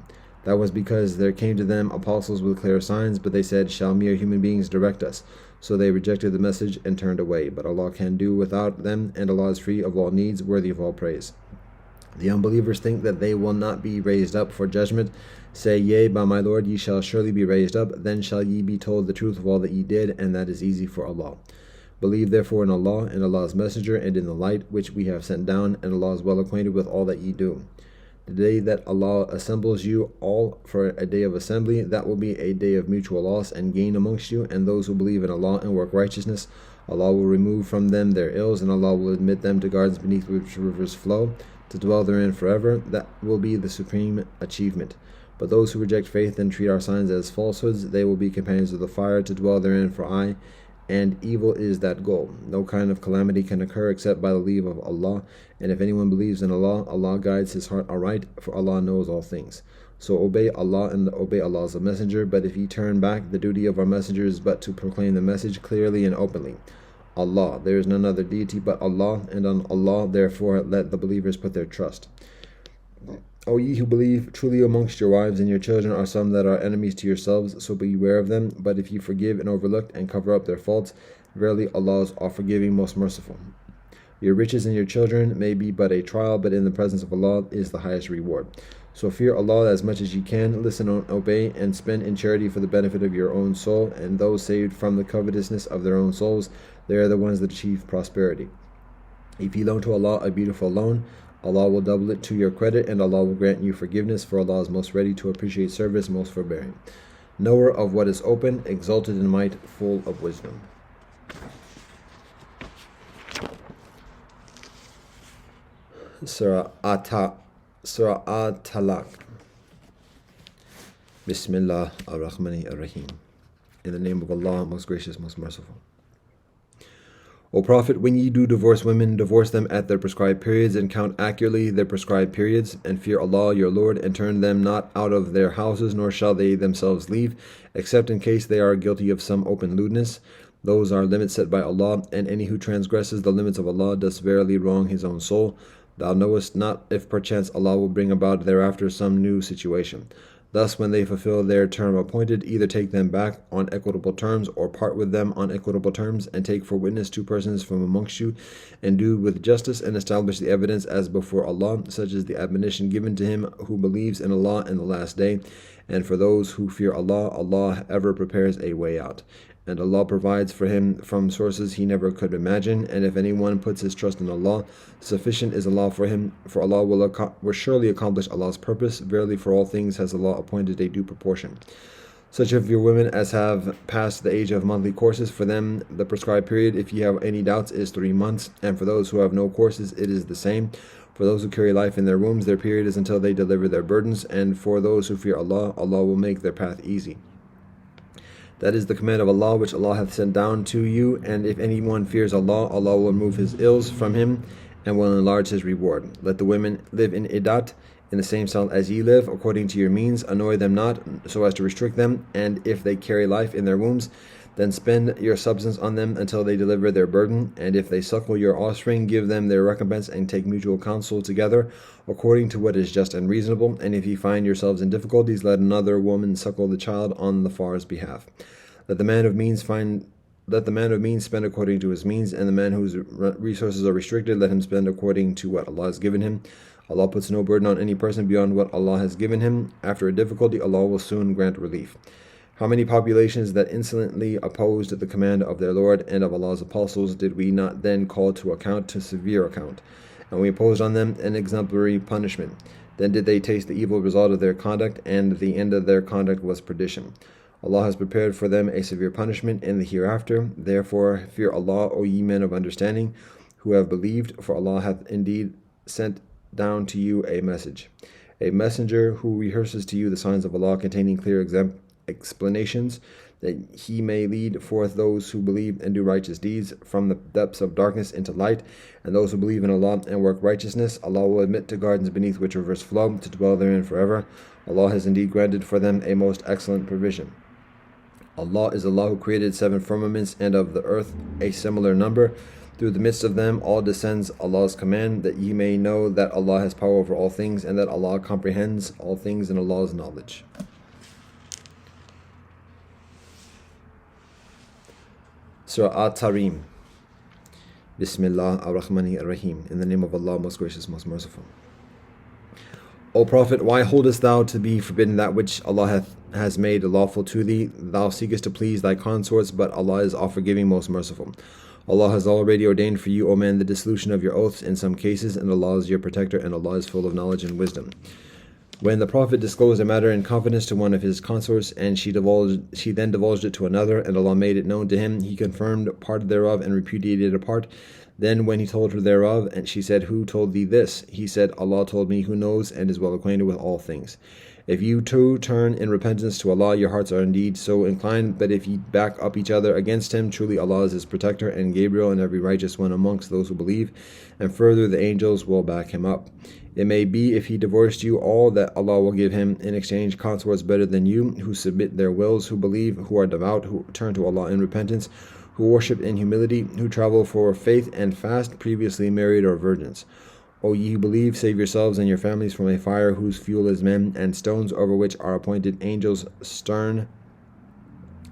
That was because there came to them apostles with clear signs, but they said, shall mere human beings direct us? So they rejected the message and turned away. But Allah can do without them, and Allah is free of all needs, worthy of all praise. The unbelievers think that they will not be raised up for judgment. Say, yea, by my Lord, ye shall surely be raised up. Then shall ye be told the truth of all that ye did, and that is easy for Allah. Believe therefore in Allah and Allah's messenger, and in the light which we have sent down, and Allah is well acquainted with all that ye do. The day that Allah assembles you all for a day of assembly, that will be a day of mutual loss and gain amongst you, and those who believe in Allah and work righteousness, Allah will remove from them their ills, and Allah will admit them to gardens beneath which rivers flow, to dwell therein forever. That will be the supreme achievement. But those who reject faith and treat our signs as falsehoods, they will be companions of the fire, to dwell therein for aye, and evil is that goal. No kind of calamity can occur except by the leave of Allah, and if anyone believes in Allah, Allah guides his heart aright, for Allah knows all things. So obey Allah and obey Allah's messenger, but if ye turn back, the duty of our messenger is but to proclaim the message clearly and openly. Allah, there is none other deity but Allah, and on Allah therefore let the believers put their trust. O ye who believe, truly amongst your wives and your children are some that are enemies to yourselves, so beware of them. But if ye forgive and overlook and cover up their faults, verily Allah is all-forgiving, most merciful. Your riches and your children may be but a trial, but in the presence of Allah is the highest reward. So fear Allah as much as ye can, listen and obey, and spend in charity for the benefit of your own soul, and those saved from the covetousness of their own souls, they are the ones that achieve prosperity. If ye loan to Allah a beautiful loan, Allah will double it to your credit, and Allah will grant you forgiveness, for Allah is most ready to appreciate service, most forbearing. Knower of what is open, exalted in might, full of wisdom. Surah At-Talaq. Bismillah ar-Rahmani ar-Rahim. In the name of Allah, most gracious, most merciful. O Prophet, when ye do divorce women, divorce them at their prescribed periods, and count accurately their prescribed periods, and fear Allah your Lord, and turn them not out of their houses, nor shall they themselves leave, except in case they are guilty of some open lewdness. Those are limits set by Allah, and any who transgresses the limits of Allah does verily wrong his own soul. Thou knowest not if perchance Allah will bring about thereafter some new situation. Thus, when they fulfill their term appointed, either take them back on equitable terms, or part with them on equitable terms, and take for witness 2 persons from amongst you, and do with justice, and establish the evidence as before Allah, such as the admonition given to him who believes in Allah and the last day. And for those who fear Allah, Allah ever prepares a way out. And Allah provides for him from sources he never could imagine. And if anyone puts his trust in Allah, sufficient is Allah for him, for Allah will surely accomplish Allah's purpose. Verily, for all things has Allah appointed a due proportion. Such of your women as have passed the age of monthly courses, for them the prescribed period, if you have any doubts, is 3 months. And for those who have no courses, it is the same. For those who carry life in their wombs, their period is until they deliver their burdens. And for those who fear Allah, Allah will make their path easy. That is the command of Allah which Allah hath sent down to you, and if anyone fears Allah, Allah will remove his ills from him, and will enlarge his reward. Let the women live in iddat, in the same style as ye live, according to your means. Annoy them not, so as to restrict them, and if they carry life in their wombs, then spend your substance on them until they deliver their burden. And if they suckle your offspring, give them their recompense, and take mutual counsel together, according to what is just and reasonable. And if ye find yourselves in difficulties, let another woman suckle the child on the far's behalf. Let the man of means spend according to his means, and the man whose resources are restricted, let him spend according to what Allah has given him. Allah puts no burden on any person beyond what Allah has given him. After a difficulty, Allah will soon grant relief. How many populations that insolently opposed the command of their Lord and of Allah's apostles did we not then call to account, to severe account? And we imposed on them an exemplary punishment. Then did they taste the evil result of their conduct, and the end of their conduct was perdition. Allah has prepared for them a severe punishment in the hereafter. Therefore fear Allah, O ye men of understanding, who have believed, for Allah hath indeed sent down to you a messenger who rehearses to you the signs of Allah, containing clear explanations, that he may lead forth those who believe and do righteous deeds from the depths of darkness into light. And those who believe in Allah and work righteousness, Allah will admit to gardens beneath which rivers flow, to dwell therein forever. Allah has indeed granted for them a most excellent provision. Allah is Allah who created 7 firmaments, and of the earth a similar number. Through the midst of them all descends Allah's command, that ye may know that Allah has power over all things, and that Allah comprehends all things in Allah's knowledge. Surah At-Tarim. Bismillah ar-Rahmani ar-Rahim. In the name of Allah, most gracious, most merciful. O Prophet, why holdest thou to be forbidden that which Allah has made lawful to thee? Thou seekest to please thy consorts, but Allah is all-forgiving, most merciful. Allah has already ordained for you, O man, the dissolution of your oaths in some cases, and Allah is your protector, and Allah is full of knowledge and wisdom. When the Prophet disclosed a matter in confidence to one of his consorts, and she then divulged it to another, and Allah made it known to him, he confirmed part thereof and repudiated a part. Then when he told her thereof, and she said, Who told thee this? He said, Allah told me, who knows and is well acquainted with all things. If you too turn in repentance to Allah, your hearts are indeed so inclined. But if ye back up each other against him, truly Allah is his protector, and Gabriel and every righteous one amongst those who believe. And further, the angels will back him up. It may be, if he divorced you all, that Allah will give him in exchange consorts better than you, who submit their wills, who believe, who are devout, who turn to Allah in repentance, who worship in humility, who travel for faith and fast, previously married or virgins. O ye who believe, save yourselves and your families from a fire whose fuel is men, and stones over which are appointed angels, stern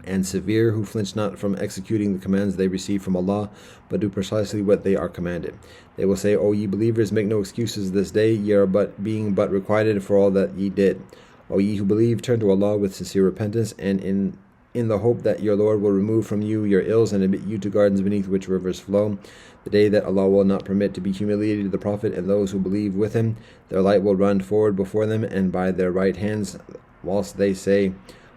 and severe, who flinch not from executing the commands they receive from Allah, but do precisely what they are commanded. They will say, O ye believers, make no excuses this day, ye are being requited for all that ye did. O ye who believe, turn to Allah with sincere repentance, and in in the hope that your Lord will remove from you your ills and admit you to gardens beneath which rivers flow. The day that Allah will not permit to be humiliated the Prophet and those who believe with him, their light will run forward before them and by their right hands, whilst they say,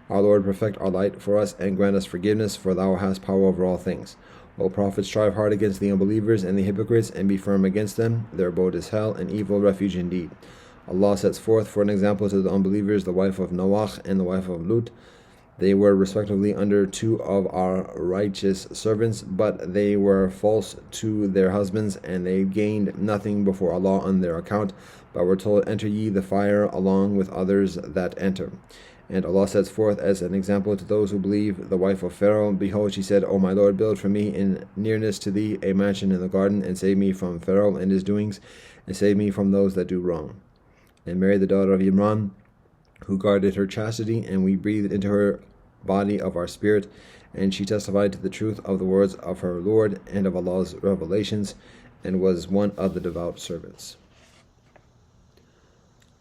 Our Lord, perfect our light for us and grant us forgiveness, for thou hast power over all things. O Prophet, strive hard against the unbelievers and the hypocrites, and be firm against them. Their abode is hell, an evil refuge indeed. Allah sets forth for an example to the unbelievers the wife of Noah and the wife of Lut. They were respectively under 2 of our righteous servants, but they were false to their husbands, and they gained nothing before Allah on their account, but were told, Enter ye the fire along with others that enter. And Allah sets forth as an example to those who believe the wife of Pharaoh. Behold, she said, O my Lord, build for me in nearness to thee a mansion in the garden, and save me from Pharaoh and his doings, and save me from those that do wrong. And Mary, the daughter of Imran, who guarded her chastity, and we breathed into her body of our spirit, and she testified to the truth of the words of her Lord and of Allah's revelations, and was one of the devout servants.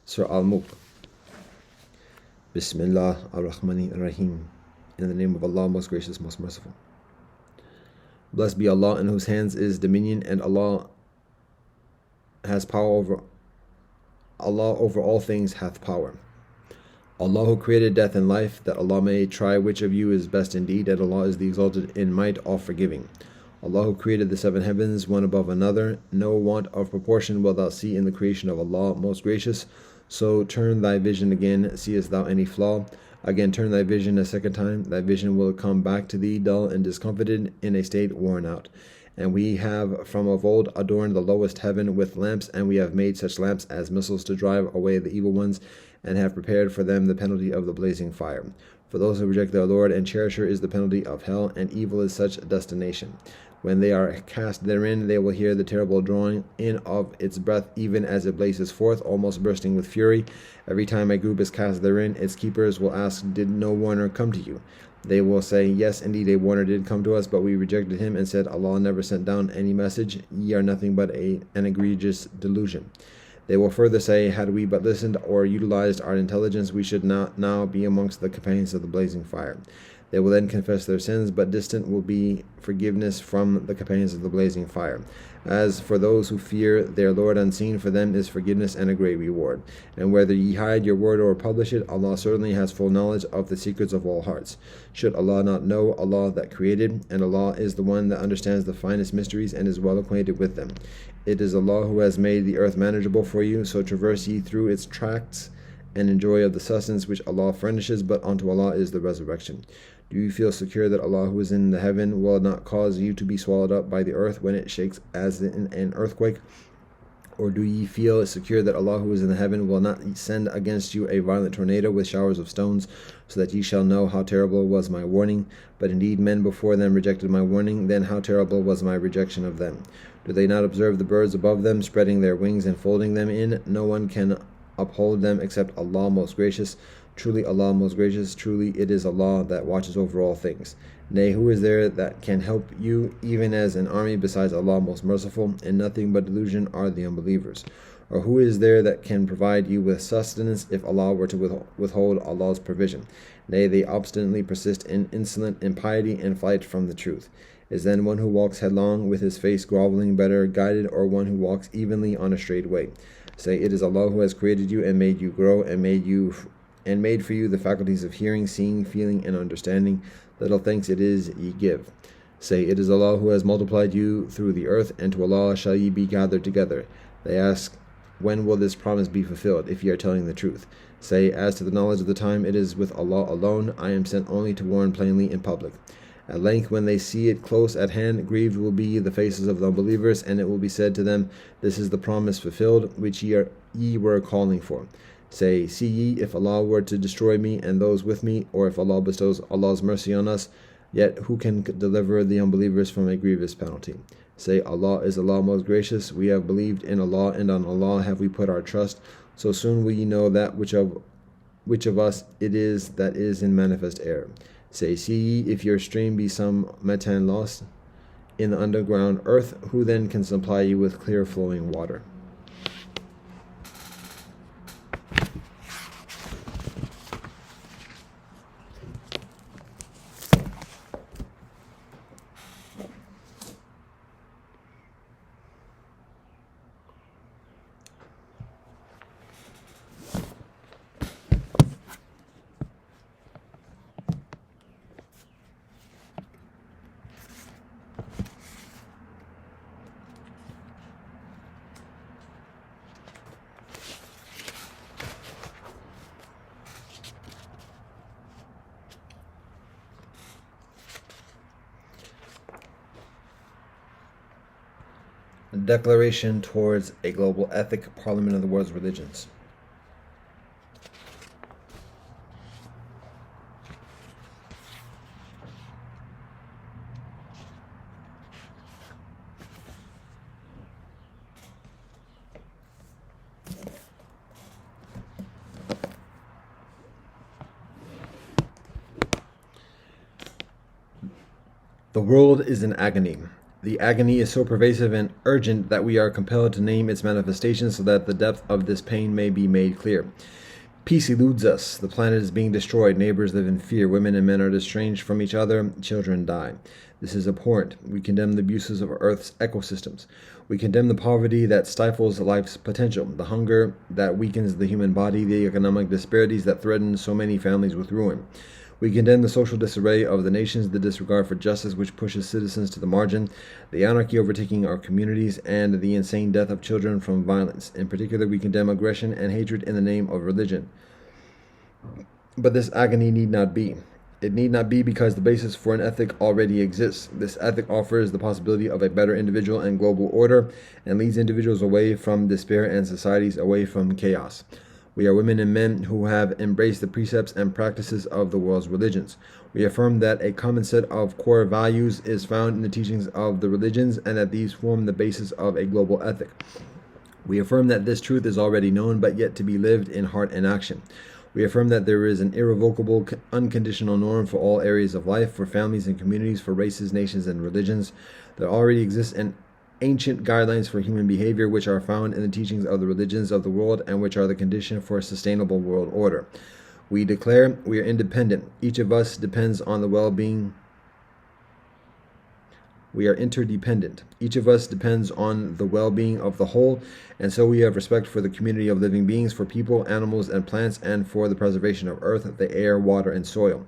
Surah Al-Mulk. Bismillah ar-Rahman ar-Rahim. In the name of Allah, most gracious, most merciful. Blessed be Allah, in whose hands is dominion, and Allah over all things hath power. Allah who created death and life, that Allah may try which of you is best indeed, and Allah is the exalted in might, all forgiving. Allah who created the 7 heavens, one above another, no want of proportion wilt thou see in the creation of Allah, most gracious. So turn thy vision again, seest thou any flaw? Again turn thy vision a second time, thy vision will come back to thee, dull and discomfited, in a state worn out. And we have from of old adorned the lowest heaven with lamps, and we have made such lamps as missiles to drive away the evil ones, and have prepared for them the penalty of the blazing fire. For those who reject their Lord and cherisher is the penalty of hell, and evil is such a destination. When they are cast therein, they will hear the terrible drawing in of its breath, even as it blazes forth, almost bursting with fury. Every time a group is cast therein, its keepers will ask, Did no warner come to you? They will say, Yes, indeed, a warner did come to us, but we rejected him and said, Allah never sent down any message. Ye are nothing but an egregious delusion. They will further say, Had we but listened or utilized our intelligence, we should not now be amongst the companions of the blazing fire. They will then confess their sins, but distant will be forgiveness from the companions of the blazing fire. As for those who fear their Lord unseen, for them is forgiveness and a great reward. And whether ye hide your word or publish it, Allah certainly has full knowledge of the secrets of all hearts. Should Allah not know Allah that created? And Allah is the one that understands the finest mysteries and is well acquainted with them. It is Allah who has made the earth manageable for you, so traverse ye through its tracts and enjoy of the sustenance which Allah furnishes, but unto Allah is the resurrection. Do you feel secure that Allah who is in the heaven will not cause you to be swallowed up by the earth when it shakes as in an earthquake? Or do ye feel secure that Allah who is in the heaven will not send against you a violent tornado with showers of stones, so that ye shall know how terrible was my warning? But indeed men before them rejected my warning, then how terrible was my rejection of them. Do they not observe the birds above them, spreading their wings and folding them in? No one can uphold them except Allah most gracious. Truly Allah most gracious, truly it is Allah that watches over all things. Nay, who is there that can help you, even as an army, besides Allah most merciful? And nothing but delusion are the unbelievers. Or who is there that can provide you with sustenance if Allah were to withhold Allah's provision? Nay, they obstinately persist in insolent impiety and flight from the truth. Is then one who walks headlong with his face groveling better guided, or one who walks evenly on a straight way? Say, it is Allah who has created you and made you grow, and made for you the faculties of hearing, seeing, feeling, and understanding. Little thanks it is ye give. Say, it is Allah who has multiplied you through the earth, and to Allah shall ye be gathered together. They ask, when will this promise be fulfilled, if ye are telling the truth? Say, as to the knowledge of the time, it is with Allah alone. I am sent only to warn plainly in public. At length, when they see it close at hand, grieved will be the faces of the unbelievers, and it will be said to them, This is the promise fulfilled, which ye were calling for. Say, see ye, if Allah were to destroy me and those with me, or if Allah bestows Allah's mercy on us, yet who can deliver the unbelievers from a grievous penalty? Say, Allah is Allah most gracious. We have believed in Allah, and on Allah have we put our trust. So soon will ye know that which of us it is that is in manifest error. Say, see ye, if your stream be some metan lost in the underground earth, who then can supply you with clear flowing water? Declaration towards a Global Ethic, Parliament of the World's Religions. The world is in agony. The agony is so pervasive and urgent that we are compelled to name its manifestations so that the depth of this pain may be made clear. Peace eludes us. The planet is being destroyed. Neighbors live in fear. Women and men are estranged from each other. Children die. This is abhorrent. We condemn the abuses of Earth's ecosystems. We condemn the poverty that stifles life's potential, the hunger that weakens the human body, the economic disparities that threaten so many families with ruin. We condemn the social disarray of the nations, the disregard for justice which pushes citizens to the margin, the anarchy overtaking our communities, and the insane death of children from violence. In particular, we condemn aggression and hatred in the name of religion. But this agony need not be. It need not be because the basis for an ethic already exists. This ethic offers the possibility of a better individual and global order and leads individuals away from despair and societies away from chaos. We are women and men who have embraced the precepts and practices of the world's religions. We affirm that a common set of core values is found in the teachings of the religions and that these form the basis of a global ethic. We affirm that this truth is already known but yet to be lived in heart and action. We affirm that there is an irrevocable, unconditional norm for all areas of life, for families and communities, for races, nations, and religions. There already exists an ancient guidelines for human behavior which are found in the teachings of the religions of the world and which are the condition for a sustainable world order. We declare we are independent. Each of us depends on the well-being. We are interdependent. Each of us depends on the well-being of the whole, and so we have respect for the community of living beings, for people, animals, and plants, and for the preservation of earth, the air, water, and soil.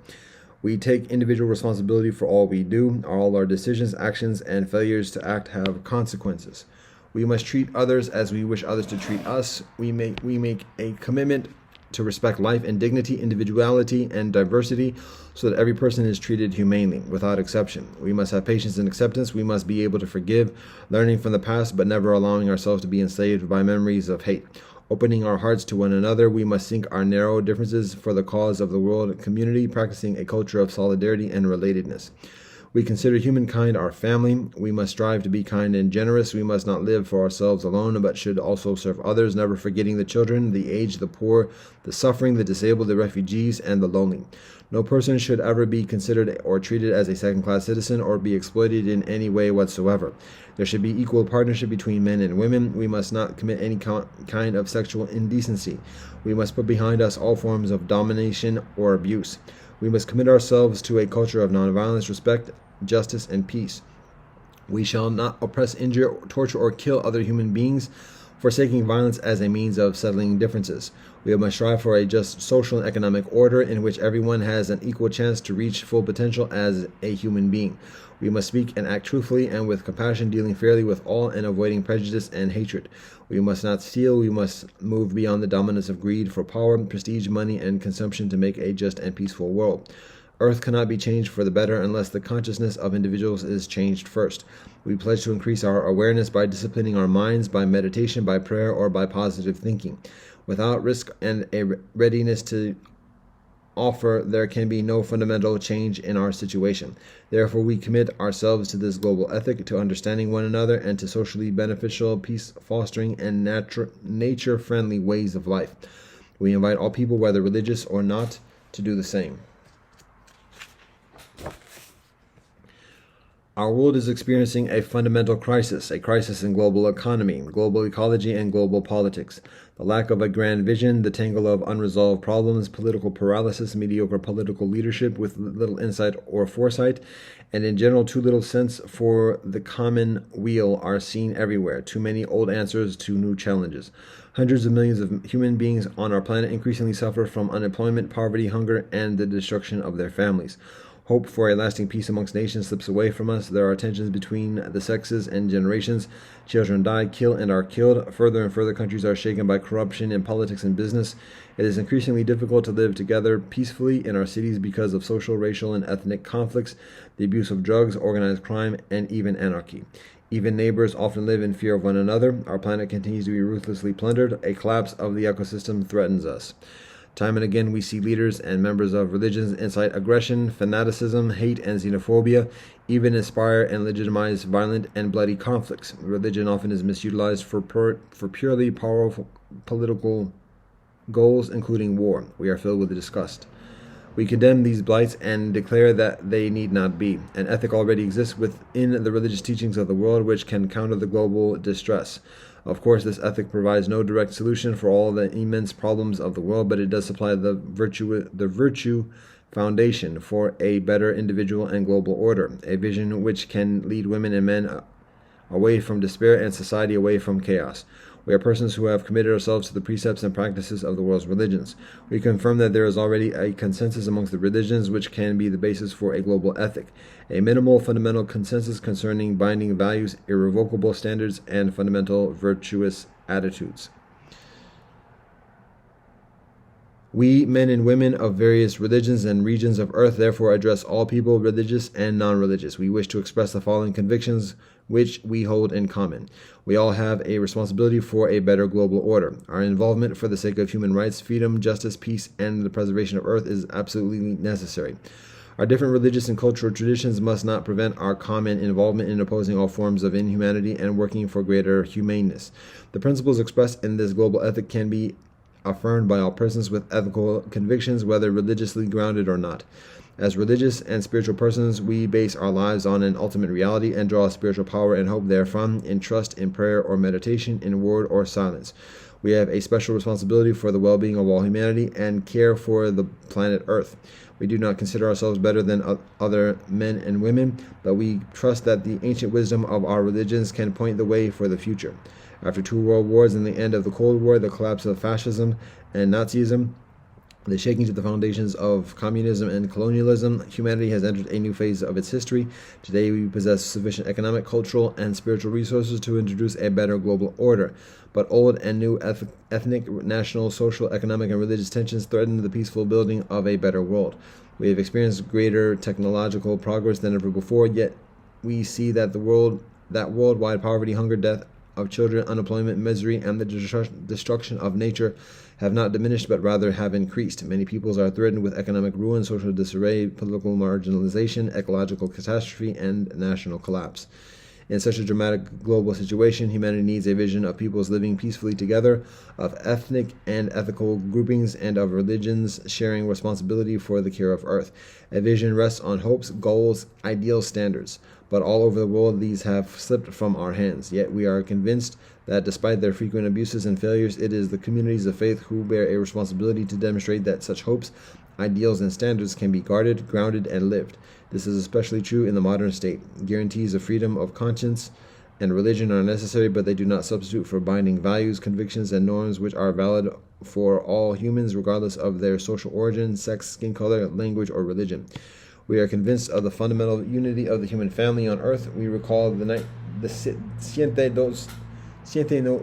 We take individual responsibility for all we do. All our decisions, actions, and failures to act have consequences. We must treat others as we wish others to treat us. We make a commitment to respect life and dignity, individuality, and diversity so that every person is treated humanely, without exception. We must have patience and acceptance. We must be able to forgive, learning from the past, but never allowing ourselves to be enslaved by memories of hate. Opening our hearts to one another, we must sink our narrow differences for the cause of the world community, practicing a culture of solidarity and relatedness. We consider humankind our family. We must strive to be kind and generous. We must not live for ourselves alone, but should also serve others, never forgetting the children, the aged, the poor, the suffering, the disabled, the refugees, and the lonely. No person should ever be considered or treated as a second-class citizen or be exploited in any way whatsoever. There should be equal partnership between men and women. We must not commit any kind of sexual indecency. We must put behind us all forms of domination or abuse. We must commit ourselves to a culture of nonviolence, respect, justice, and peace. We shall not oppress, injure, torture, or kill other human beings, forsaking violence as a means of settling differences. We must strive for a just social and economic order in which everyone has an equal chance to reach full potential as a human being. We must speak and act truthfully and with compassion, dealing fairly with all and avoiding prejudice and hatred. We must not steal. We must move beyond the dominance of greed for power, prestige, money, and consumption to make a just and peaceful world. Earth cannot be changed for the better unless the consciousness of individuals is changed first. We pledge to increase our awareness by disciplining our minds, by meditation, by prayer, or by positive thinking. Without risk and a readiness to offer, there can be no fundamental change in our situation. Therefore, we commit ourselves to this global ethic, to understanding one another, and to socially beneficial, peace-fostering, and nature-friendly ways of life. We invite all people, whether religious or not, to do the same. Our world is experiencing a fundamental crisis, a crisis in global economy, global ecology, and global politics. The lack of a grand vision, the tangle of unresolved problems, political paralysis, mediocre political leadership with little insight or foresight, and in general too little sense for the common weal are seen everywhere. Too many old answers to new challenges. Hundreds of millions of human beings on our planet increasingly suffer from unemployment, poverty, hunger, and the destruction of their families. Hope for a lasting peace amongst nations slips away from us. There are tensions between the sexes and generations. Children die, kill, and are killed. Further and further countries are shaken by corruption in politics and business. It is increasingly difficult to live together peacefully in our cities because of social, racial, and ethnic conflicts, the abuse of drugs, organized crime, and even anarchy. Even neighbors often live in fear of one another. Our planet continues to be ruthlessly plundered. A collapse of the ecosystem threatens us. Time and again, we see leaders and members of religions incite aggression, fanaticism, hate, and xenophobia, even inspire and legitimize violent and bloody conflicts. Religion often is misutilized for purely powerful political goals, including war. We are filled with disgust. We condemn these blights and declare that they need not be. An ethic already exists within the religious teachings of the world which can counter the global distress. Of course, this ethic provides no direct solution for all the immense problems of the world, but it does supply the virtue foundation for a better individual and global order, a vision which can lead women and men away from despair and society away from chaos. We are persons who have committed ourselves to the precepts and practices of the world's religions. We confirm that there is already a consensus amongst the religions which can be the basis for a global ethic, a minimal fundamental consensus concerning binding values, irrevocable standards, and fundamental virtuous attitudes. We, men and women of various religions and regions of earth, therefore address all people, religious and non-religious. We wish to express the following convictions which we hold in common. We all have a responsibility for a better global order. Our involvement for the sake of human rights, freedom, justice, peace, and the preservation of earth is absolutely necessary. Our different religious and cultural traditions must not prevent our common involvement in opposing all forms of inhumanity and working for greater humaneness. The principles expressed in this global ethic can be affirmed by all persons with ethical convictions, whether religiously grounded or not. As religious and spiritual persons, we base our lives on an ultimate reality and draw spiritual power and hope therefrom, in trust, in prayer or meditation, in word or silence. We have a special responsibility for the well-being of all humanity and care for the planet Earth. We do not consider ourselves better than other men and women, but we trust that the ancient wisdom of our religions can point the way for the future. After 2 world wars and the end of the Cold War, the collapse of fascism and Nazism, the shaking to the foundations of communism and colonialism, humanity has entered a new phase of its history. Today we possess sufficient economic, cultural, and spiritual resources to introduce a better global order. But old and new ethnic, national, social, economic, and religious tensions threaten the peaceful building of a better world. We have experienced greater technological progress than ever before, yet we see that worldwide poverty, hunger, death of children, unemployment, misery, and the destruction of nature have not diminished but rather have increased. Many peoples are threatened with economic ruin, social disarray, political marginalization, ecological catastrophe, and national collapse. In such a dramatic global situation, humanity needs a vision of peoples living peacefully together, of ethnic and ethical groupings, and of religions sharing responsibility for the care of Earth. A vision rests on hopes, goals, ideal standards. But all over the world these have slipped from our hands. Yet we are convinced that despite their frequent abuses and failures, it is the communities of faith who bear a responsibility to demonstrate that such hopes, ideals, and standards can be guarded, grounded, and lived. This is especially true in the modern state. Guarantees of freedom of conscience and religion are necessary, but they do not substitute for binding values, convictions, and norms which are valid for all humans regardless of their social origin, sex, skin color, language, or religion. We are convinced of the fundamental unity of the human family on earth. We recall the night, the siete no,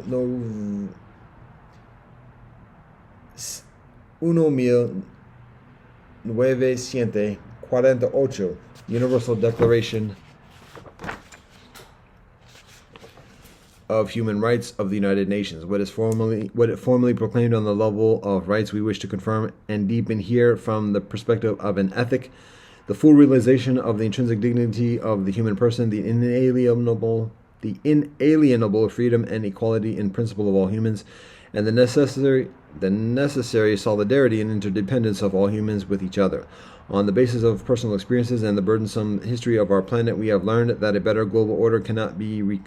uno mil nueve siete 48 Universal Declaration of Human Rights of the United Nations, what it formally proclaimed on the level of rights we wish to confirm and deepen here from the perspective of an ethic. The full realization of the intrinsic dignity of the human person, the inalienable freedom and equality in principle of all humans, and the necessary solidarity and interdependence of all humans with each other. On the basis of personal experiences and the burdensome history of our planet, we have learned that a better global order cannot be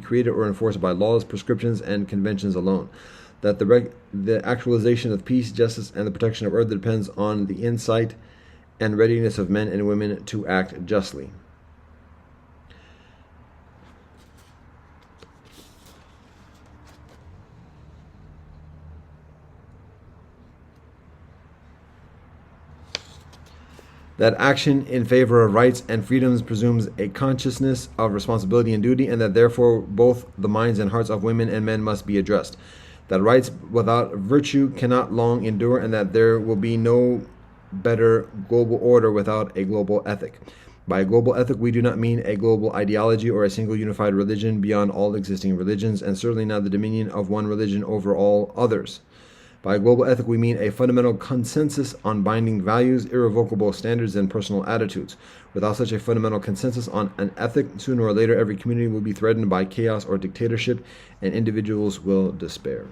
created or enforced by laws, prescriptions, and conventions alone. That the actualization of peace, justice, and the protection of Earth depends on the insight and readiness of men and women to act justly. That action in favor of rights and freedoms presumes a consciousness of responsibility and duty, and that therefore both the minds and hearts of women and men must be addressed. That rights without virtue cannot long endure, and that there will be no better global order without a global ethic. By a global ethic, we do not mean a global ideology or a single unified religion beyond all existing religions, and certainly not the dominion of one religion over all others. By a global ethic, we mean a fundamental consensus on binding values, irrevocable standards, and personal attitudes. Without such a fundamental consensus on an ethic, sooner or later every community will be threatened by chaos or dictatorship, and individuals will despair.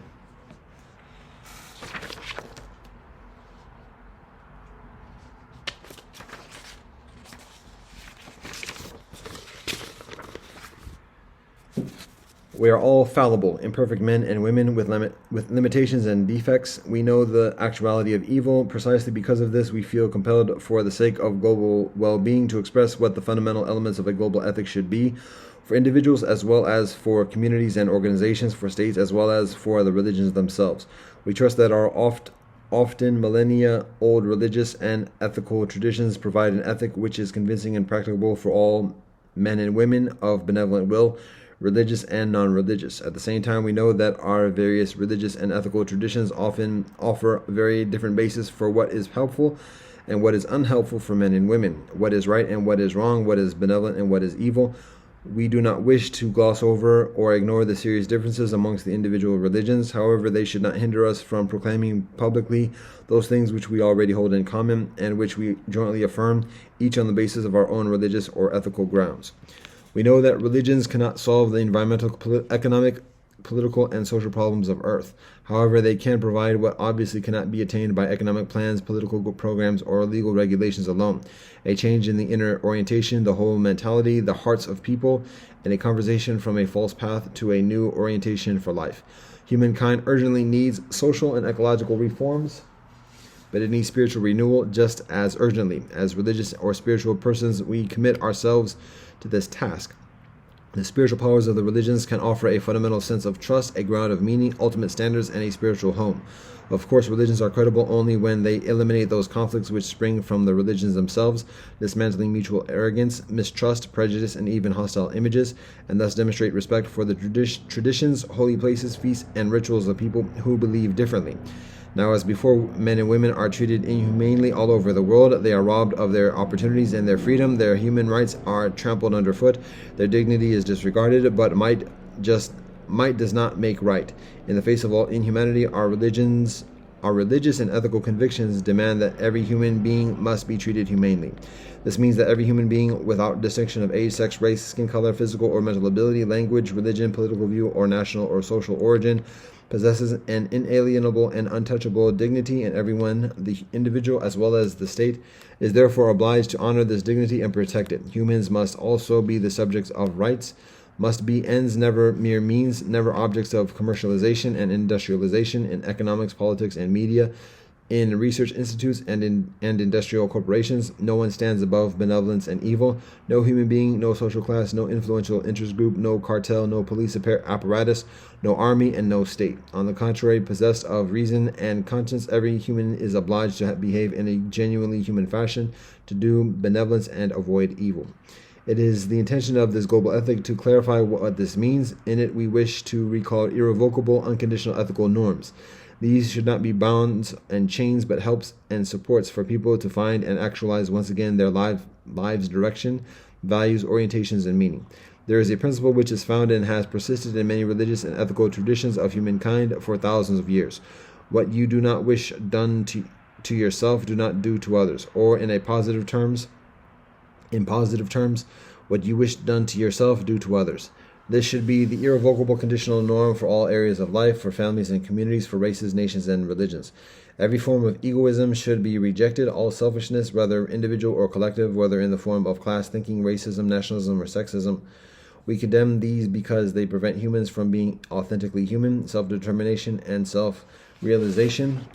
We are all fallible, imperfect men and women with limitations and defects. We know the actuality of evil. Precisely because of this, we feel compelled, for the sake of global well-being, to express what the fundamental elements of a global ethic should be, for individuals as well as for communities and organizations, for states as well as for the religions themselves. We trust that our often millennia-old religious and ethical traditions provide an ethic which is convincing and practicable for all men and women of benevolent will, religious and non-religious. At the same time, we know that our various religious and ethical traditions often offer very different bases for what is helpful and what is unhelpful for men and women, what is right and what is wrong, what is benevolent and what is evil. We do not wish to gloss over or ignore the serious differences amongst the individual religions. However, they should not hinder us from proclaiming publicly those things which we already hold in common and which we jointly affirm, each on the basis of our own religious or ethical grounds. We know that religions cannot solve the environmental, economic, political, and social problems of Earth. However, they can provide what obviously cannot be attained by economic plans, political programs, or legal regulations alone: a change in the inner orientation, the whole mentality, the hearts of people, and a conversion from a false path to a new orientation for life. Humankind urgently needs social and ecological reforms, but it needs spiritual renewal just as urgently. As religious or spiritual persons, we commit ourselves to this task. The spiritual powers of the religions can offer a fundamental sense of trust, a ground of meaning, ultimate standards, and a spiritual home. Of course, religions are credible only when they eliminate those conflicts which spring from the religions themselves, dismantling mutual arrogance, mistrust, prejudice, and even hostile images, and thus demonstrate respect for the traditions, holy places, feasts, and rituals of people who believe differently. Now, as before, men and women are treated inhumanely all over the world. They are robbed of their opportunities and their freedom. Their human rights are trampled underfoot. Their dignity is disregarded, but might does not make right. In the face of all inhumanity, our religious and ethical convictions demand that every human being must be treated humanely. This means that every human being, without distinction of age, sex, race, skin color, physical or mental ability, language, religion, political view, or national or social origin, possesses an inalienable and untouchable dignity, and everyone, the individual as well as the state, is therefore obliged to honor this dignity and protect it. Humans must also be the subjects of rights, must be ends, never mere means, never objects of commercialization and industrialization in economics, politics, and media, in research institutes and industrial corporations. No one stands above benevolence and evil. No human being, no social class, no influential interest group, no cartel, no police apparatus, no army, and no state. On the contrary, possessed of reason and conscience, every human is obliged to behave in a genuinely human fashion, to do benevolence and avoid evil. It is the intention of this global ethic to clarify what this means. In it, we wish to recall irrevocable, unconditional ethical norms. These should not be bonds and chains, but helps and supports for people to find and actualize once again their lives' direction, values, orientations, and meaning. There is a principle which is found and has persisted in many religious and ethical traditions of humankind for thousands of years. What you do not wish done to yourself, do not do to others. Or in positive terms, what you wish done to yourself, do to others. This should be the irrevocable conditional norm for all areas of life, for families and communities, for races, nations, and religions. Every form of egoism should be rejected. All selfishness, whether individual or collective, whether in the form of class thinking, racism, nationalism, or sexism. We condemn these because they prevent humans from being authentically human. Self-determination and self-realization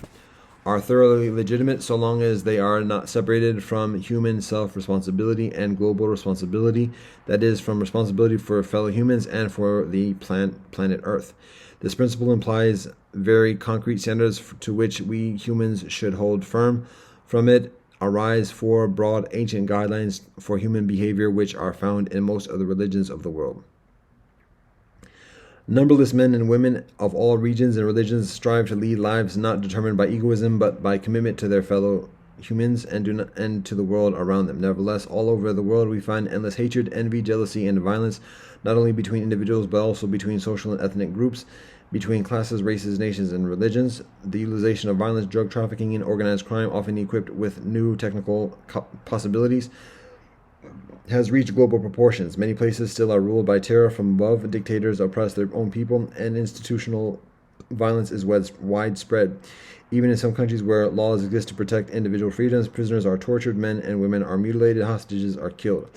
are thoroughly legitimate so long as they are not separated from human self-responsibility and global responsibility, that is, from responsibility for fellow humans and for the planet Earth. This principle implies very concrete standards to which we humans should hold firm. From it arise four broad ancient guidelines for human behavior which are found in most of the religions of the world. Numberless men and women of all regions and religions strive to lead lives not determined by egoism, but by commitment to their fellow humans and to the world around them. Nevertheless, all over the world we find endless hatred, envy, jealousy, and violence, not only between individuals but also between social and ethnic groups, between classes, races, nations, and religions. The utilization of violence, drug trafficking, and organized crime, often equipped with new technical possibilities, has reached global proportions. Many places still are ruled by terror from above. Dictators oppress their own people, and institutional violence is widespread. Even in some countries where laws exist to protect individual freedoms, prisoners are tortured, men and women are mutilated, hostages are killed.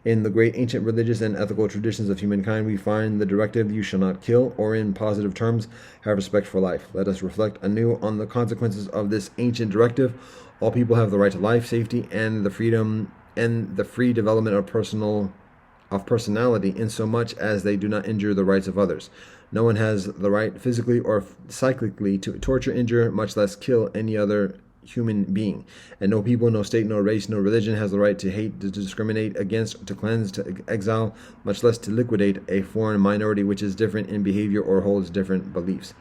In the great ancient religious and ethical traditions of humankind, we find the directive, "You shall not kill," or in positive terms, "Have respect for life." Let us reflect anew on the consequences of this ancient directive. All people have the right to life, safety, and the freedom and the free development of personality, insomuch as they do not injure the rights of others. No one has the right, physically or psychically, to torture, injure, much less kill any other human being. And no people, no state, no race, no religion has the right to hate, to discriminate against, to cleanse, to exile, much less to liquidate a foreign minority which is different in behavior or holds different beliefs.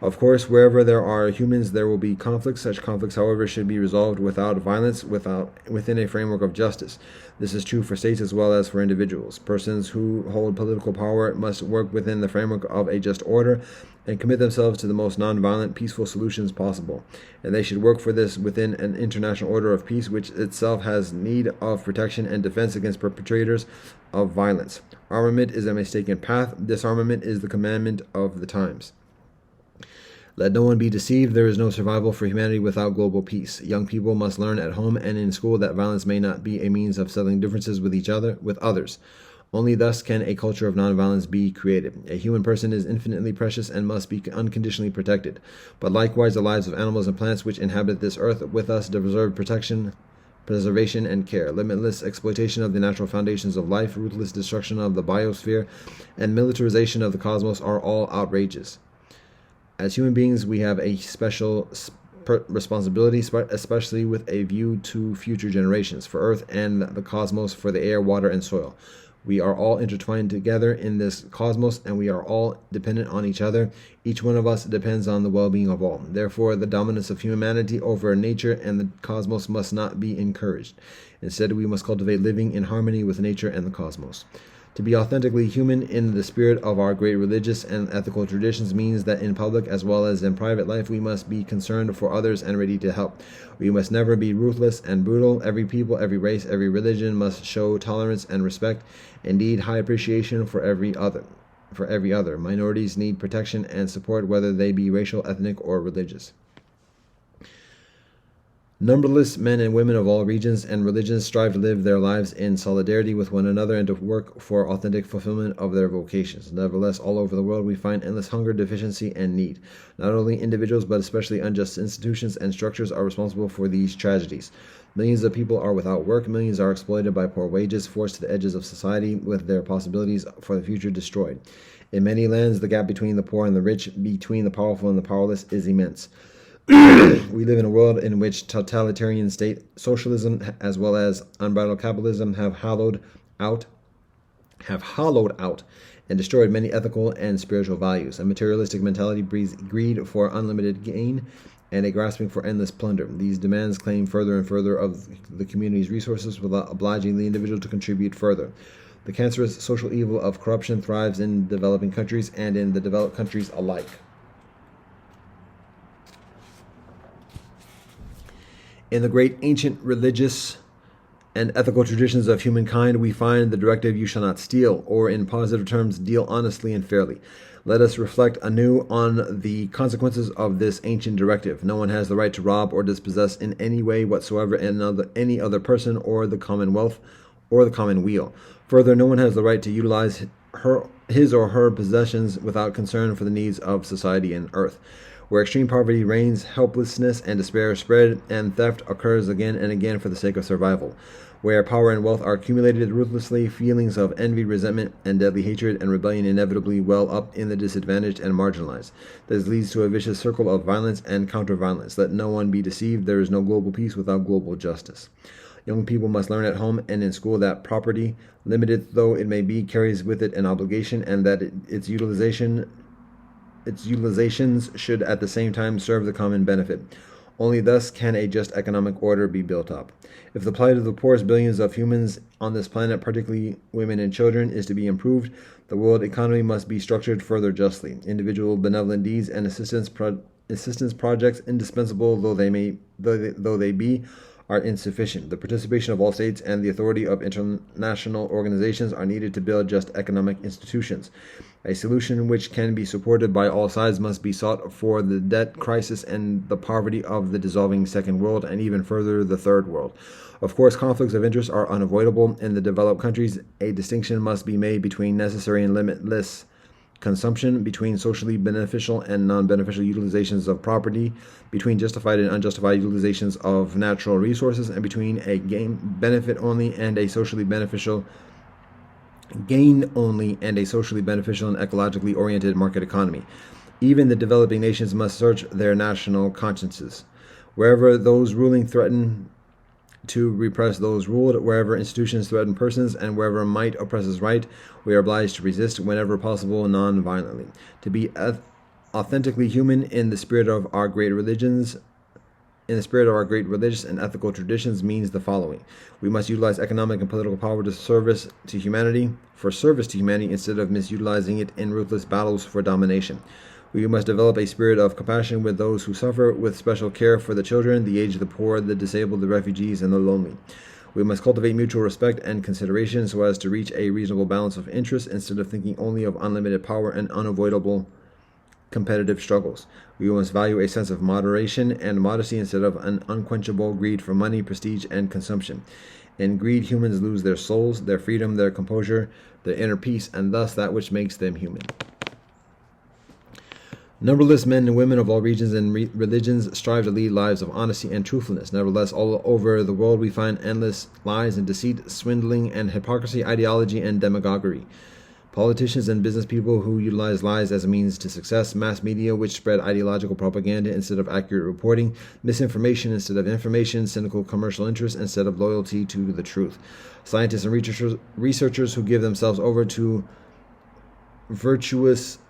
Of course, wherever there are humans, there will be conflicts. Such conflicts, however, should be resolved without violence, within a framework of justice. This is true for states as well as for individuals. Persons who hold political power must work within the framework of a just order and commit themselves to the most nonviolent, peaceful solutions possible. And they should work for this within an international order of peace, which itself has need of protection and defense against perpetrators of violence. Armament is a mistaken path. Disarmament is the commandment of the times. Let no one be deceived. There is no survival for humanity without global peace. Young people must learn at home and in school that violence may not be a means of settling differences with others. Only thus can a culture of nonviolence be created. A human person is infinitely precious and must be unconditionally protected. But likewise, the lives of animals and plants which inhabit this earth with us deserve protection, preservation, and care. Limitless exploitation of the natural foundations of life, ruthless destruction of the biosphere, and militarization of the cosmos are all outrages. As human beings, we have a special responsibility, especially with a view to future generations, for Earth and the cosmos, for the air, water, and soil. We are all intertwined together in this cosmos, and we are all dependent on each other. Each one of us depends on the well-being of all. Therefore, the dominance of humanity over nature and the cosmos must not be encouraged. Instead, we must cultivate living in harmony with nature and the cosmos. To be authentically human in the spirit of our great religious and ethical traditions means that in public as well as in private life we must be concerned for others and ready to help. We must never be ruthless and brutal. Every people, every race, every religion must show tolerance and respect, indeed high appreciation for every other. Minorities need protection and support, whether they be racial, ethnic, or religious. Numberless men and women of all regions and religions strive to live their lives in solidarity with one another and to work for authentic fulfillment of their vocations. Nevertheless, all over the world we find endless hunger, deficiency, and need. Not only individuals, but especially unjust institutions and structures are responsible for these tragedies. Millions of people are without work. Millions are exploited by poor wages, forced to the edges of society, with their possibilities for the future destroyed. In many lands, the gap between the poor and the rich, between the powerful and the powerless, is immense. We live in a world in which totalitarian state socialism as well as unbridled capitalism have hollowed out and destroyed many ethical and spiritual values. A materialistic mentality breeds greed for unlimited gain and a grasping for endless plunder. These demands claim further and further of the community's resources without obliging the individual to contribute further. The cancerous social evil of corruption thrives in developing countries and in the developed countries alike. In the great ancient religious and ethical traditions of humankind, we find the directive, "You shall not steal," or in positive terms, "Deal honestly and fairly." Let us reflect anew on the consequences of this ancient directive. No one has the right to rob or dispossess in any way whatsoever any other person or the commonwealth or the commonweal. Further, no one has the right to utilize his or her possessions without concern for the needs of society and earth. Where extreme poverty reigns, helplessness and despair spread, and theft occurs again and again for the sake of survival. Where power and wealth are accumulated ruthlessly, feelings of envy, resentment, and deadly hatred and rebellion inevitably well up in the disadvantaged and marginalized. This leads to a vicious circle of violence and counter-violence. Let no one be deceived. There is no global peace without global justice. Young people must learn at home and in school that property, limited though it may be, carries with it an obligation, and that its utilizations should at the same time serve the common benefit. Only thus can a just economic order be built up. If the plight of the poorest billions of humans on this planet, particularly women and children, is to be improved, the world economy must be structured further justly. Individual benevolent deeds and assistance projects, indispensable though they be, are insufficient. The participation of all states and the authority of international organizations are needed to build just economic institutions. A solution which can be supported by all sides must be sought for the debt crisis and the poverty of the dissolving second world, and even further the third world. Of course, conflicts of interest are unavoidable. In the developed countries, a distinction must be made between necessary and limitless consumption, between socially beneficial and non-beneficial utilizations of property, between justified and unjustified utilizations of natural resources, and between a benefit only and a socially beneficial gain only and a socially beneficial and ecologically oriented market economy. Even the developing nations must search their national consciences. Wherever those ruling threaten to repress those ruled, wherever institutions threaten persons, and wherever might oppresses right, we are obliged to resist whenever possible non-violently. To be authentically human in the spirit of our great religious and ethical traditions means the following. We must utilize economic and political power for service to humanity instead of misutilizing it in ruthless battles for domination. We must develop a spirit of compassion with those who suffer, with special care for the children, the aged, the poor, the disabled, the refugees, and the lonely. We must cultivate mutual respect and consideration so as to reach a reasonable balance of interests instead of thinking only of unlimited power and unavoidable competitive struggles. We must value a sense of moderation and modesty instead of an unquenchable greed for money, prestige, and consumption. In greed, humans lose their souls, their freedom, their composure, their inner peace, and thus that which makes them human. Numberless men and women of all regions and religions strive to lead lives of honesty and truthfulness. Nevertheless, all over the world we find endless lies and deceit, swindling and hypocrisy, ideology and demagoguery. Politicians and business people who utilize lies as a means to success, mass media which spread ideological propaganda instead of accurate reporting, misinformation instead of information, cynical commercial interest instead of loyalty to the truth. Scientists and researchers who give themselves over to virtuously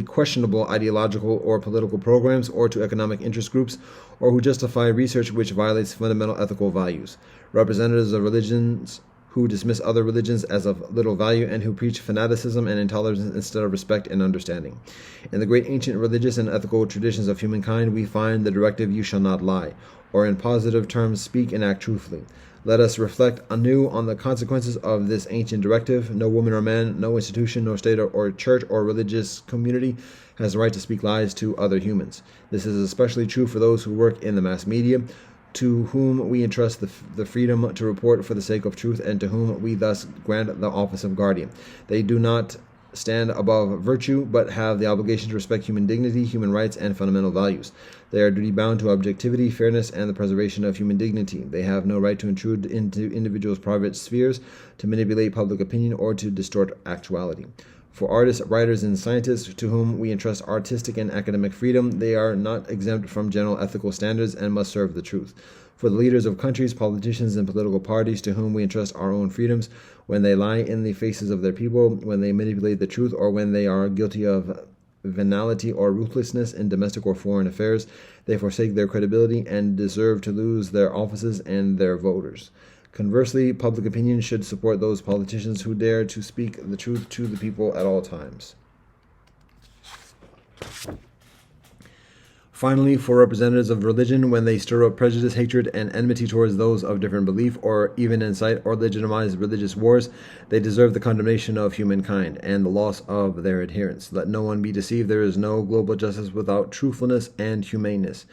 questionable ideological or political programs, or to economic interest groups, or who justify research which violates fundamental ethical values. Representatives of religions who dismiss other religions as of little value and who preach fanaticism and intolerance instead of respect and understanding. In the great ancient religious and ethical traditions of humankind, we find the directive, "You shall not lie," or in positive terms, "Speak and act truthfully." Let us reflect anew on the consequences of this ancient directive. No woman or man, no institution, no state or church or religious community has the right to speak lies to other humans. This is especially true for those who work in the mass media, to whom we entrust the freedom to report for the sake of truth, and to whom we thus grant the office of guardian. They do not stand above virtue, but have the obligation to respect human dignity, human rights, and fundamental values. They are duty bound to objectivity, fairness, and the preservation of human dignity. They have no right to intrude into individuals' private spheres, to manipulate public opinion, or to distort actuality. For artists, writers, and scientists to whom we entrust artistic and academic freedom, they are not exempt from general ethical standards and must serve the truth. For the leaders of countries, politicians, and political parties to whom we entrust our own freedoms, when they lie in the faces of their people, when they manipulate the truth, or when they are guilty of venality or ruthlessness in domestic or foreign affairs, they forsake their credibility and deserve to lose their offices and their voters. Conversely, public opinion should support those politicians who dare to speak the truth to the people at all times. Finally, for representatives of religion, when they stir up prejudice, hatred, and enmity towards those of different belief, or even incite or legitimize religious wars, they deserve the condemnation of humankind and the loss of their adherents. Let no one be deceived. There is no global justice without truthfulness and humaneness.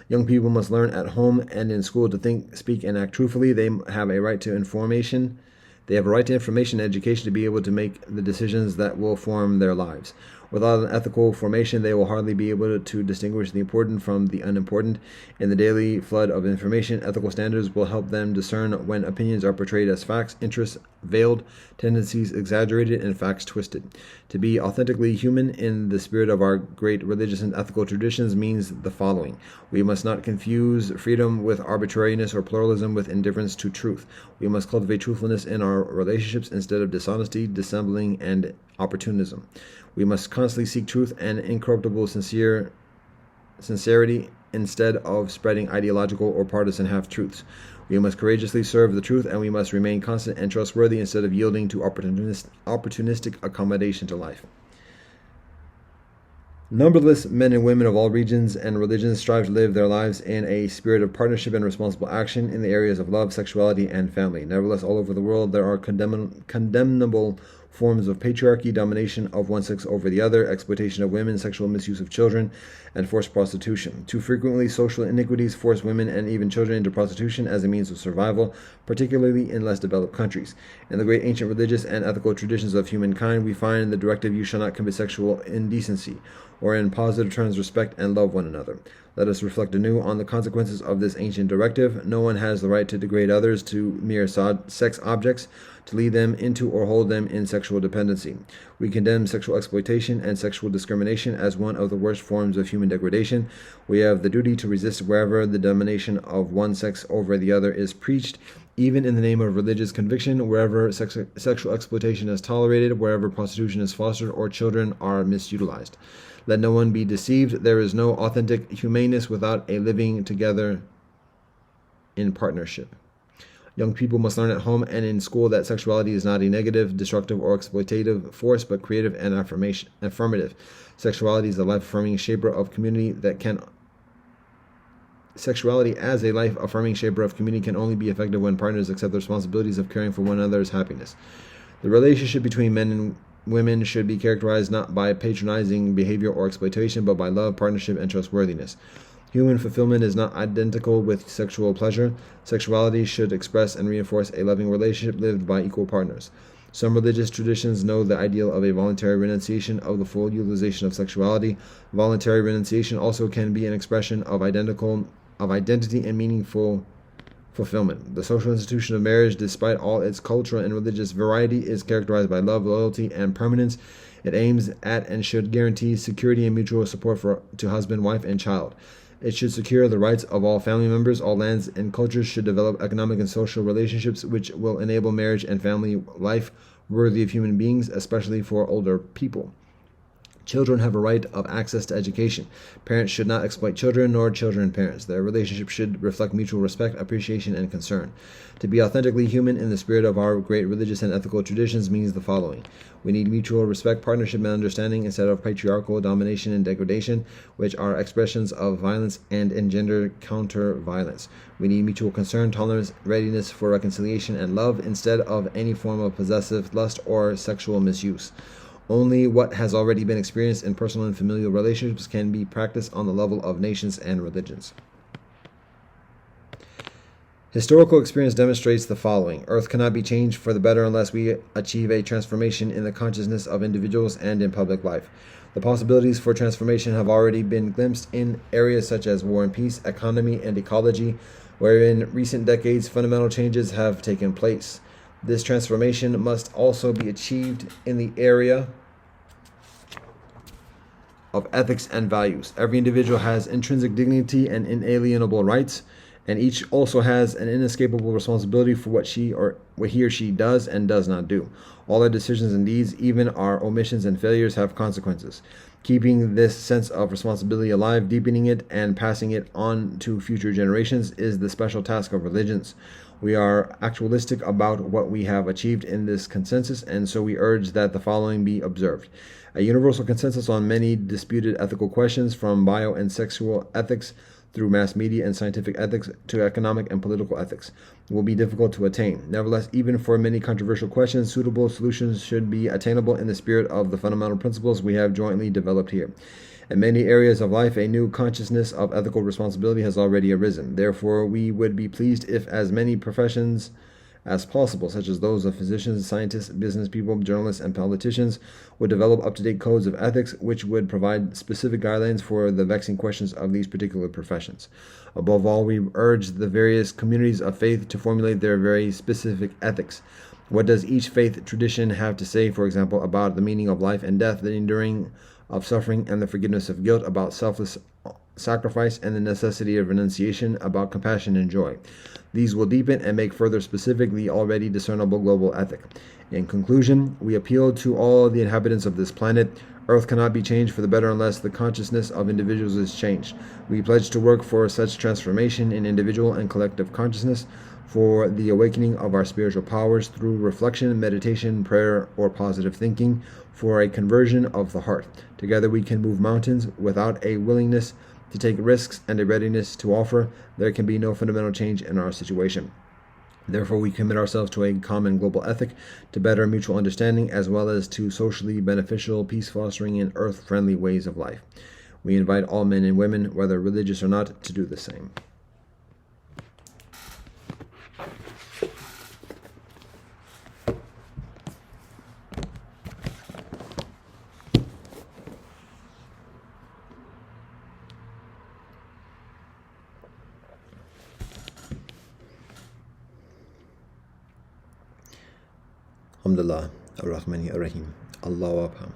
Young people must learn at home and in school to think, speak, and act truthfully. They have a right to information. They have a right to information and education to be able to make the decisions that will form their lives. Without an ethical formation, they will hardly be able to distinguish the important from the unimportant. In the daily flood of information, ethical standards will help them discern when opinions are portrayed as facts, interests veiled, tendencies exaggerated, and facts twisted. To be authentically human in the spirit of our great religious and ethical traditions means the following. We must not confuse freedom with arbitrariness or pluralism with indifference to truth. We must cultivate truthfulness in our relationships instead of dishonesty, dissembling, and opportunism. We must constantly seek truth and incorruptible, sincere sincerity instead of spreading ideological or partisan half-truths. We must courageously serve the truth, and we must remain constant and trustworthy instead of yielding to opportunistic accommodation to life. Numberless men and women of all regions and religions strive to live their lives in a spirit of partnership and responsible action in the areas of love, sexuality, and family. Nevertheless, all over the world, there are condemnable forms of patriarchy, domination of one sex over the other, exploitation of women, sexual misuse of children, and forced prostitution. Too frequently, social iniquities force women and even children into prostitution as a means of survival, particularly in less developed countries. In the great ancient religious and ethical traditions of humankind, we find the directive, "You shall not commit sexual indecency," or in positive terms, respect and love one another. Let us reflect anew on the consequences of this ancient directive. No one has the right to degrade others to mere sex objects, to lead them into or hold them in sexual dependency. We condemn sexual exploitation and sexual discrimination as one of the worst forms of human degradation. We have the duty to resist wherever the domination of one sex over the other is preached, even in the name of religious conviction, wherever sexual exploitation is tolerated, wherever prostitution is fostered, or children are misutilized. Let no one be deceived. There is no authentic humaneness without a living together in partnership. Young people must learn at home and in school that sexuality is not a negative, destructive, or exploitative force, but creative and affirmative. Sexuality is a life-affirming shaper of community Sexuality as a life-affirming shaper of community can only be effective when partners accept the responsibilities of caring for one another's happiness. The relationship between men and women should be characterized not by patronizing behavior or exploitation, but by love, partnership, and trustworthiness. Human fulfillment is not identical with sexual pleasure. Sexuality should express and reinforce a loving relationship lived by equal partners. Some religious traditions know the ideal of a voluntary renunciation of the full utilization of sexuality. Voluntary renunciation also can be an expression of identity and meaningful fulfillment. The social institution of marriage, despite all its cultural and religious variety, is characterized by love, loyalty, and permanence. It aims at and should guarantee security and mutual support to husband, wife, and child. It should secure the rights of all family members. All lands and cultures should develop economic and social relationships which will enable marriage and family life worthy of human beings, especially for older people. Children have a right of access to education. Parents should not exploit children, nor children parents. Their relationship should reflect mutual respect, appreciation, and concern. To be authentically human in the spirit of our great religious and ethical traditions means the following. We need mutual respect, partnership, and understanding instead of patriarchal domination and degradation, which are expressions of violence and engender counter-violence. We need mutual concern, tolerance, readiness for reconciliation, and love instead of any form of possessive lust or sexual misuse. Only what has already been experienced in personal and familial relationships can be practiced on the level of nations and religions. Historical experience demonstrates the following. Earth cannot be changed for the better unless we achieve a transformation in the consciousness of individuals and in public life. The possibilities for transformation have already been glimpsed in areas such as war and peace, economy, and ecology, where in recent decades fundamental changes have taken place. This transformation must also be achieved in the area of ethics and values. Every individual has intrinsic dignity and inalienable rights, and each also has an inescapable responsibility for what he or she does and does not do. All our decisions and deeds, even our omissions and failures, have consequences. Keeping this sense of responsibility alive, deepening it, and passing it on to future generations is the special task of religions. We are actualistic about what we have achieved in this consensus, and so we urge that the following be observed. A universal consensus on many disputed ethical questions, from bio and sexual ethics through mass media and scientific ethics to economic and political ethics, will be difficult to attain. Nevertheless, even for many controversial questions, suitable solutions should be attainable in the spirit of the fundamental principles we have jointly developed here. In many areas of life, a new consciousness of ethical responsibility has already arisen. Therefore, we would be pleased if as many professions as possible, such as those of physicians, scientists, business people, journalists, and politicians, would develop up-to-date codes of ethics which would provide specific guidelines for the vexing questions of these particular professions. Above all, we urge the various communities of faith to formulate their very specific ethics. What does each faith tradition have to say, for example, about the meaning of life and death, the enduring of suffering and the forgiveness of guilt, about selfless sacrifice and the necessity of renunciation, about compassion and joy? These will deepen and make further specific the already discernible global ethic. In conclusion, we appeal to all the inhabitants of this planet, Earth cannot be changed for the better unless the consciousness of individuals is changed. We pledge to work for such transformation in individual and collective consciousness, for the awakening of our spiritual powers through reflection, meditation, prayer, or positive thinking, for a conversion of the heart. Together we can move mountains. Without a willingness to take risks and a readiness to offer, there can be no fundamental change in our situation. Therefore, we commit ourselves to a common global ethic, to better mutual understanding, as well as to socially beneficial, peace-fostering, and earth-friendly ways of life. We invite all men and women, whether religious or not, to do the same. Alhamdulillah, Ar-Rahman Ar-Rahim, Allahu Akbar.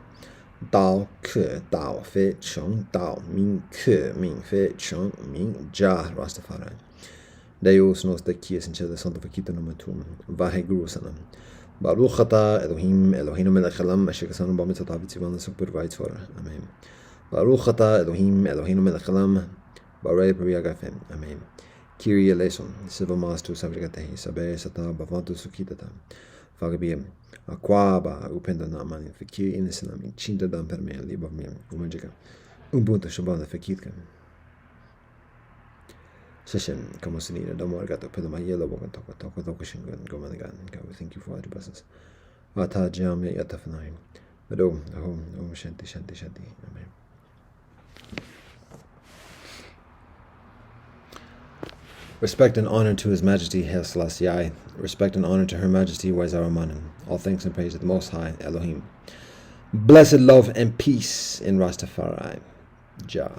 Dao ke dao fe chong dao min ke min fe chong min ja Rastafari. Deus nos daqui essential da Santa Fakita no Matum, Vaheguru Sanam. Baruch ata Elohim Eloheinu melech haolam asher kasanu b'mitzvot v'tzivanu supervise for. Amen. Baruch ata Elohim Eloheinu melech haolam barei priyagafem. Amen. Kyrie eleison, silva mastu sabrigatehi, sabe sata bavantu sukitata. Fagabiem, Aquaba, Upenda Naman, Fakir in Islam, Chinta Dan Permea, Liba Mem, Umajica, Ubuntu Shabana Fakitka. Session, Kamosinina, Domorgato, Pilama Yellow, Toko Shingan, Gomanagan. God, we thank you for all your blessings. Vata Jam Yatafanai. But oh, Shanti, Shanti, Shanti. Amen. Respect and honor to His Majesty Haile Selassie. Respect and honor to Her Majesty Waizaramanim. All thanks and praise to the Most High Elohim. Blessed love and peace in Rastafari. Jah.